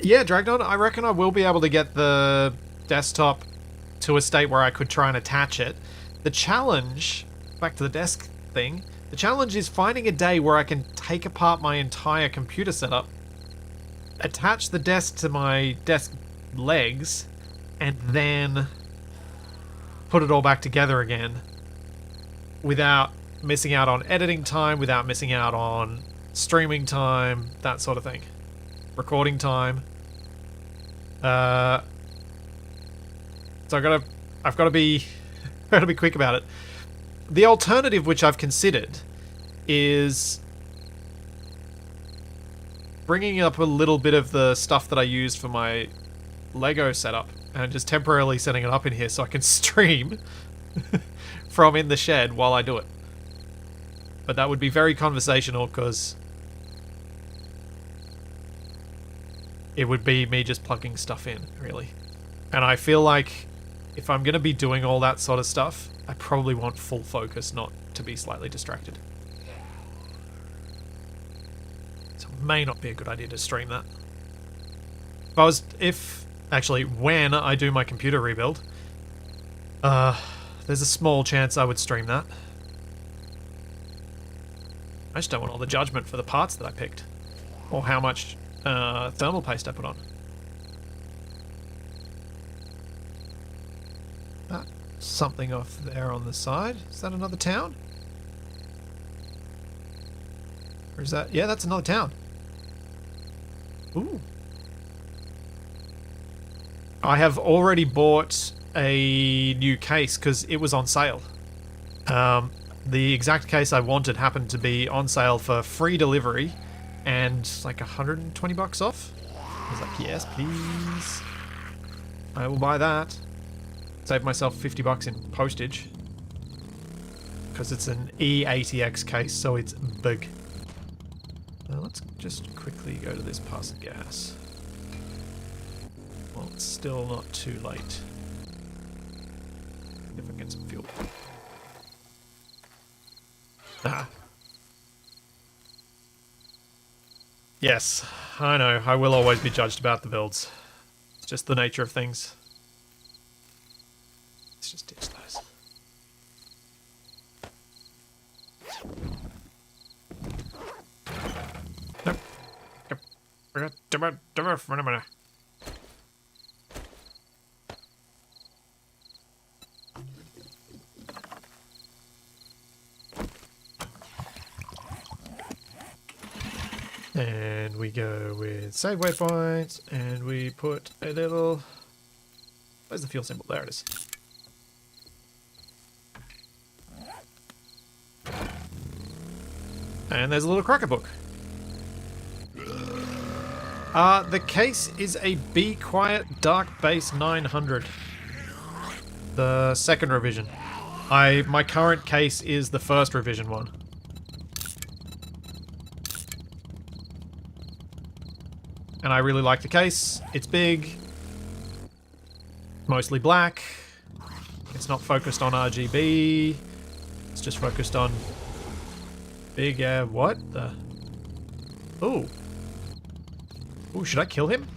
Yeah, Dragnon, I reckon I will be able to get the desktop to a state where I could try and attach it. The challenge, back to the desk thing, the challenge is finding a day where I can take apart my entire computer setup, attach the desk to my desk legs, and then put it all back together again without missing out on editing time, without missing out on streaming time, that sort of thing. Recording time. So I've got to be quick about it. The alternative which I've considered is bringing up a little bit of the stuff that I used for my Lego setup and just temporarily setting it up in here so I can stream from in the shed while I do it. But that would be very conversational because it would be me just plugging stuff in, really. And I feel like if I'm going to be doing all that sort of stuff, I probably want full focus, not to be slightly distracted. So it may not be a good idea to stream that. Actually, when I do my computer rebuild, there's a small chance I would stream that. I just don't want all the judgment for the parts that I picked. Or how much thermal paste I put on. Something off there on the side. Is that another town? Or is that... Yeah, that's another town. Ooh. I have already bought a new case because it was on sale. The exact case I wanted happened to be on sale for free delivery and like $120 off. I was like, yes, please. I will buy that. Save myself $50 in postage. Because it's an E80X case, so it's big. Let's just quickly go to this pass of gas. Well, it's still not too late. If I get some fuel. Ah. Yes, I know. I will always be judged about the builds. It's just the nature of things. Let's just ditch those. Nope. And we go with save waypoint, and we put a little... Where's the fuel symbol? There it is. And there's a little cracker book. The case is a Be Quiet Dark Base 900. The second revision. My current case is the first revision one. And I really like the case. It's big. Mostly black. It's not focused on RGB. It's just focused on big, what the? Ooh. Ooh, should I kill him?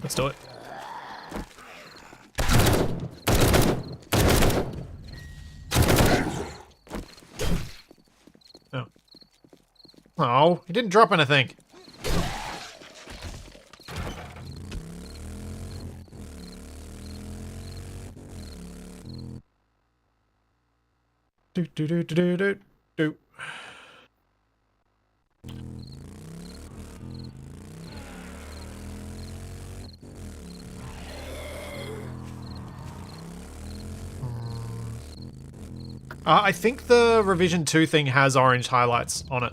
Let's do it. Oh. Oh, he didn't drop anything. Do do do do do do. I think the revision 2 thing has orange highlights on it.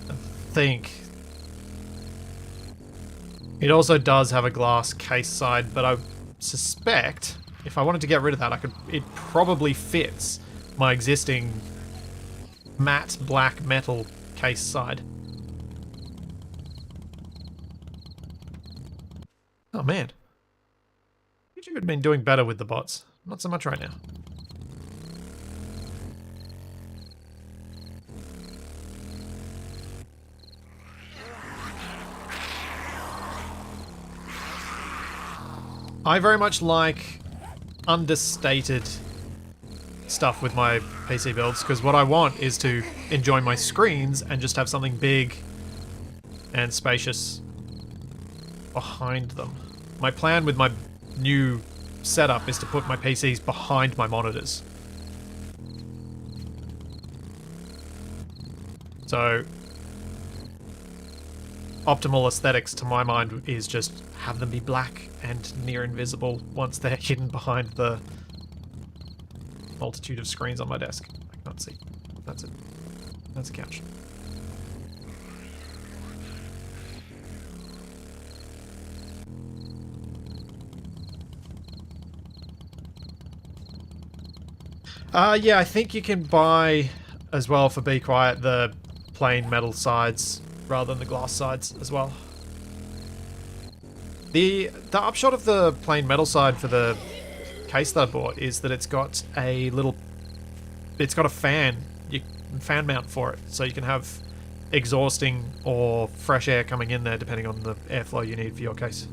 I think. It also does have a glass case side, but I suspect if I wanted to get rid of that, it probably fits my existing matte black metal case side. Oh man. YouTube had been doing better with the bots. Not so much right now. I very much like understated stuff with my PC builds, because what I want is to enjoy my screens and just have something big and spacious behind them. My plan with my new setup is to put my PCs behind my monitors. So, optimal aesthetics to my mind is just have them be black and near invisible once they're hidden behind the multitude of screens on my desk. I can't see. That's it. That's a couch. Yeah, I think you can buy as well for Be Quiet the plain metal sides rather than the glass sides as well. The upshot of the plain metal side for the case that I bought is that it's got a fan, fan mount for it, so you can have exhausting or fresh air coming in there depending on the airflow you need for your case.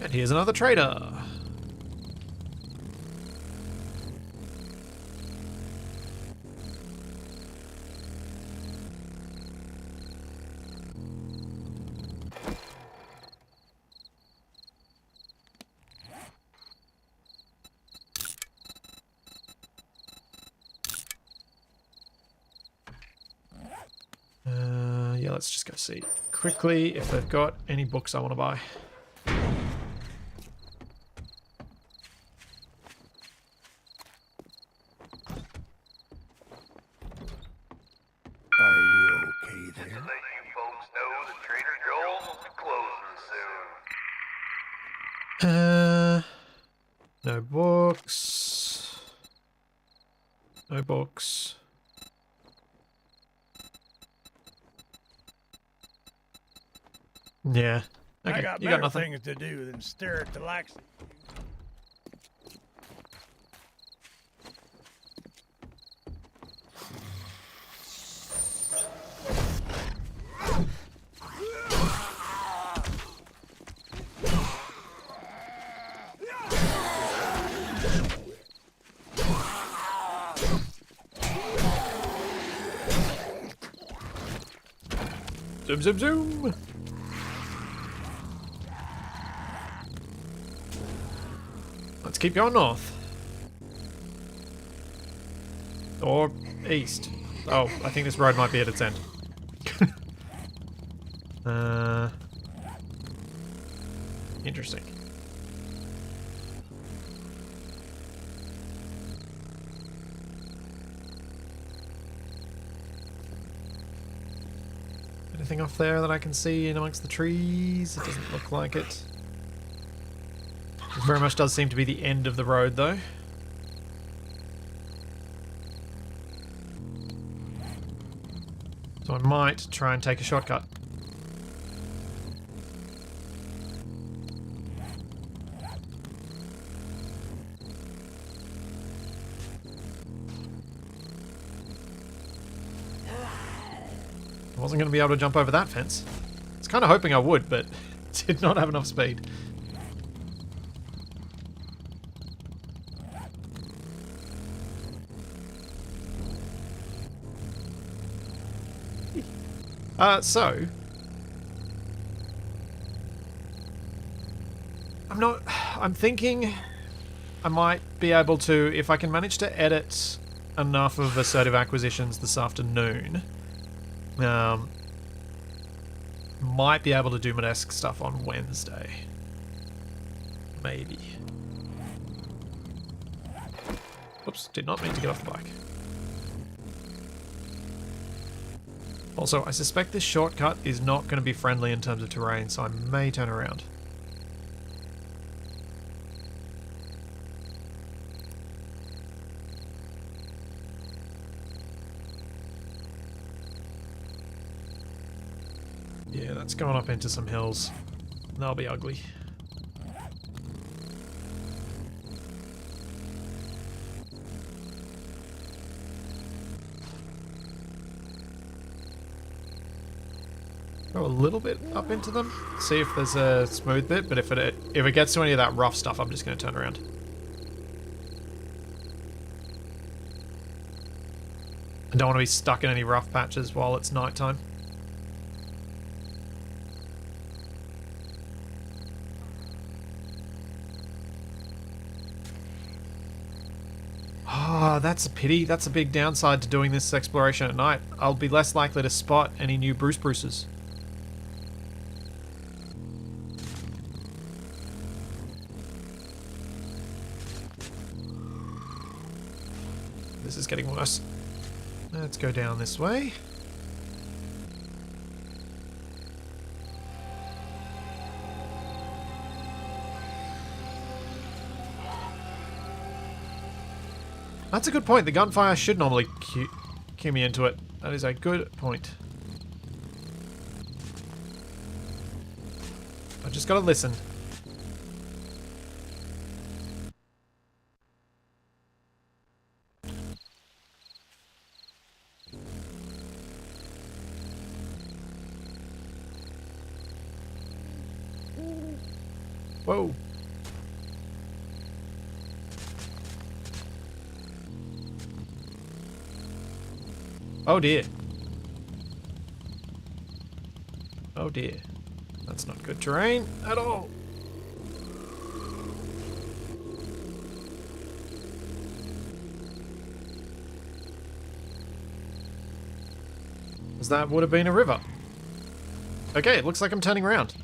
And here's another trader. Yeah, let's just go see quickly if they've got any books I want to buy. Are you okay there? Let you folks know that Trader Joel's will be closing soon. No books. No books. Yeah. Okay, I got you better got nothing. things to do than stare at the likes of you. Zoom, zoom, zoom. Let's keep going north. Or east. Oh, I think this road might be at its end. Interesting. Anything off there that I can see in amongst the trees? It doesn't look like it. It very much does seem to be the end of the road, though. So I might try and take a shortcut. I wasn't going to be able to jump over that fence. I was kind of hoping I would, but did not have enough speed. So I'm thinking I might be able to, if I can manage to edit enough of assertive acquisitions this afternoon, might be able to do Modesk stuff on Wednesday. Maybe. Oops, did not mean to get off the bike. Also, I suspect this shortcut is not going to be friendly in terms of terrain, so I may turn around. Yeah, that's going up into some hills. That'll be ugly. Go a little bit up into them, see if there's a smooth bit, but if it gets to any of that rough stuff, I'm just going to turn around. I don't want to be stuck in any rough patches while it's nighttime. Ah, that's a pity. That's a big downside to doing this exploration at night. I'll be less likely to spot any new Bruces. This is getting worse. Let's go down this way. That's a good point. The gunfire should normally cue me into it. That is a good point. I just gotta listen. Whoa. Oh dear. Oh dear. That's not good terrain at all. Because that would have been a river. Okay, it looks like I'm turning around.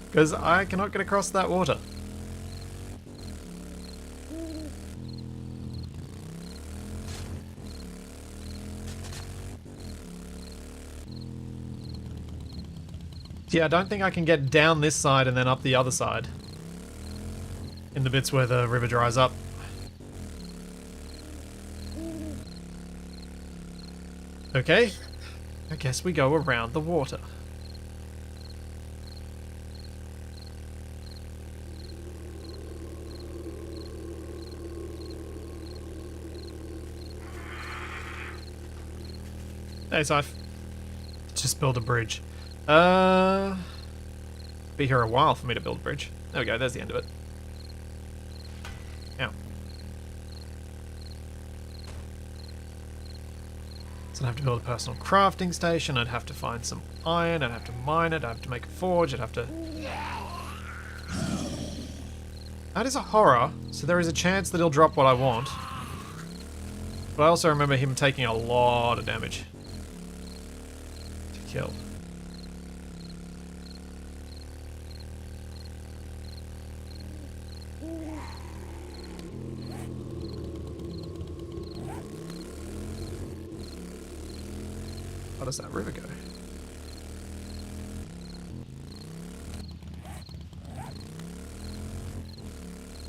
Because I cannot get across that water. Yeah, I don't think I can get down this side and then up the other side. In the bits where the river dries up. Okay. I guess we go around the water. Hey, Scythe. Just build a bridge. Be here a while for me to build a bridge. There we go, there's the end of it. Ow. So I'd have to build a personal crafting station, I'd have to find some iron, I'd have to mine it, I'd have to make a forge, I'd have to... That is a horror, so there is a chance that he'll drop what I want. But I also remember him taking a lot of damage to kill. How does that river go?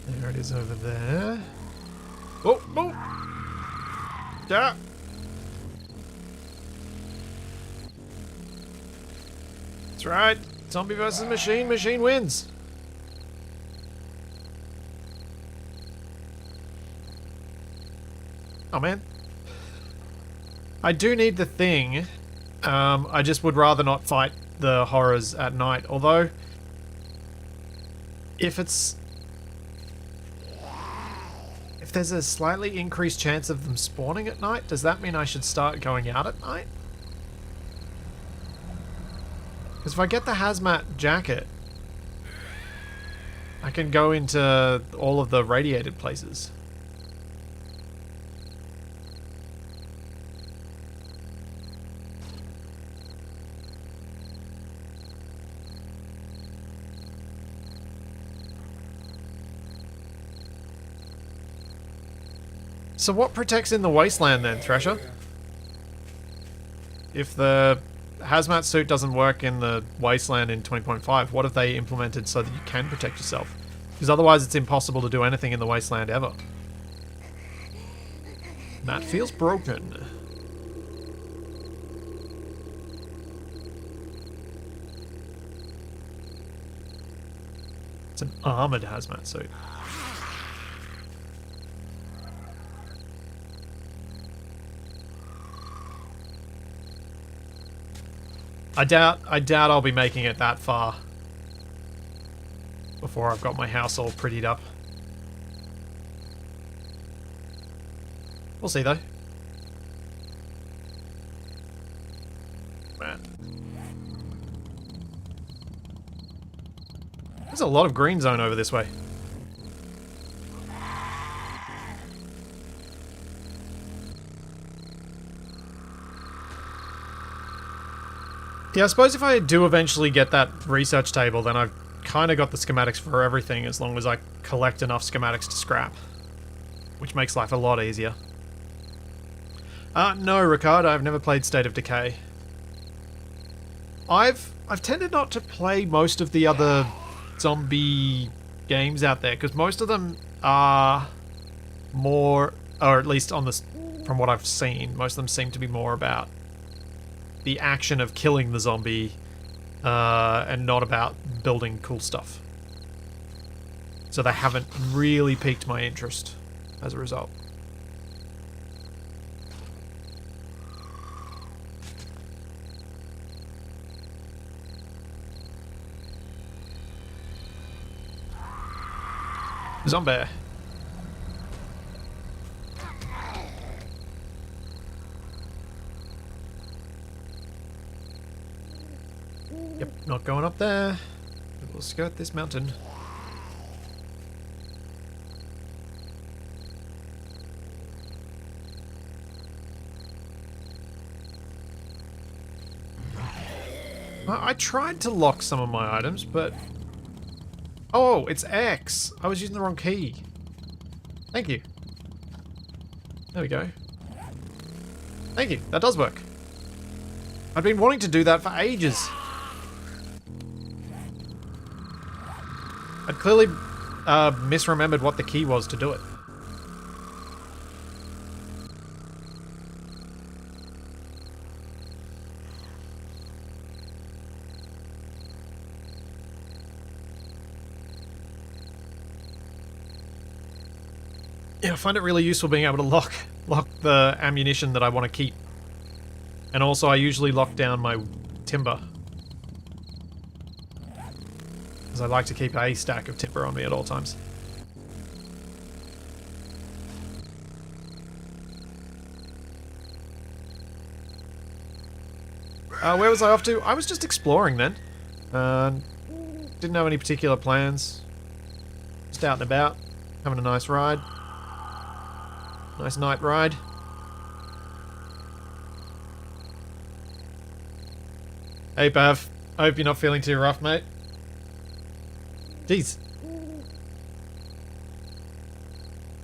There it is over there. Oh, oh! Yeah! That's right. Zombie versus machine. Machine wins. Oh, man. I do need the thing. I just would rather not fight the horrors at night. Although, if there's a slightly increased chance of them spawning at night, does that mean I should start going out at night? Because if I get the hazmat jacket, I can go into all of the radiated places. So what protects in the wasteland then, Thresher? If the hazmat suit doesn't work in the wasteland in 20.5, what have they implemented so that you can protect yourself? Because otherwise it's impossible to do anything in the wasteland ever. That feels broken. It's an armored hazmat suit. I doubt I'll be making it that far before I've got my house all prettied up. We'll see though. Man. There's a lot of green zone over this way. Yeah, I suppose if I do eventually get that research table, then I've kind of got the schematics for everything as long as I collect enough schematics to scrap. Which makes life a lot easier. No, Ricard, I've never played State of Decay. I've tended not to play most of the other zombie games out there, because most of them are more, or at least on this, from what I've seen, most of them seem to be more about the action of killing the zombie, and not about building cool stuff. So they haven't really piqued my interest as a result. Zombie. Yep, not going up there. We'll skirt this mountain. I tried to lock some of my items, but... Oh, it's X! I was using the wrong key. Thank you. There we go. Thank you, that does work. I've been wanting to do that for ages. I'd clearly misremembered what the key was to do it. Yeah, I find it really useful being able to lock the ammunition that I want to keep. And also I usually lock down my timber. Because I like to keep a stack of timber on me at all times. Where was I off to? I was just exploring then. Didn't have any particular plans. Just out and about, having a nice ride. Nice night ride. Hey, Bav. I hope you're not feeling too rough, mate. Jeez.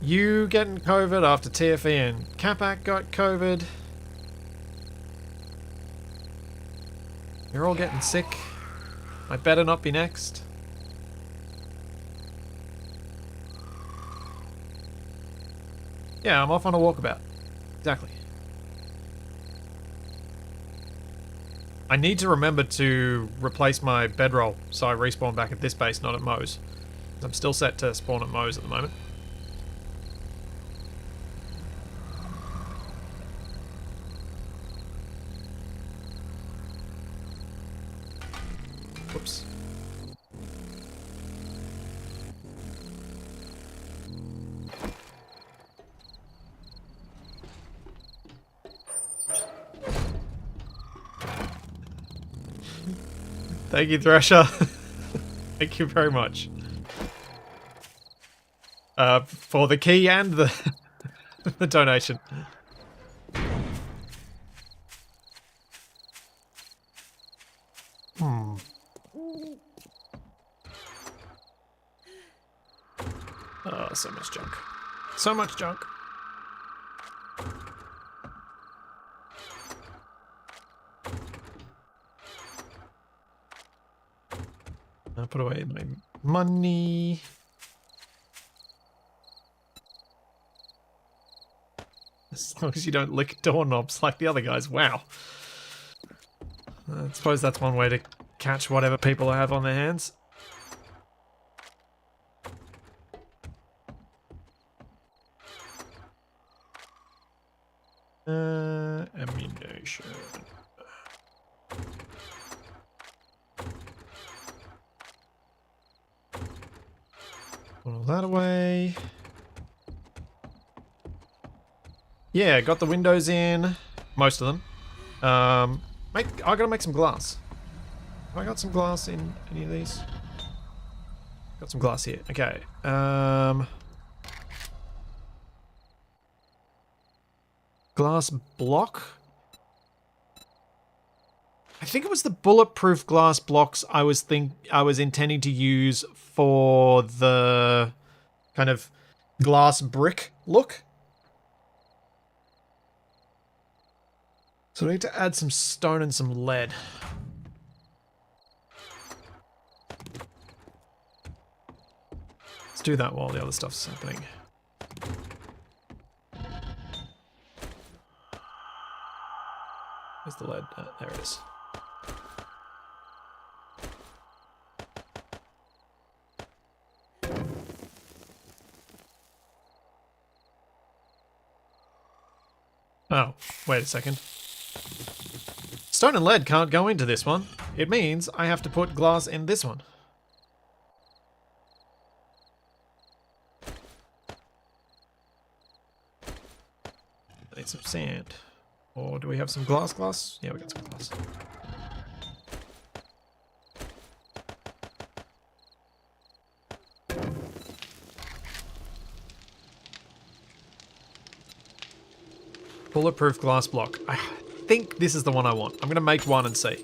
You getting COVID after TFE and Capac got COVID. You're all getting sick. I better not be next. Yeah, I'm off on a walkabout. Exactly. I need to remember to replace my bedroll so I respawn back at this base, not at Moe's. I'm still set to spawn at Moe's at the moment. Whoops. Thank you, Thresher. Thank you very much. For the key and the, the donation. Oh, so much junk. So much junk. I'll put away my money. As long as you don't lick doorknobs like the other guys. Wow. I suppose that's one way to catch whatever people have on their hands. Ammunition. Put all that away. Yeah, got the windows in. Most of them. I gotta make some glass. Have I got some glass in any of these? Got some glass here. Okay. Glass block? I think it was the bulletproof glass blocks I was intending to use for the kind of glass brick look. So I need to add some stone and some lead. Let's do that while the other stuff's happening. Where's the lead? There it is. Oh, wait a second. Stone and lead can't go into this one. It means I have to put glass in this one. I need some sand. Or do we have some glass? Yeah, we got some glass. Bulletproof glass block. I think this is the one I want. I'm going to make one and see.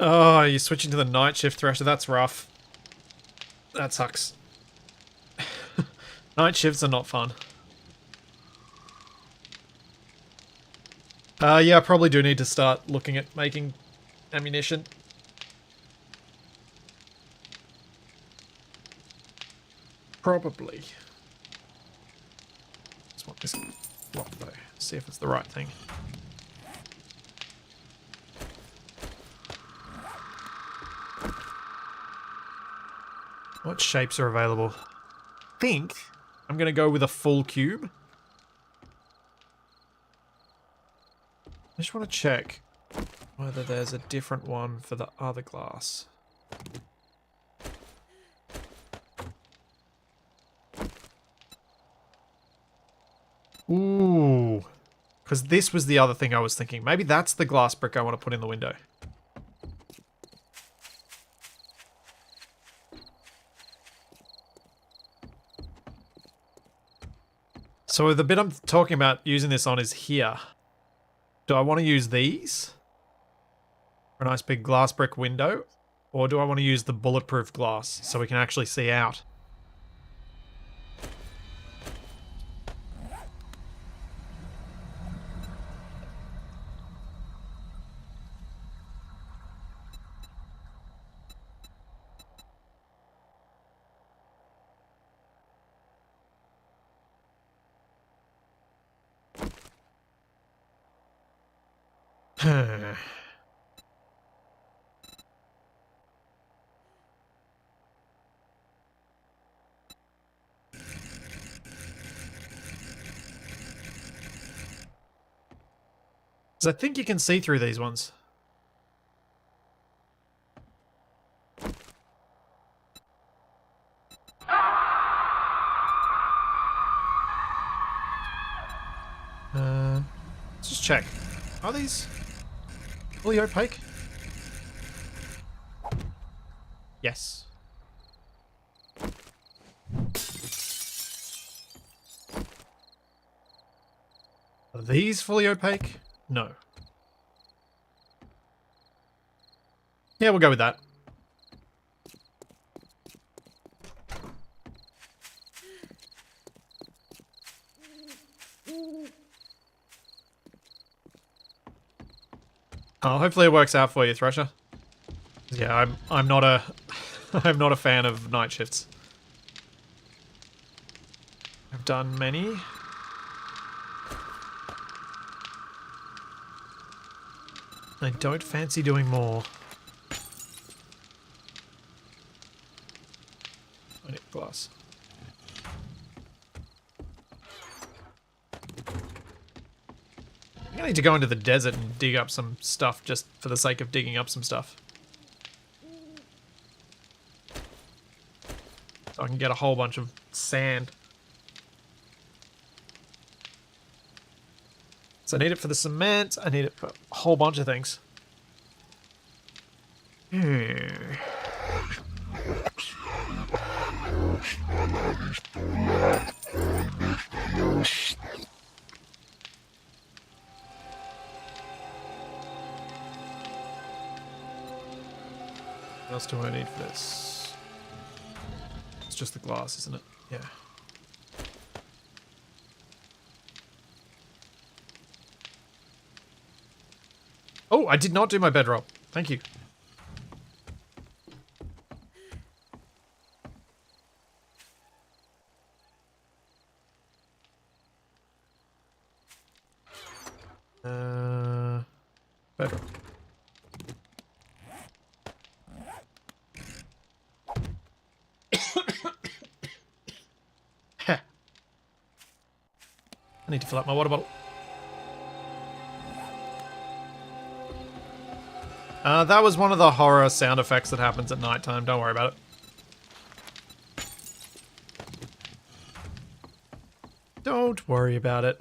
Oh, you're switching to the night shift, Thresher. That's rough. That sucks. Night shifts are not fun. Yeah, I probably do need to start looking at making ammunition. Probably. Just want this block though. See if it's the right thing. What shapes are available? I think I'm going to go with a full cube. I just want to check whether there's a different one for the other glass. Ooh. Because this was the other thing I was thinking. Maybe that's the glass brick I want to put in the window. So the bit I'm talking about using this on is here. Do I want to use these for a nice big glass brick window? Or do I want to use the bulletproof glass so we can actually see out? Because I think you can see through these ones. Let's just check. Are these fully opaque? Yes. Are these fully opaque? No. Yeah, we'll go with that. Oh, hopefully it works out for you, Thresher. Yeah, I'm not a I'm not a fan of night shifts. I've done many. I don't fancy doing more. I need glass. I'm gonna need to go into the desert and dig up some stuff just for the sake of digging up some stuff. So I can get a whole bunch of sand. So I need it for the cement, I need it for a whole bunch of things. What else do I need for this? It's just the glass, isn't it? Yeah. Oh, I did not do my bedroll. Thank you. Bedroll. Heh. I need to fill up my water bottle. That was one of the horror sound effects that happens at nighttime. Don't worry about it. Don't worry about it.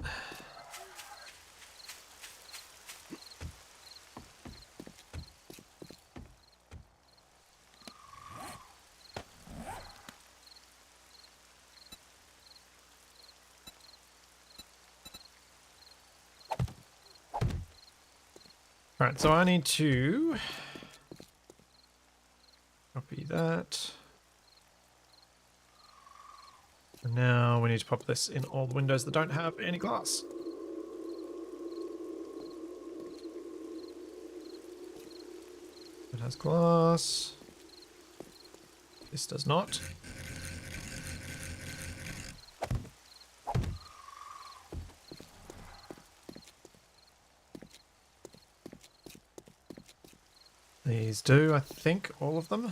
Alright, so I need to copy that. And now we need to pop this in all the windows that don't have any glass. It has glass. This does not. These do, I think, all of them.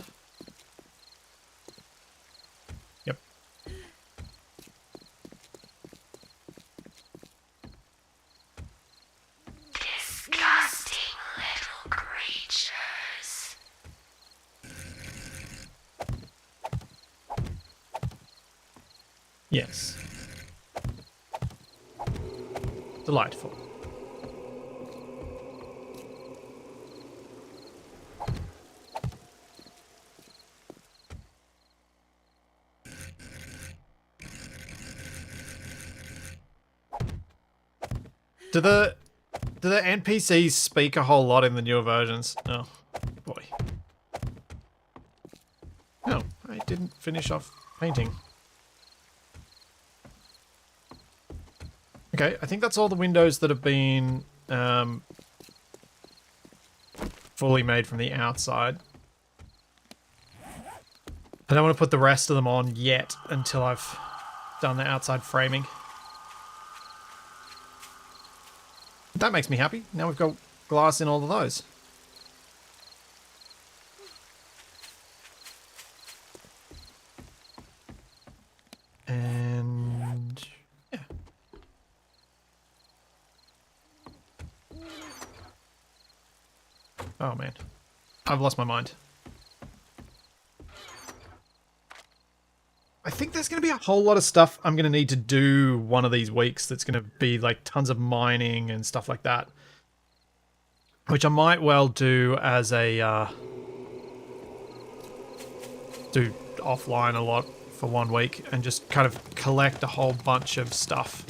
Yep. Disgusting little creatures. Yes. Delightful. Do the NPCs speak a whole lot in the newer versions? Oh, boy. No, I didn't finish off painting. Okay, I think that's all the windows that have been fully made from the outside. I don't want to put the rest of them on yet until I've done the outside framing. That makes me happy. Now we've got glass in all of those. And yeah. Oh man, I've lost my mind. I think there's going to be a whole lot of stuff I'm going to need to do one of these weeks that's going to be like tons of mining and stuff like that. Which I might well do as a... do offline a lot for 1 week and just kind of collect a whole bunch of stuff.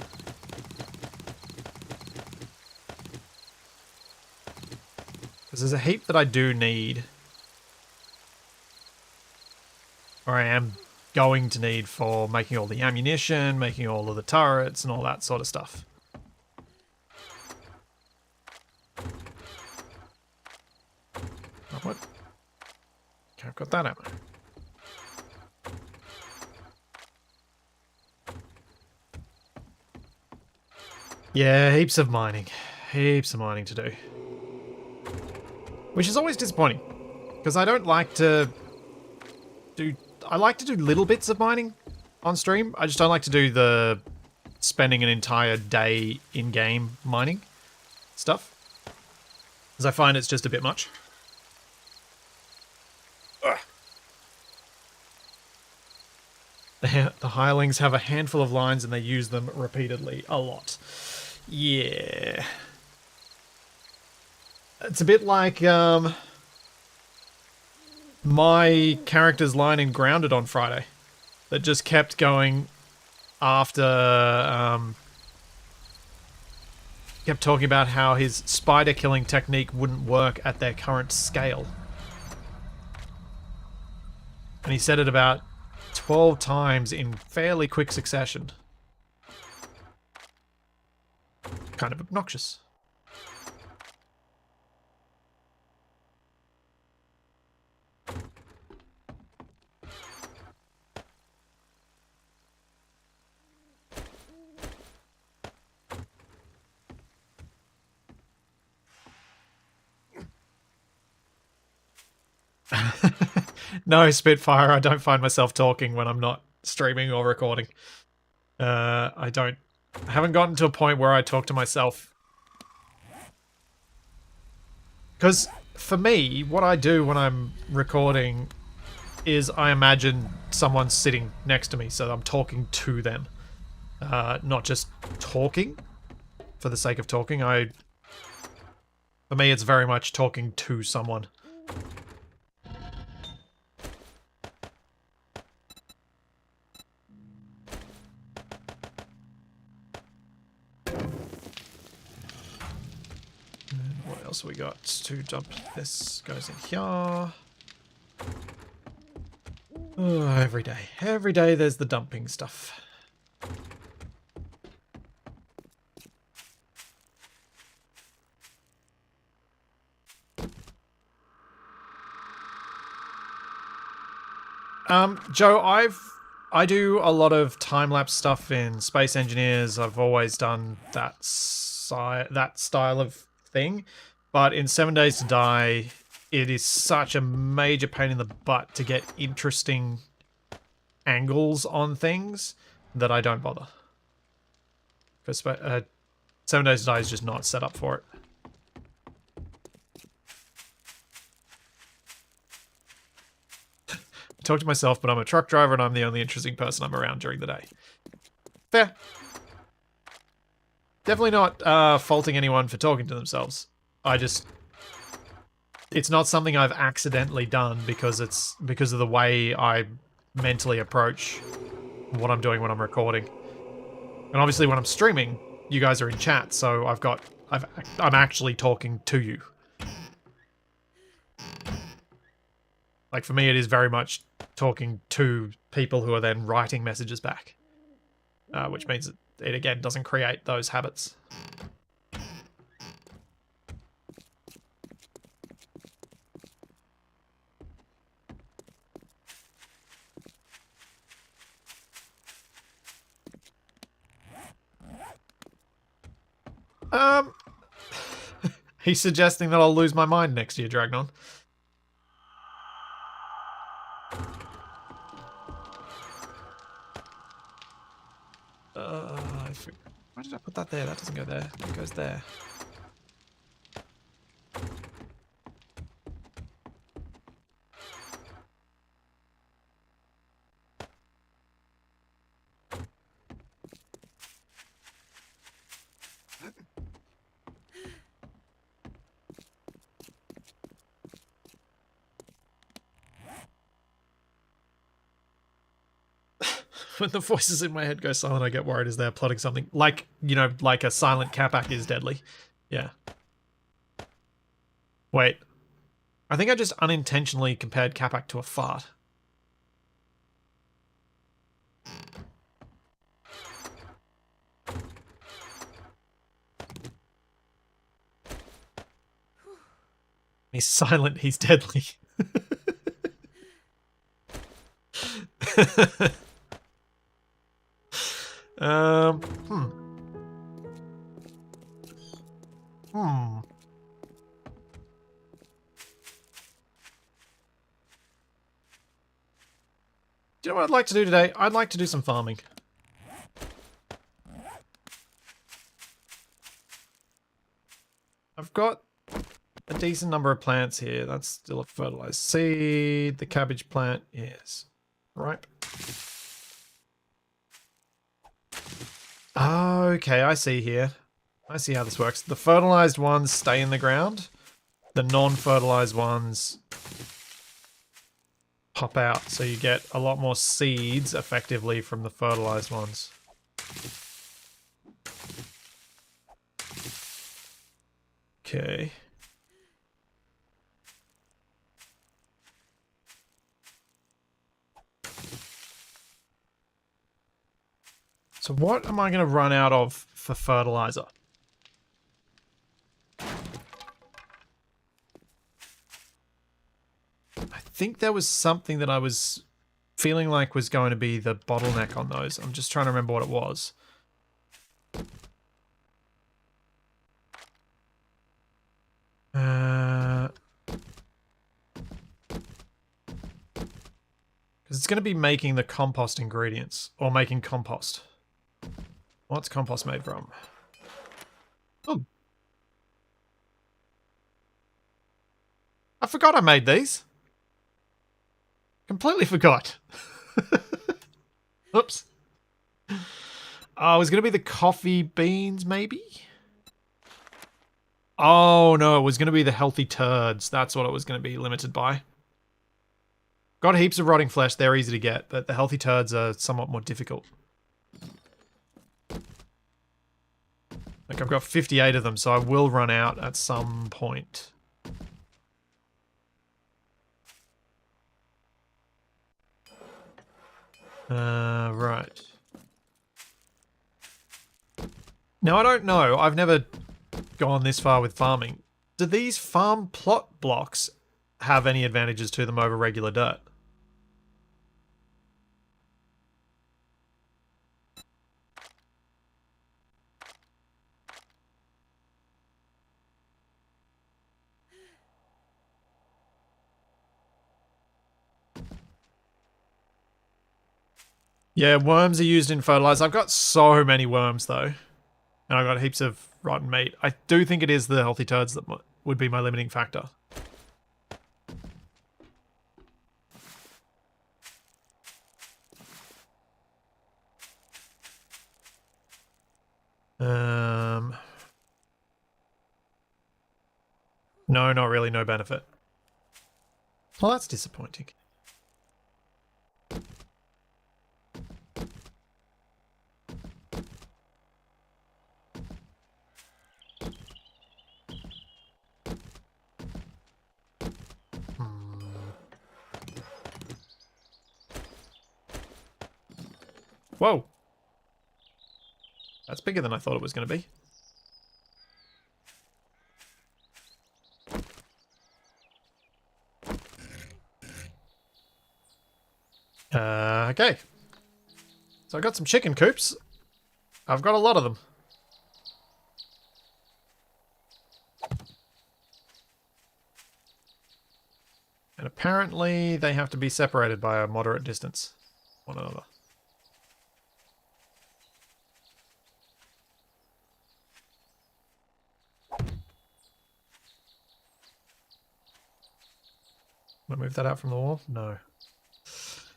Because there's a heap that I do need. Or I am going to need for making all the ammunition, making all of the turrets and all that sort of stuff. Oh, what? Okay, I've got that ammo. Yeah, heaps of mining. Heaps of mining to do. Which is always disappointing. Because I don't like to do... I like to do little bits of mining on stream. I just don't like to do the spending an entire day in-game mining stuff. Because I find it's just a bit much. Ugh. The hirelings have a handful of lines and they use them repeatedly a lot. Yeah. It's a bit like my character's line in Grounded on Friday that just kept going after kept talking about how his spider killing technique wouldn't work at their current scale. And he said it about 12 times in fairly quick succession. Kind of obnoxious. No, Spitfire, I don't find myself talking when I'm not streaming or recording. I haven't gotten to a point where I talk to myself. Because for me, what I do when I'm recording is I imagine someone sitting next to me, so I'm talking to them. Not just talking for the sake of talking. For me, it's very much talking to someone. What else we got to dump? This goes in here. Oh, every day. Every day there's the dumping stuff. Joe, I do a lot of time-lapse stuff in Space Engineers. I've always done that style of thing. But in 7 Days to Die, it is such a major pain in the butt to get interesting angles on things that I don't bother. Because 7 Days to Die is just not set up for it. I talk to myself, but I'm a truck driver and I'm the only interesting person I'm around during the day. Fair. Definitely not faulting anyone for talking to themselves. It's not something I've accidentally done because of the way I mentally approach what I'm doing when I'm recording. And obviously when I'm streaming, you guys are in chat, so I'm actually talking to you. Like, for me, it is very much talking to people who are then writing messages back. Which means it again doesn't create those habits. He's suggesting that I'll lose my mind next year, Dragnon. Why did I put that there? That doesn't go there. It goes there. When the voices in my head go silent, I get worried as they're plotting something. Like, you know, like a silent Capac is deadly. Yeah. Wait. I think I just unintentionally compared Capac to a fart. He's silent, he's deadly. Hmm. Do you know what I'd like to do today? I'd like to do some farming. I've got a decent number of plants here. That's still a fertilized seed. The cabbage plant is ripe. Okay, I see here. I see how this works. The fertilized ones stay in the ground. The non-fertilized ones pop out, so you get a lot more seeds effectively from the fertilized ones. Okay. So what am I going to run out of for fertilizer? I think there was something that I was feeling like was going to be the bottleneck on those. I'm just trying to remember what it was. Because it's going to be making the compost ingredients, or making compost. What's compost made from? Oh. I forgot I made these. Completely forgot. Oops. Oh, it was going to be the coffee beans, maybe? Oh, no, it was going to be the healthy turds. That's what it was going to be limited by. Got heaps of rotting flesh. They're easy to get, but the healthy turds are somewhat more difficult. Like, I've got 58 of them, so I will run out at some point. Right. Now, I don't know. I've never gone this far with farming. Do these farm plot blocks have any advantages to them over regular dirt? Yeah, worms are used in fertilizer. I've got so many worms, though. And I've got heaps of rotten meat. I do think it is the healthy turds that would be my limiting factor. No, not really. No benefit. Well, that's disappointing. Whoa. That's bigger than I thought it was going to be. Okay. So I got some chicken coops. I've got a lot of them. And apparently they have to be separated by a moderate distance one another. Want to move that out from the wall? No.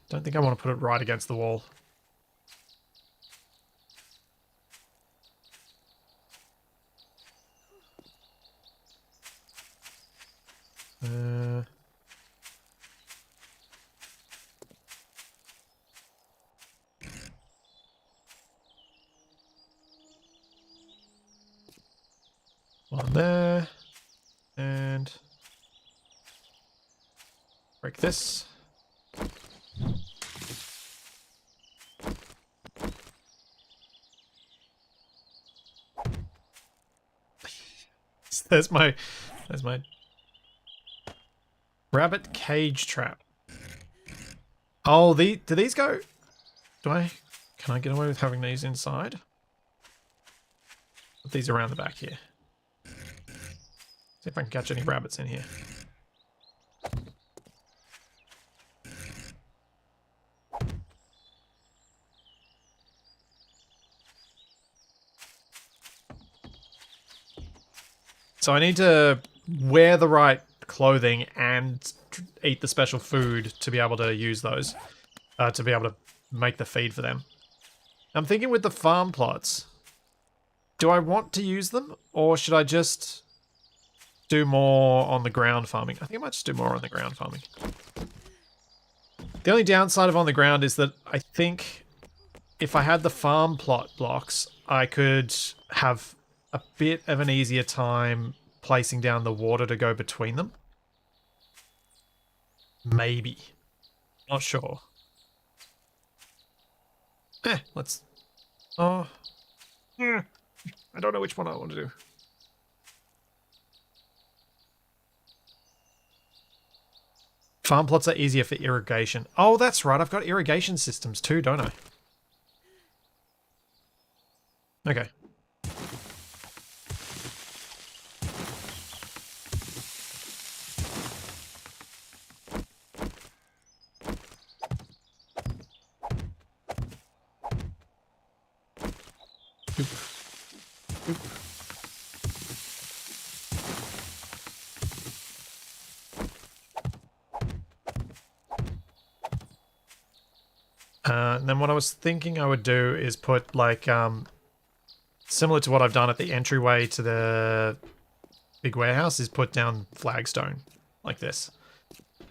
Don't think I want to put it right against the wall. One there. And break this. There's my rabbit cage trap. Oh, do these go? Can I get away with having these inside? Put these around the back here. See if I can catch any rabbits in here. So I need to wear the right clothing and eat the special food to be able to use those, to be able to make the feed for them. I'm thinking with the farm plots, do I want to use them or should I just do more on the ground farming? I think I might just do more on the ground farming. The only downside of on the ground is that I think if I had the farm plot blocks, I could have a bit of an easier time placing down the water to go between them. Maybe. Not sure. Let's... Oh. I don't know which one I want to do. Farm plots are easier for irrigation. Oh, that's right. I've got irrigation systems too, don't I? Okay. And then what I was thinking I would do is put like, similar to what I've done at the entryway to the big warehouse, is put down flagstone like this.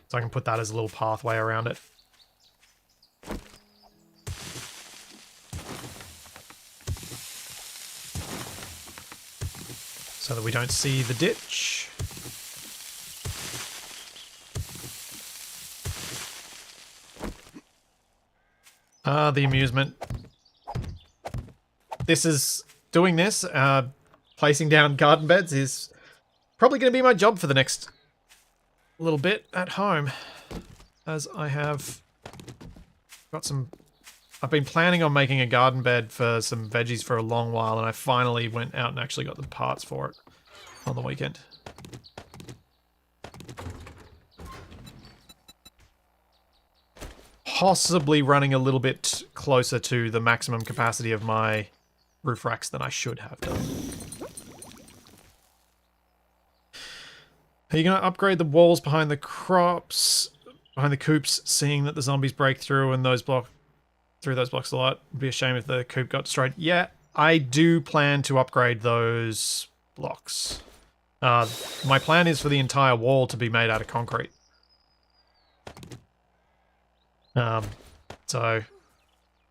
So I can put that as a little pathway around it. So that we don't see the ditch. The amusement. Doing this, placing down garden beds is probably going to be my job for the next little bit at home. As I have got some... I've been planning on making a garden bed for some veggies for a long while, and I finally went out and actually got the parts for it on the weekend. Possibly running a little bit closer to the maximum capacity of my roof racks than I should have done. Are you going to upgrade the walls behind the crops, behind the coops, seeing that the zombies break through and those through those blocks a lot? It'd be a shame if the coop got destroyed. Yeah, I do plan to upgrade those blocks. My plan is for the entire wall to be made out of concrete. So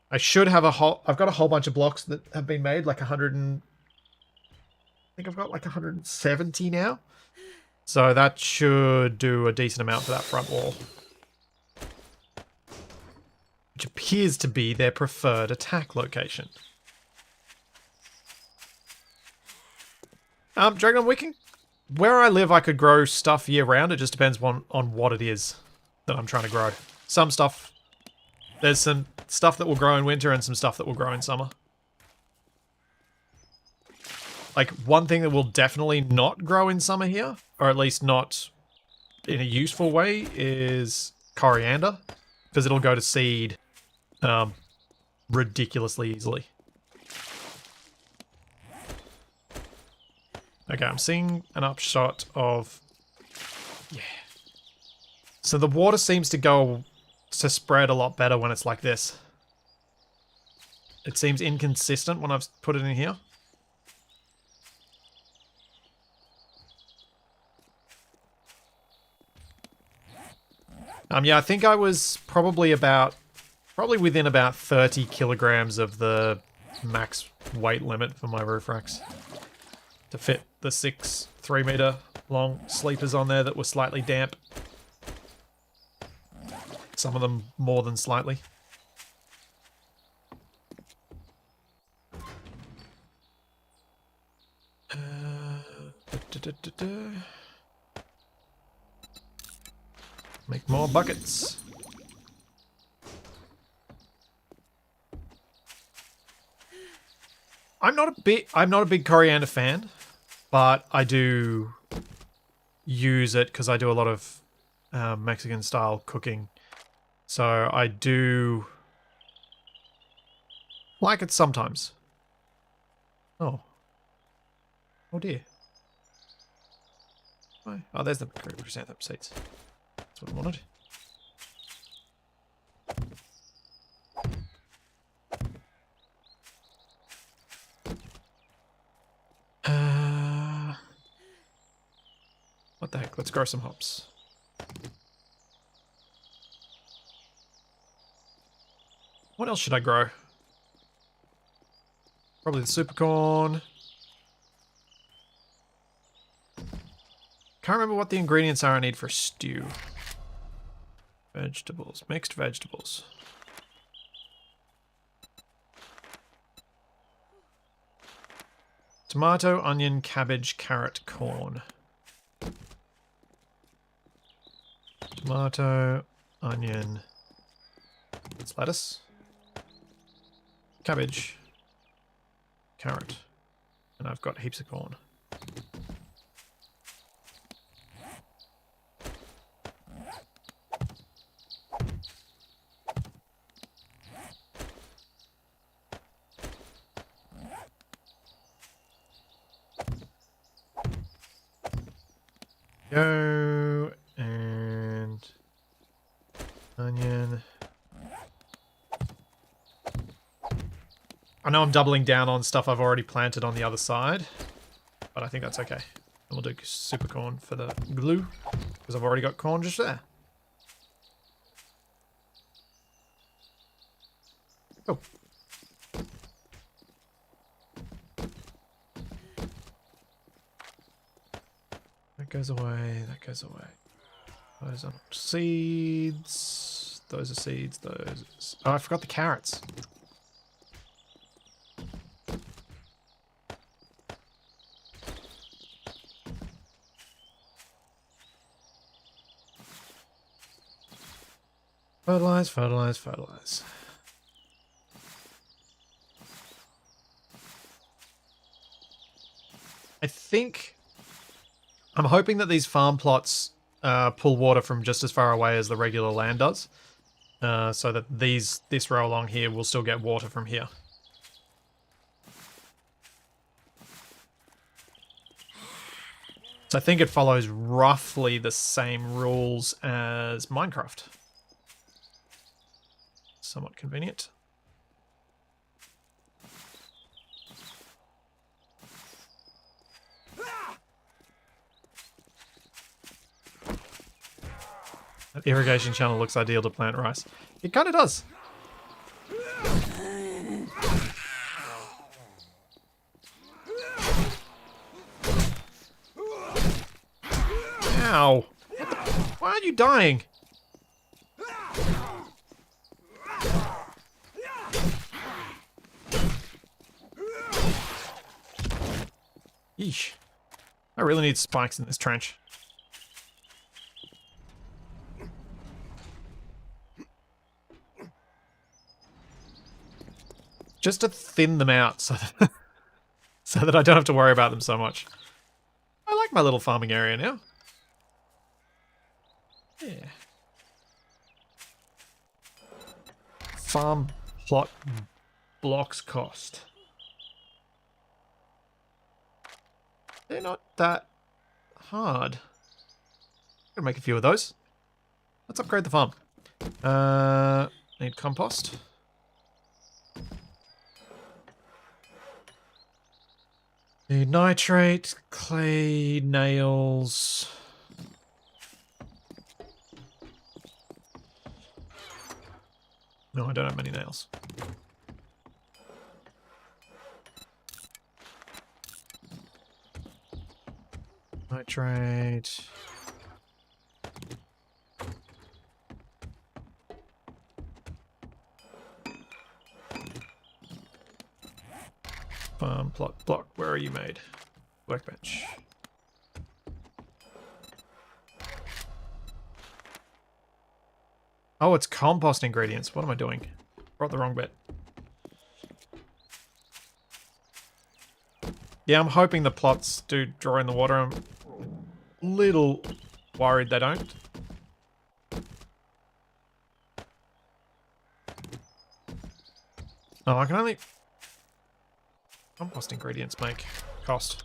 I should have I've got a whole bunch of blocks that have been made, like 100 and... I think I've got like 170 now. So that should do a decent amount for that front wall. which appears to be their preferred attack location. Dragon, we can... Where I live, I could grow stuff year-round. It just depends on what it is that I'm trying to grow. Some stuff... There's some stuff that will grow in winter and some stuff that will grow in summer. Like, one thing that will definitely not grow in summer here, or at least not in a useful way, is coriander. Because it'll go to seed ridiculously easily. Okay, I'm seeing an upshot of... Yeah. So the water seems to spread a lot better when it's like this. It seems inconsistent when I've put it in here. Yeah, I think I was probably within about 30 kilograms of the max weight limit for my roof racks to fit the 6 3-meter long sleepers on there that were slightly damp. Some of them more than slightly. Make more buckets. I'm not a big coriander fan, but I do use it because I do a lot of Mexican style cooking. So I do like it sometimes. Oh. Oh dear. Oh, there's the chrysanthemum seeds. That's what I wanted. What the heck? Let's grow some hops. What else should I grow? Probably the super corn. Can't remember what the ingredients are I need for a stew. Vegetables. Mixed vegetables. Tomato, onion, cabbage, carrot, corn. Tomato, onion. It's lettuce. Cabbage. Carrot. And I've got heaps of corn. Go and onion. I know I'm doubling down on stuff I've already planted on the other side, but I think that's okay. And we'll do super corn for the glue, because I've already got corn just there. Oh. That goes away, that goes away. Those are seeds. Those are seeds, those... Oh, I forgot the carrots. Fertilize, fertilize, fertilize. I think... I'm hoping that these farm plots pull water from just as far away as the regular land does. So that this row along here will still get water from here. So I think it follows roughly the same rules as Minecraft. Somewhat convenient. That irrigation channel looks ideal to plant rice. It kind of does. Ow. Why aren't you dying? Yeesh. I really need spikes in this trench. Just to thin them out so that, so that I don't have to worry about them so much. I like my little farming area now. Yeah. Farm plot blocks cost. They're not that hard. Gonna make a few of those. Let's upgrade the farm. Need compost. Need nitrate, clay, nails. No, I don't have many nails. Nitrate. Farm plot block. Where are you made? Workbench. Oh, it's compost ingredients. What am I doing? Brought the wrong bit. Yeah, I'm hoping the plots do draw in the water. I'm a little worried they don't. Oh, I can only... Compost ingredients make cost.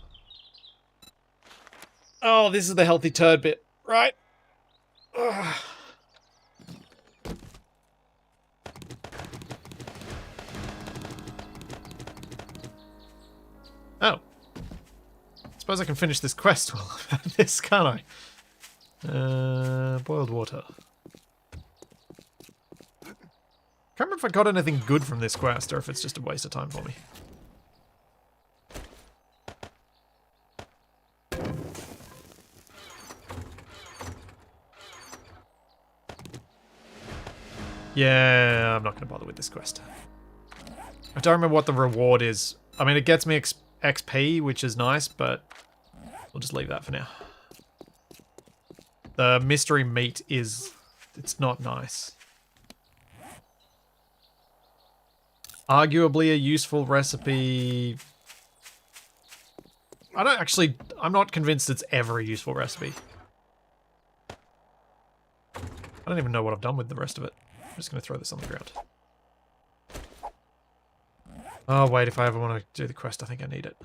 Oh, this is the healthy turd bit, right? Ugh. Oh. Suppose I can finish this quest while I'm at this, can't I? Boiled water. Can't remember if I got anything good from this quest or if it's just a waste of time for me. Yeah, I'm not going to bother with this quest. I don't remember what the reward is. I mean, it gets me XP, which is nice, but we'll just leave that for now. The mystery meat is... it's not nice. Arguably a useful recipe... I'm not convinced it's ever a useful recipe. I don't even know what I've done with the rest of it. I'm just going to throw this on the ground. Oh, wait, if I ever want to do the quest, I think I need it.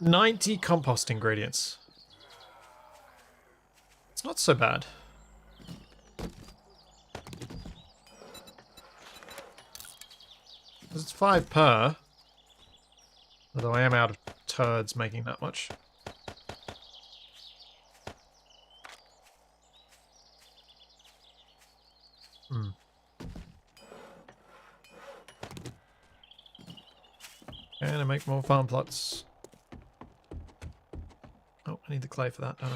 $90 compost ingredients. It's not so bad. Because it's 5 per. Although I am out of turds making that much. And I make more farm plots. Oh, I need the clay for that, don't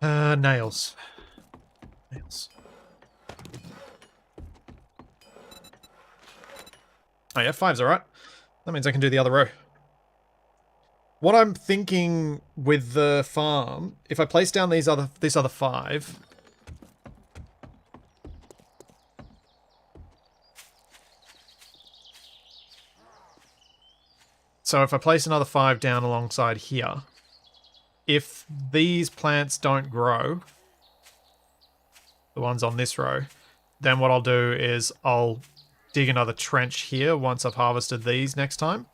I? Nails. Nails. Oh yeah, 5's alright. That means I can do the other row. What I'm thinking with the farm, if I place down this other 5... So if I place another 5 down alongside here, if these plants don't grow, the ones on this row, then what I'll do is I'll dig another trench here once I've harvested these next time.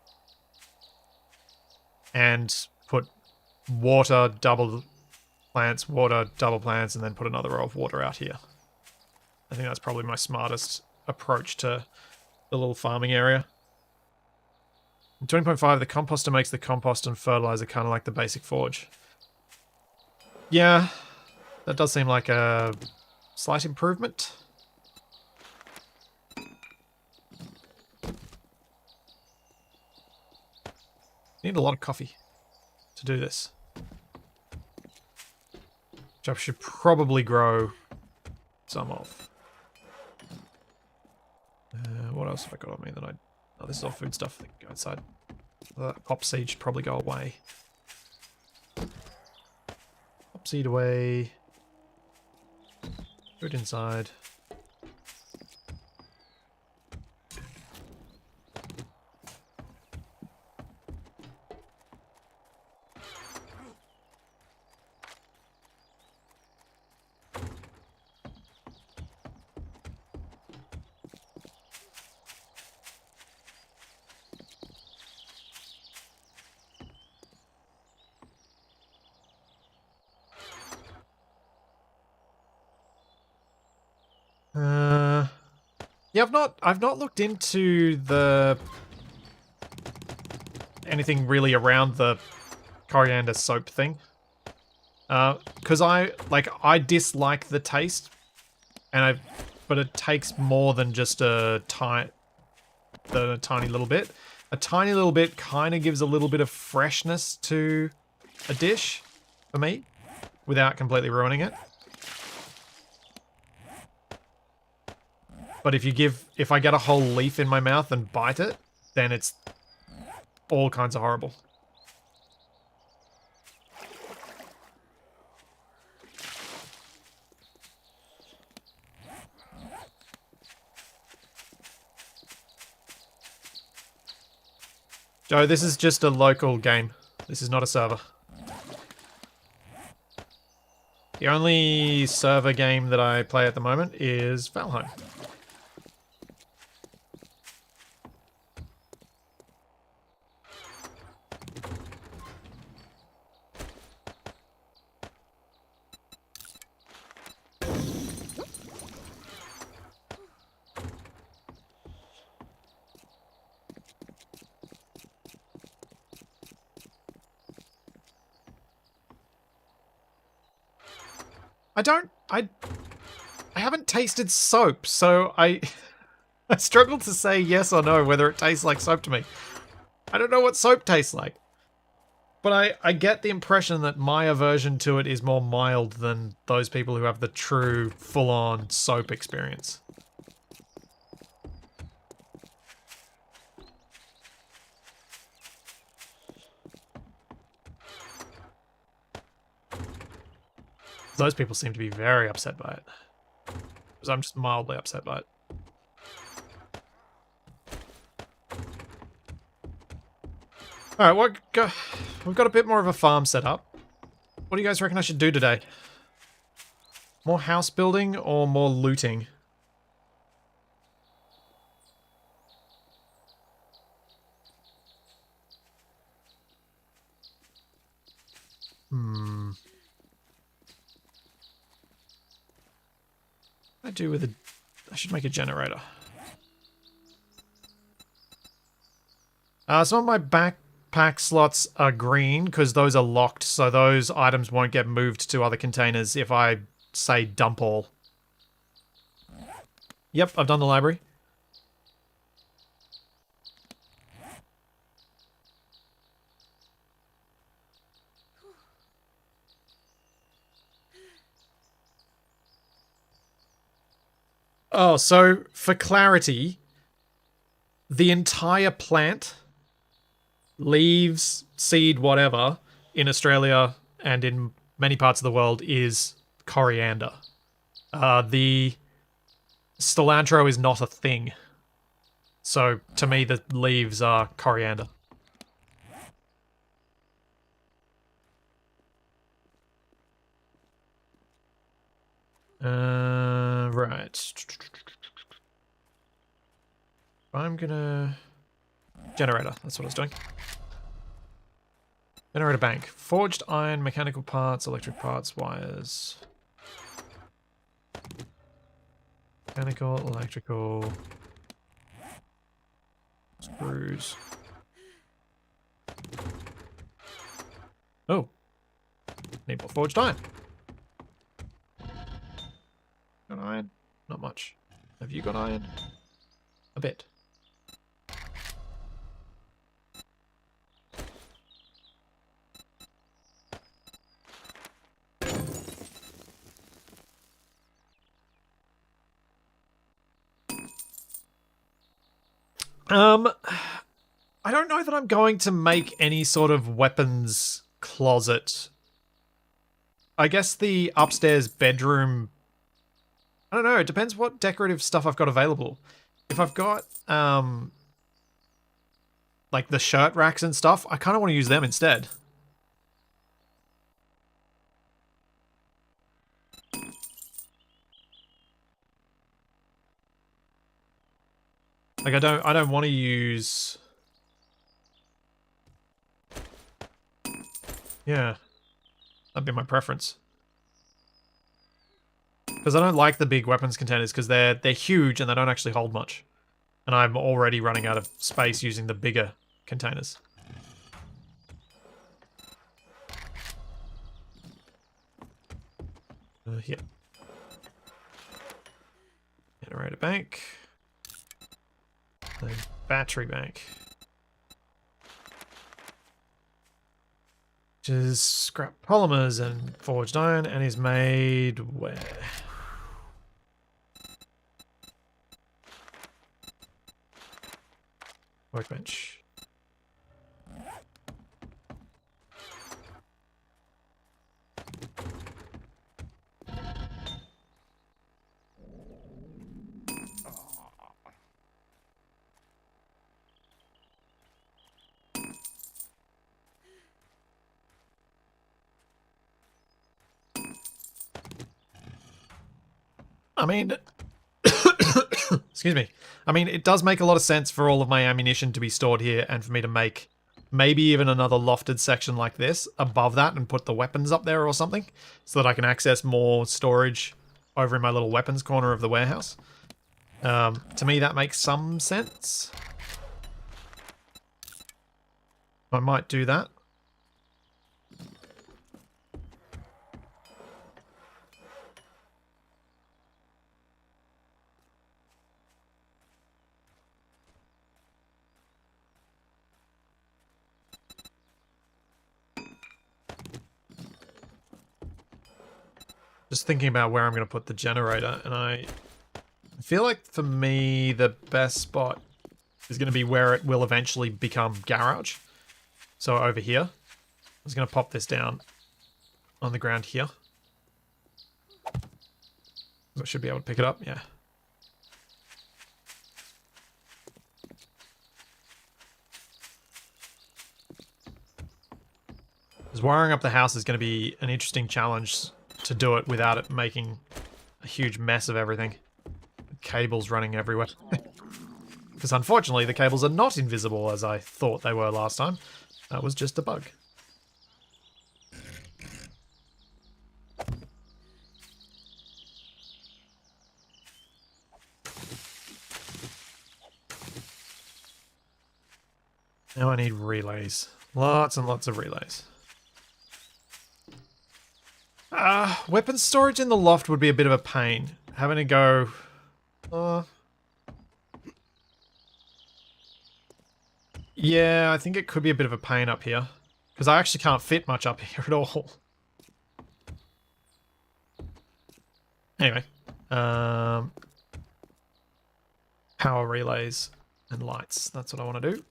And put water, double plants, water, double plants, and then put another row of water out here. I think that's probably my smartest approach to the little farming area. In 20.5, the composter makes the compost and fertilizer kind of like the basic forge. Yeah, that does seem like a slight improvement. Need a lot of coffee to do this. Which I should probably grow some of. What else have I got on me that I... Oh, this is all food stuff that can go inside. That pop seed should probably go away. Pop seed away. Food inside. Yeah, I've not looked into the anything really around the coriander soap thing. Because I dislike the taste, but it takes more than just a tiny little bit. A tiny little bit kind of gives a little bit of freshness to a dish for me, without completely ruining it. But if I get a whole leaf in my mouth and bite it, then it's all kinds of horrible. Joe, this is just a local game. This is not a server. The only server game that I play at the moment is Valheim. I haven't tasted soap, so I struggle to say yes or no whether it tastes like soap to me. I don't know what soap tastes like. But I get the impression that my aversion to it is more mild than those people who have the true full-on soap experience. Those people seem to be very upset by it. Because I'm just mildly upset by it. Alright, we've got a bit more of a farm set up. What do you guys reckon I should do today? More house building or more looting? I should make a generator. Some of my backpack slots are green because those are locked, so those items won't get moved to other containers if I say dump all. Yep, I've done the library. Oh, so for clarity, the entire plant, leaves, seed, whatever, in Australia and in many parts of the world is coriander. The cilantro is not a thing. So to me, the leaves are coriander. Right. I'm gonna... Generator, that's what I was doing. Generator bank. Forged iron, mechanical parts, electric parts, wires. Mechanical, electrical... Screws. Oh. Need more forged iron. Not much. Have you got iron? A bit. I don't know that I'm going to make any sort of weapons closet. I guess the upstairs bedroom, I don't know, it depends what decorative stuff I've got available. If I've got, like the shirt racks and stuff, I kind of want to use them instead. Like I don't want to use... Yeah. That'd be my preference. Because I don't like the big weapons containers because they're huge and they don't actually hold much. And I'm already running out of space using the bigger containers. Yeah. Generator bank. The battery bank. Which is scrap polymers and forged iron and is made where? Workbench. I mean, excuse me. I mean, it does make a lot of sense for all of my ammunition to be stored here and for me to make maybe even another lofted section like this above that and put the weapons up there or something so that I can access more storage over in my little weapons corner of the warehouse. To me, that makes some sense. I might do that. Just thinking about where I'm going to put the generator, and I feel like for me the best spot is going to be where it will eventually become garage. So over here. I was going to pop this down on the ground here. I should be able to pick it up, yeah. Because wiring up the house is going to be an interesting challenge to do it without it making a huge mess of everything. Cables running everywhere. Because unfortunately the cables are not invisible as I thought they were last time. That was just a bug. Now I need relays. Lots and lots of relays. Weapon storage in the loft would be a bit of a pain. Having to go... yeah, I think it could be a bit of a pain up here. Because I actually can't fit much up here at all. Anyway. Power relays and lights. That's what I want to do.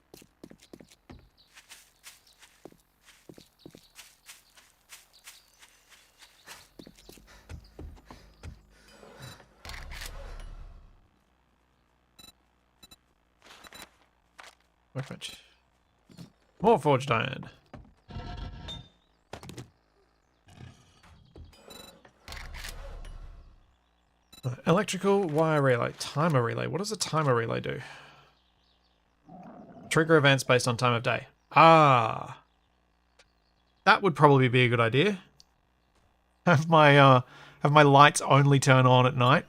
Workbench. More forged iron. Electrical wire relay. Timer relay. What does a timer relay do? Trigger events based on time of day. Ah. That would probably be a good idea. Have my lights only turn on at night.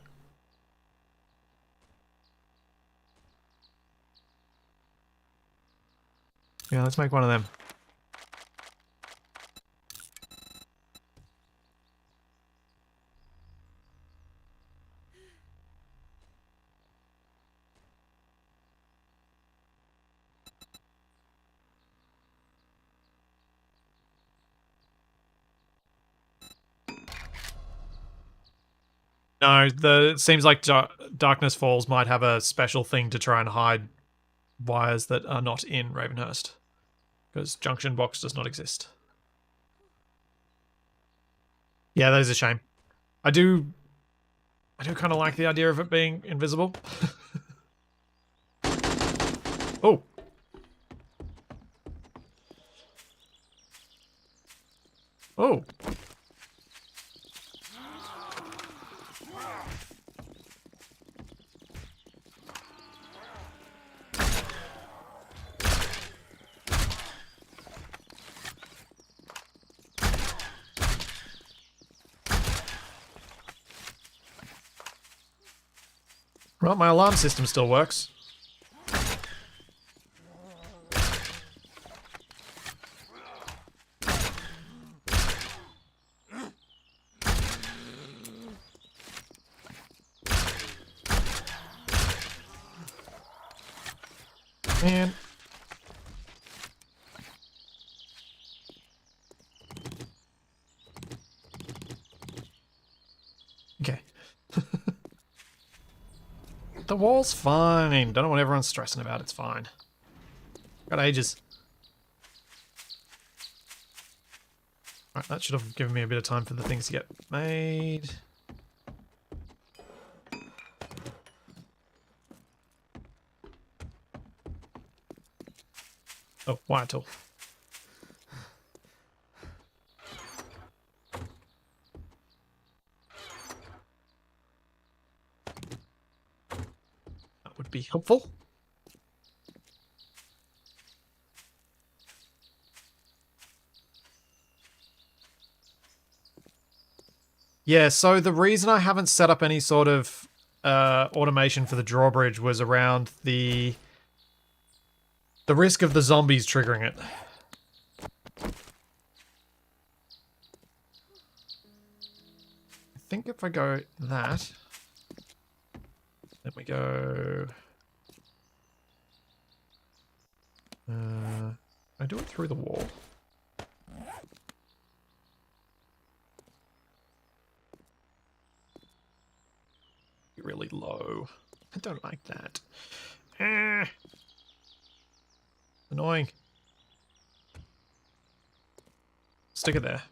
Yeah, let's make one of them. No, it seems like Darkness Falls might have a special thing to try and hide wires that are not in Ravenhearst. Because Junction Box does not exist. Yeah, that is a shame. I do kind of like the idea of it being invisible. Oh. Oh. Well, my alarm system still works. Man. Okay. The wall's fine. Don't know what everyone's stressing about. It's fine. Got ages. Alright, that should have given me a bit of time for the things to get made. Oh, wire tool. That would be helpful. Yeah, so the reason I haven't set up any sort of automation for the drawbridge was around the risk of the zombies triggering it. I think if I go that, then we go... I do it through the wall. Really low. I don't like that. Annoying. Stick it there.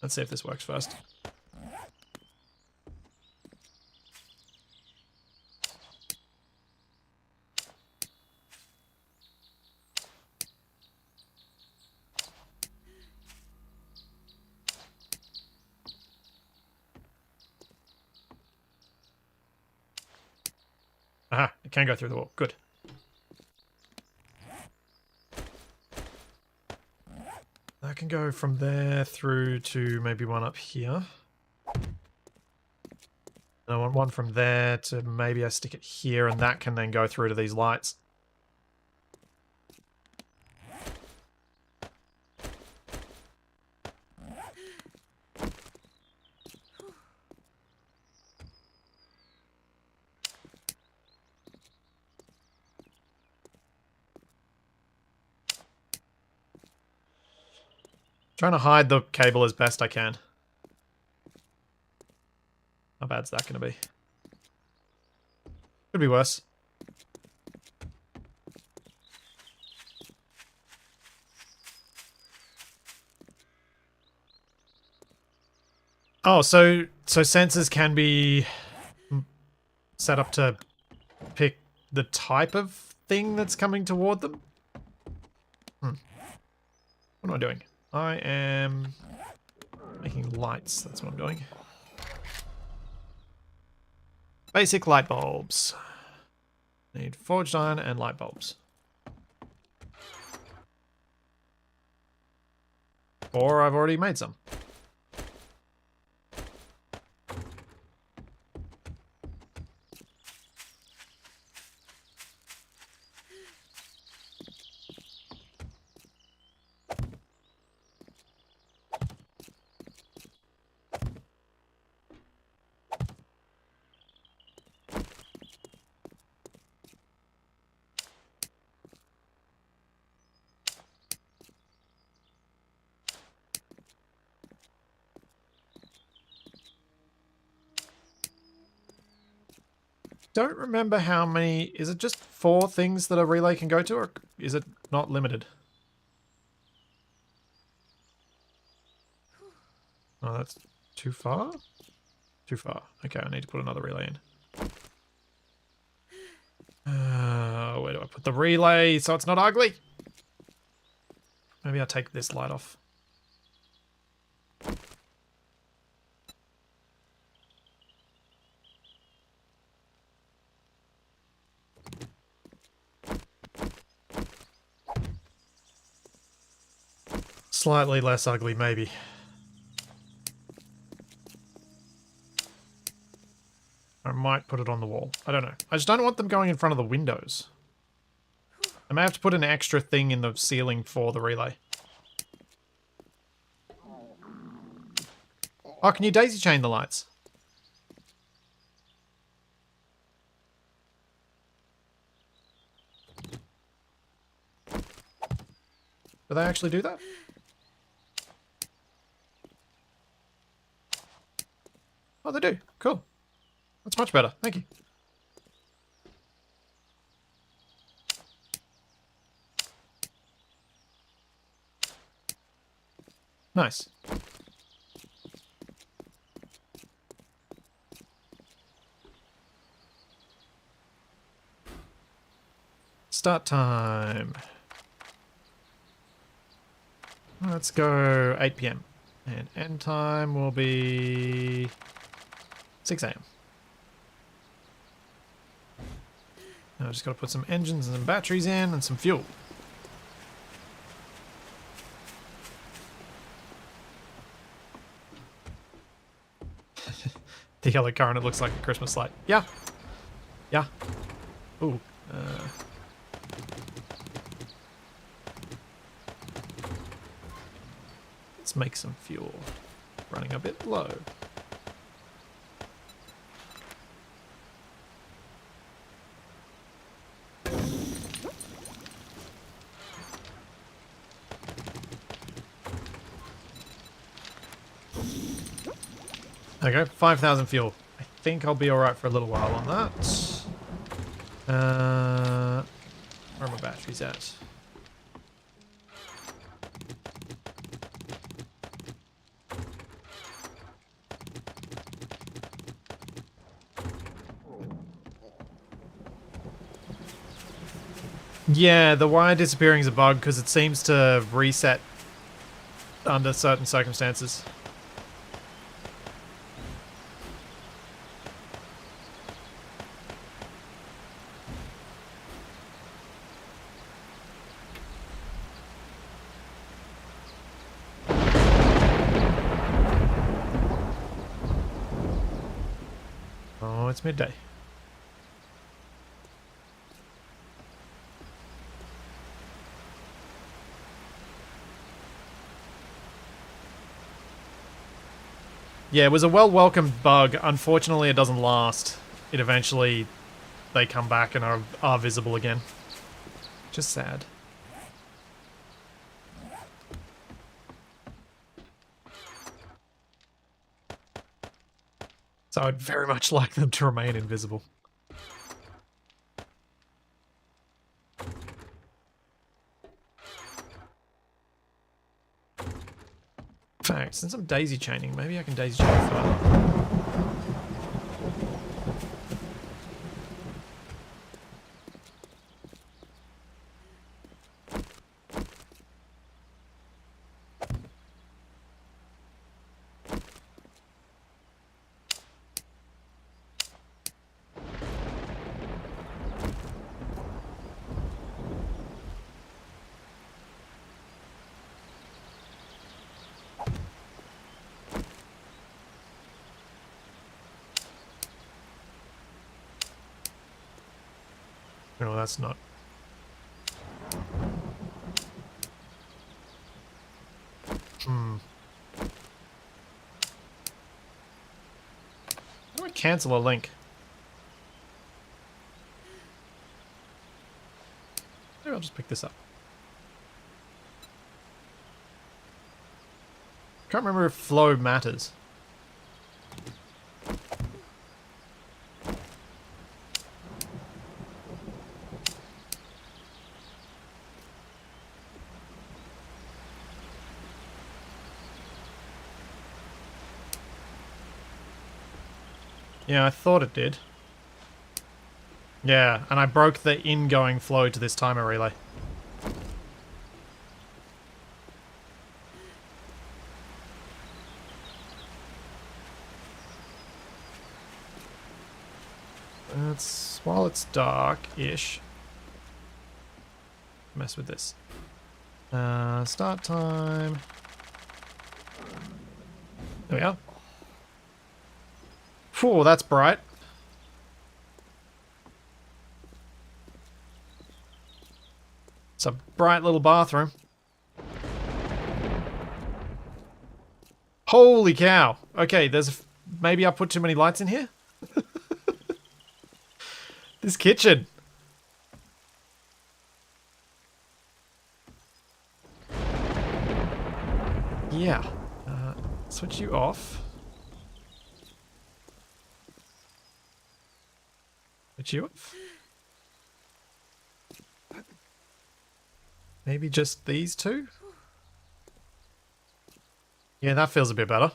Let's see if this works first. Aha, it can go through the wall. Good. I can go from there through to maybe one up here. And I want one from there to maybe I stick it here, and that can then go through to these lights. Trying to hide the cable as best I can. How bad's that going to be? Could be worse. Oh, so sensors can be set up to pick the type of thing that's coming toward them? What am I doing? I am making lights. That's what I'm doing. Basic light bulbs. Need forged iron and light bulbs. Or I've already made some. don't remember how many... Is it just 4 things that a relay can go to, or is it not limited? Oh, that's too far? Too far. Okay, I need to put another relay in. Where do I put the relay so it's not ugly? Maybe I'll take this light off. Slightly less ugly, maybe. I might put it on the wall. I don't know. I just don't want them going in front of the windows. I may have to put an extra thing in the ceiling for the relay. Oh, can you daisy chain the lights? Do they actually do that? Oh, they do. Cool. That's much better. Thank you. Nice. Start time. Let's go 8 PM. And end time will be 6 AM. Now I just got to put some engines and some batteries in and some fuel. The yellow current, it looks like a Christmas light. Yeah. Yeah. Ooh. Let's make some fuel. Running a bit low. Okay, 5,000 fuel. I think I'll be alright for a little while on that. Where are my batteries at? Yeah, the wire disappearing is a bug because it seems to reset under certain circumstances. Oh, it's midday. Yeah, it was a well-welcomed bug. Unfortunately, it doesn't last. It eventually, they come back and are visible again. Just sad. So I'd very much like them to remain invisible. In fact, since I'm daisy chaining, maybe I can daisy chain further. No, that's not. How do I cancel a link? Maybe I'll just pick this up. Can't remember if flow matters. Yeah, I thought it did. Yeah, and I broke the ingoing flow to this timer relay. While it's dark-ish. Mess with this. Start time. There we are. Phew, that's bright. It's a bright little bathroom. Holy cow. Okay, maybe I put too many lights in here? This kitchen. Yeah. Switch you off. Switch you off. Maybe just these two? Yeah, that feels a bit better.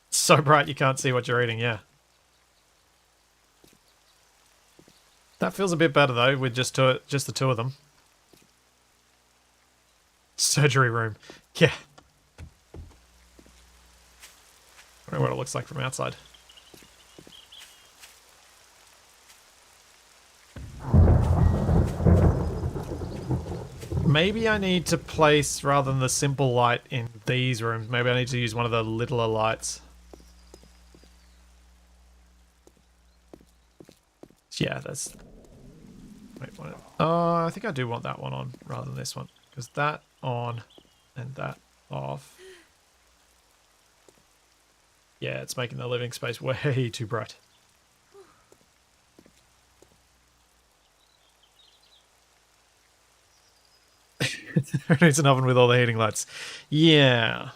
It's so bright you can't see what you're eating, yeah. That feels a bit better though, with just the two of them. Surgery room. Yeah. I don't know what it looks like from outside. Maybe I need to place, rather than the simple light in these rooms, maybe I need to use one of the littler lights. Yeah, that's... Wait, what? I think I do want that one on rather than this one. Because that on and that off. Yeah, it's making the living space way too bright. Who needs an oven with all the heating lights? Yeah.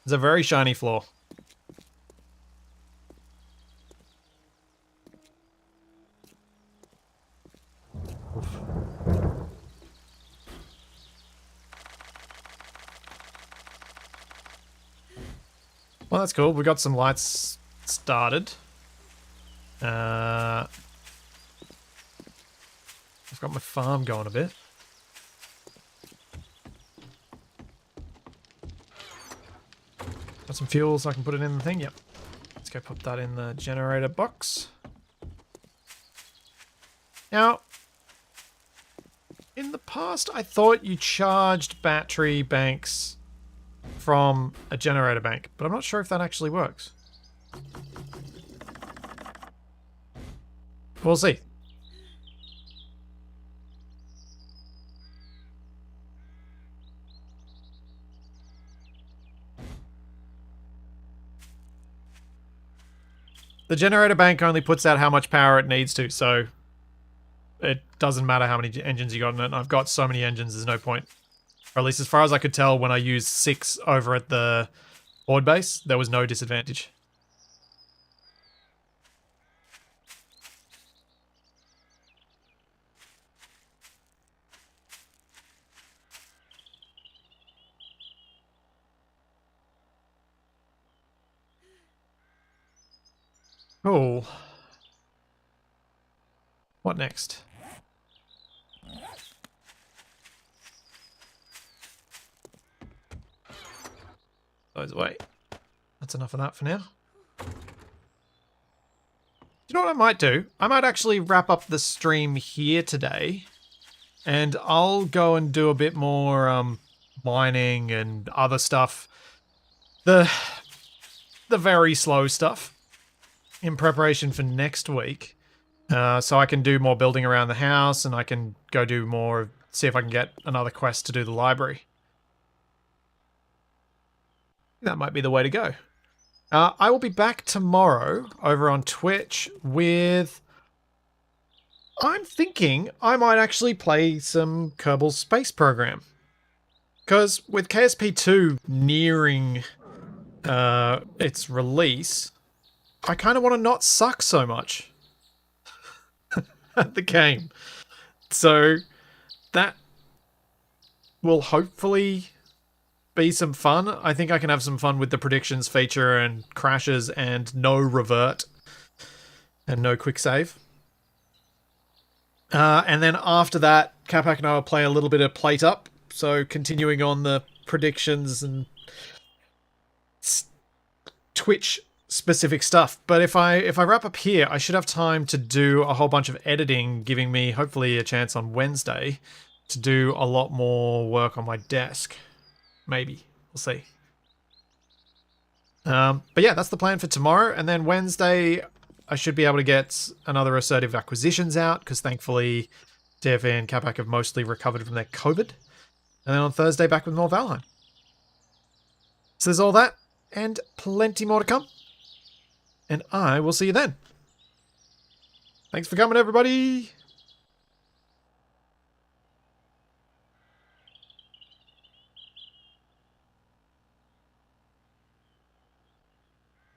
It's a very shiny floor. Well, that's cool. We got some lights started. I've got my farm going a bit. Got some fuel so I can put it in the thing. Yep. Let's go put that in the generator box. Now, in the past, I thought you charged battery banks from a generator bank, but I'm not sure if that actually works. We'll see. The generator bank only puts out how much power it needs to, so it doesn't matter how many engines you got in it. I've got so many engines, there's no point. Or at least as far as I could tell when I used 6 over at the board base, there was no disadvantage. Cool. What next? Those away. That's enough of that for now. You know what I might do? I might actually wrap up the stream here today, and I'll go and do a bit more mining and other stuff. The very slow stuff in preparation for next week. So I can do more building around the house, and I can go do more, see if I can get another quest to do the library. That might be the way to go. I will be back tomorrow over on Twitch with... I'm thinking I might actually play some Kerbal Space Program. Because with KSP2 nearing its release, I kind of want to not suck so much at the game. So that will hopefully be some fun. I think I can have some fun with the predictions feature and crashes and no revert and no quick save. And then after that, Capac and I will play a little bit of Plate Up. So continuing on the predictions and Twitch specific stuff. But if I wrap up here, I should have time to do a whole bunch of editing, giving me hopefully a chance on Wednesday to do a lot more work on my desk. Maybe. We'll see. But yeah, that's the plan for tomorrow. And then Wednesday, I should be able to get another Assertive Acquisitions out, because thankfully TFA and Capac have mostly recovered from their COVID. And then on Thursday, back with more Valheim. So there's all that, and plenty more to come. And I will see you then. Thanks for coming, everybody.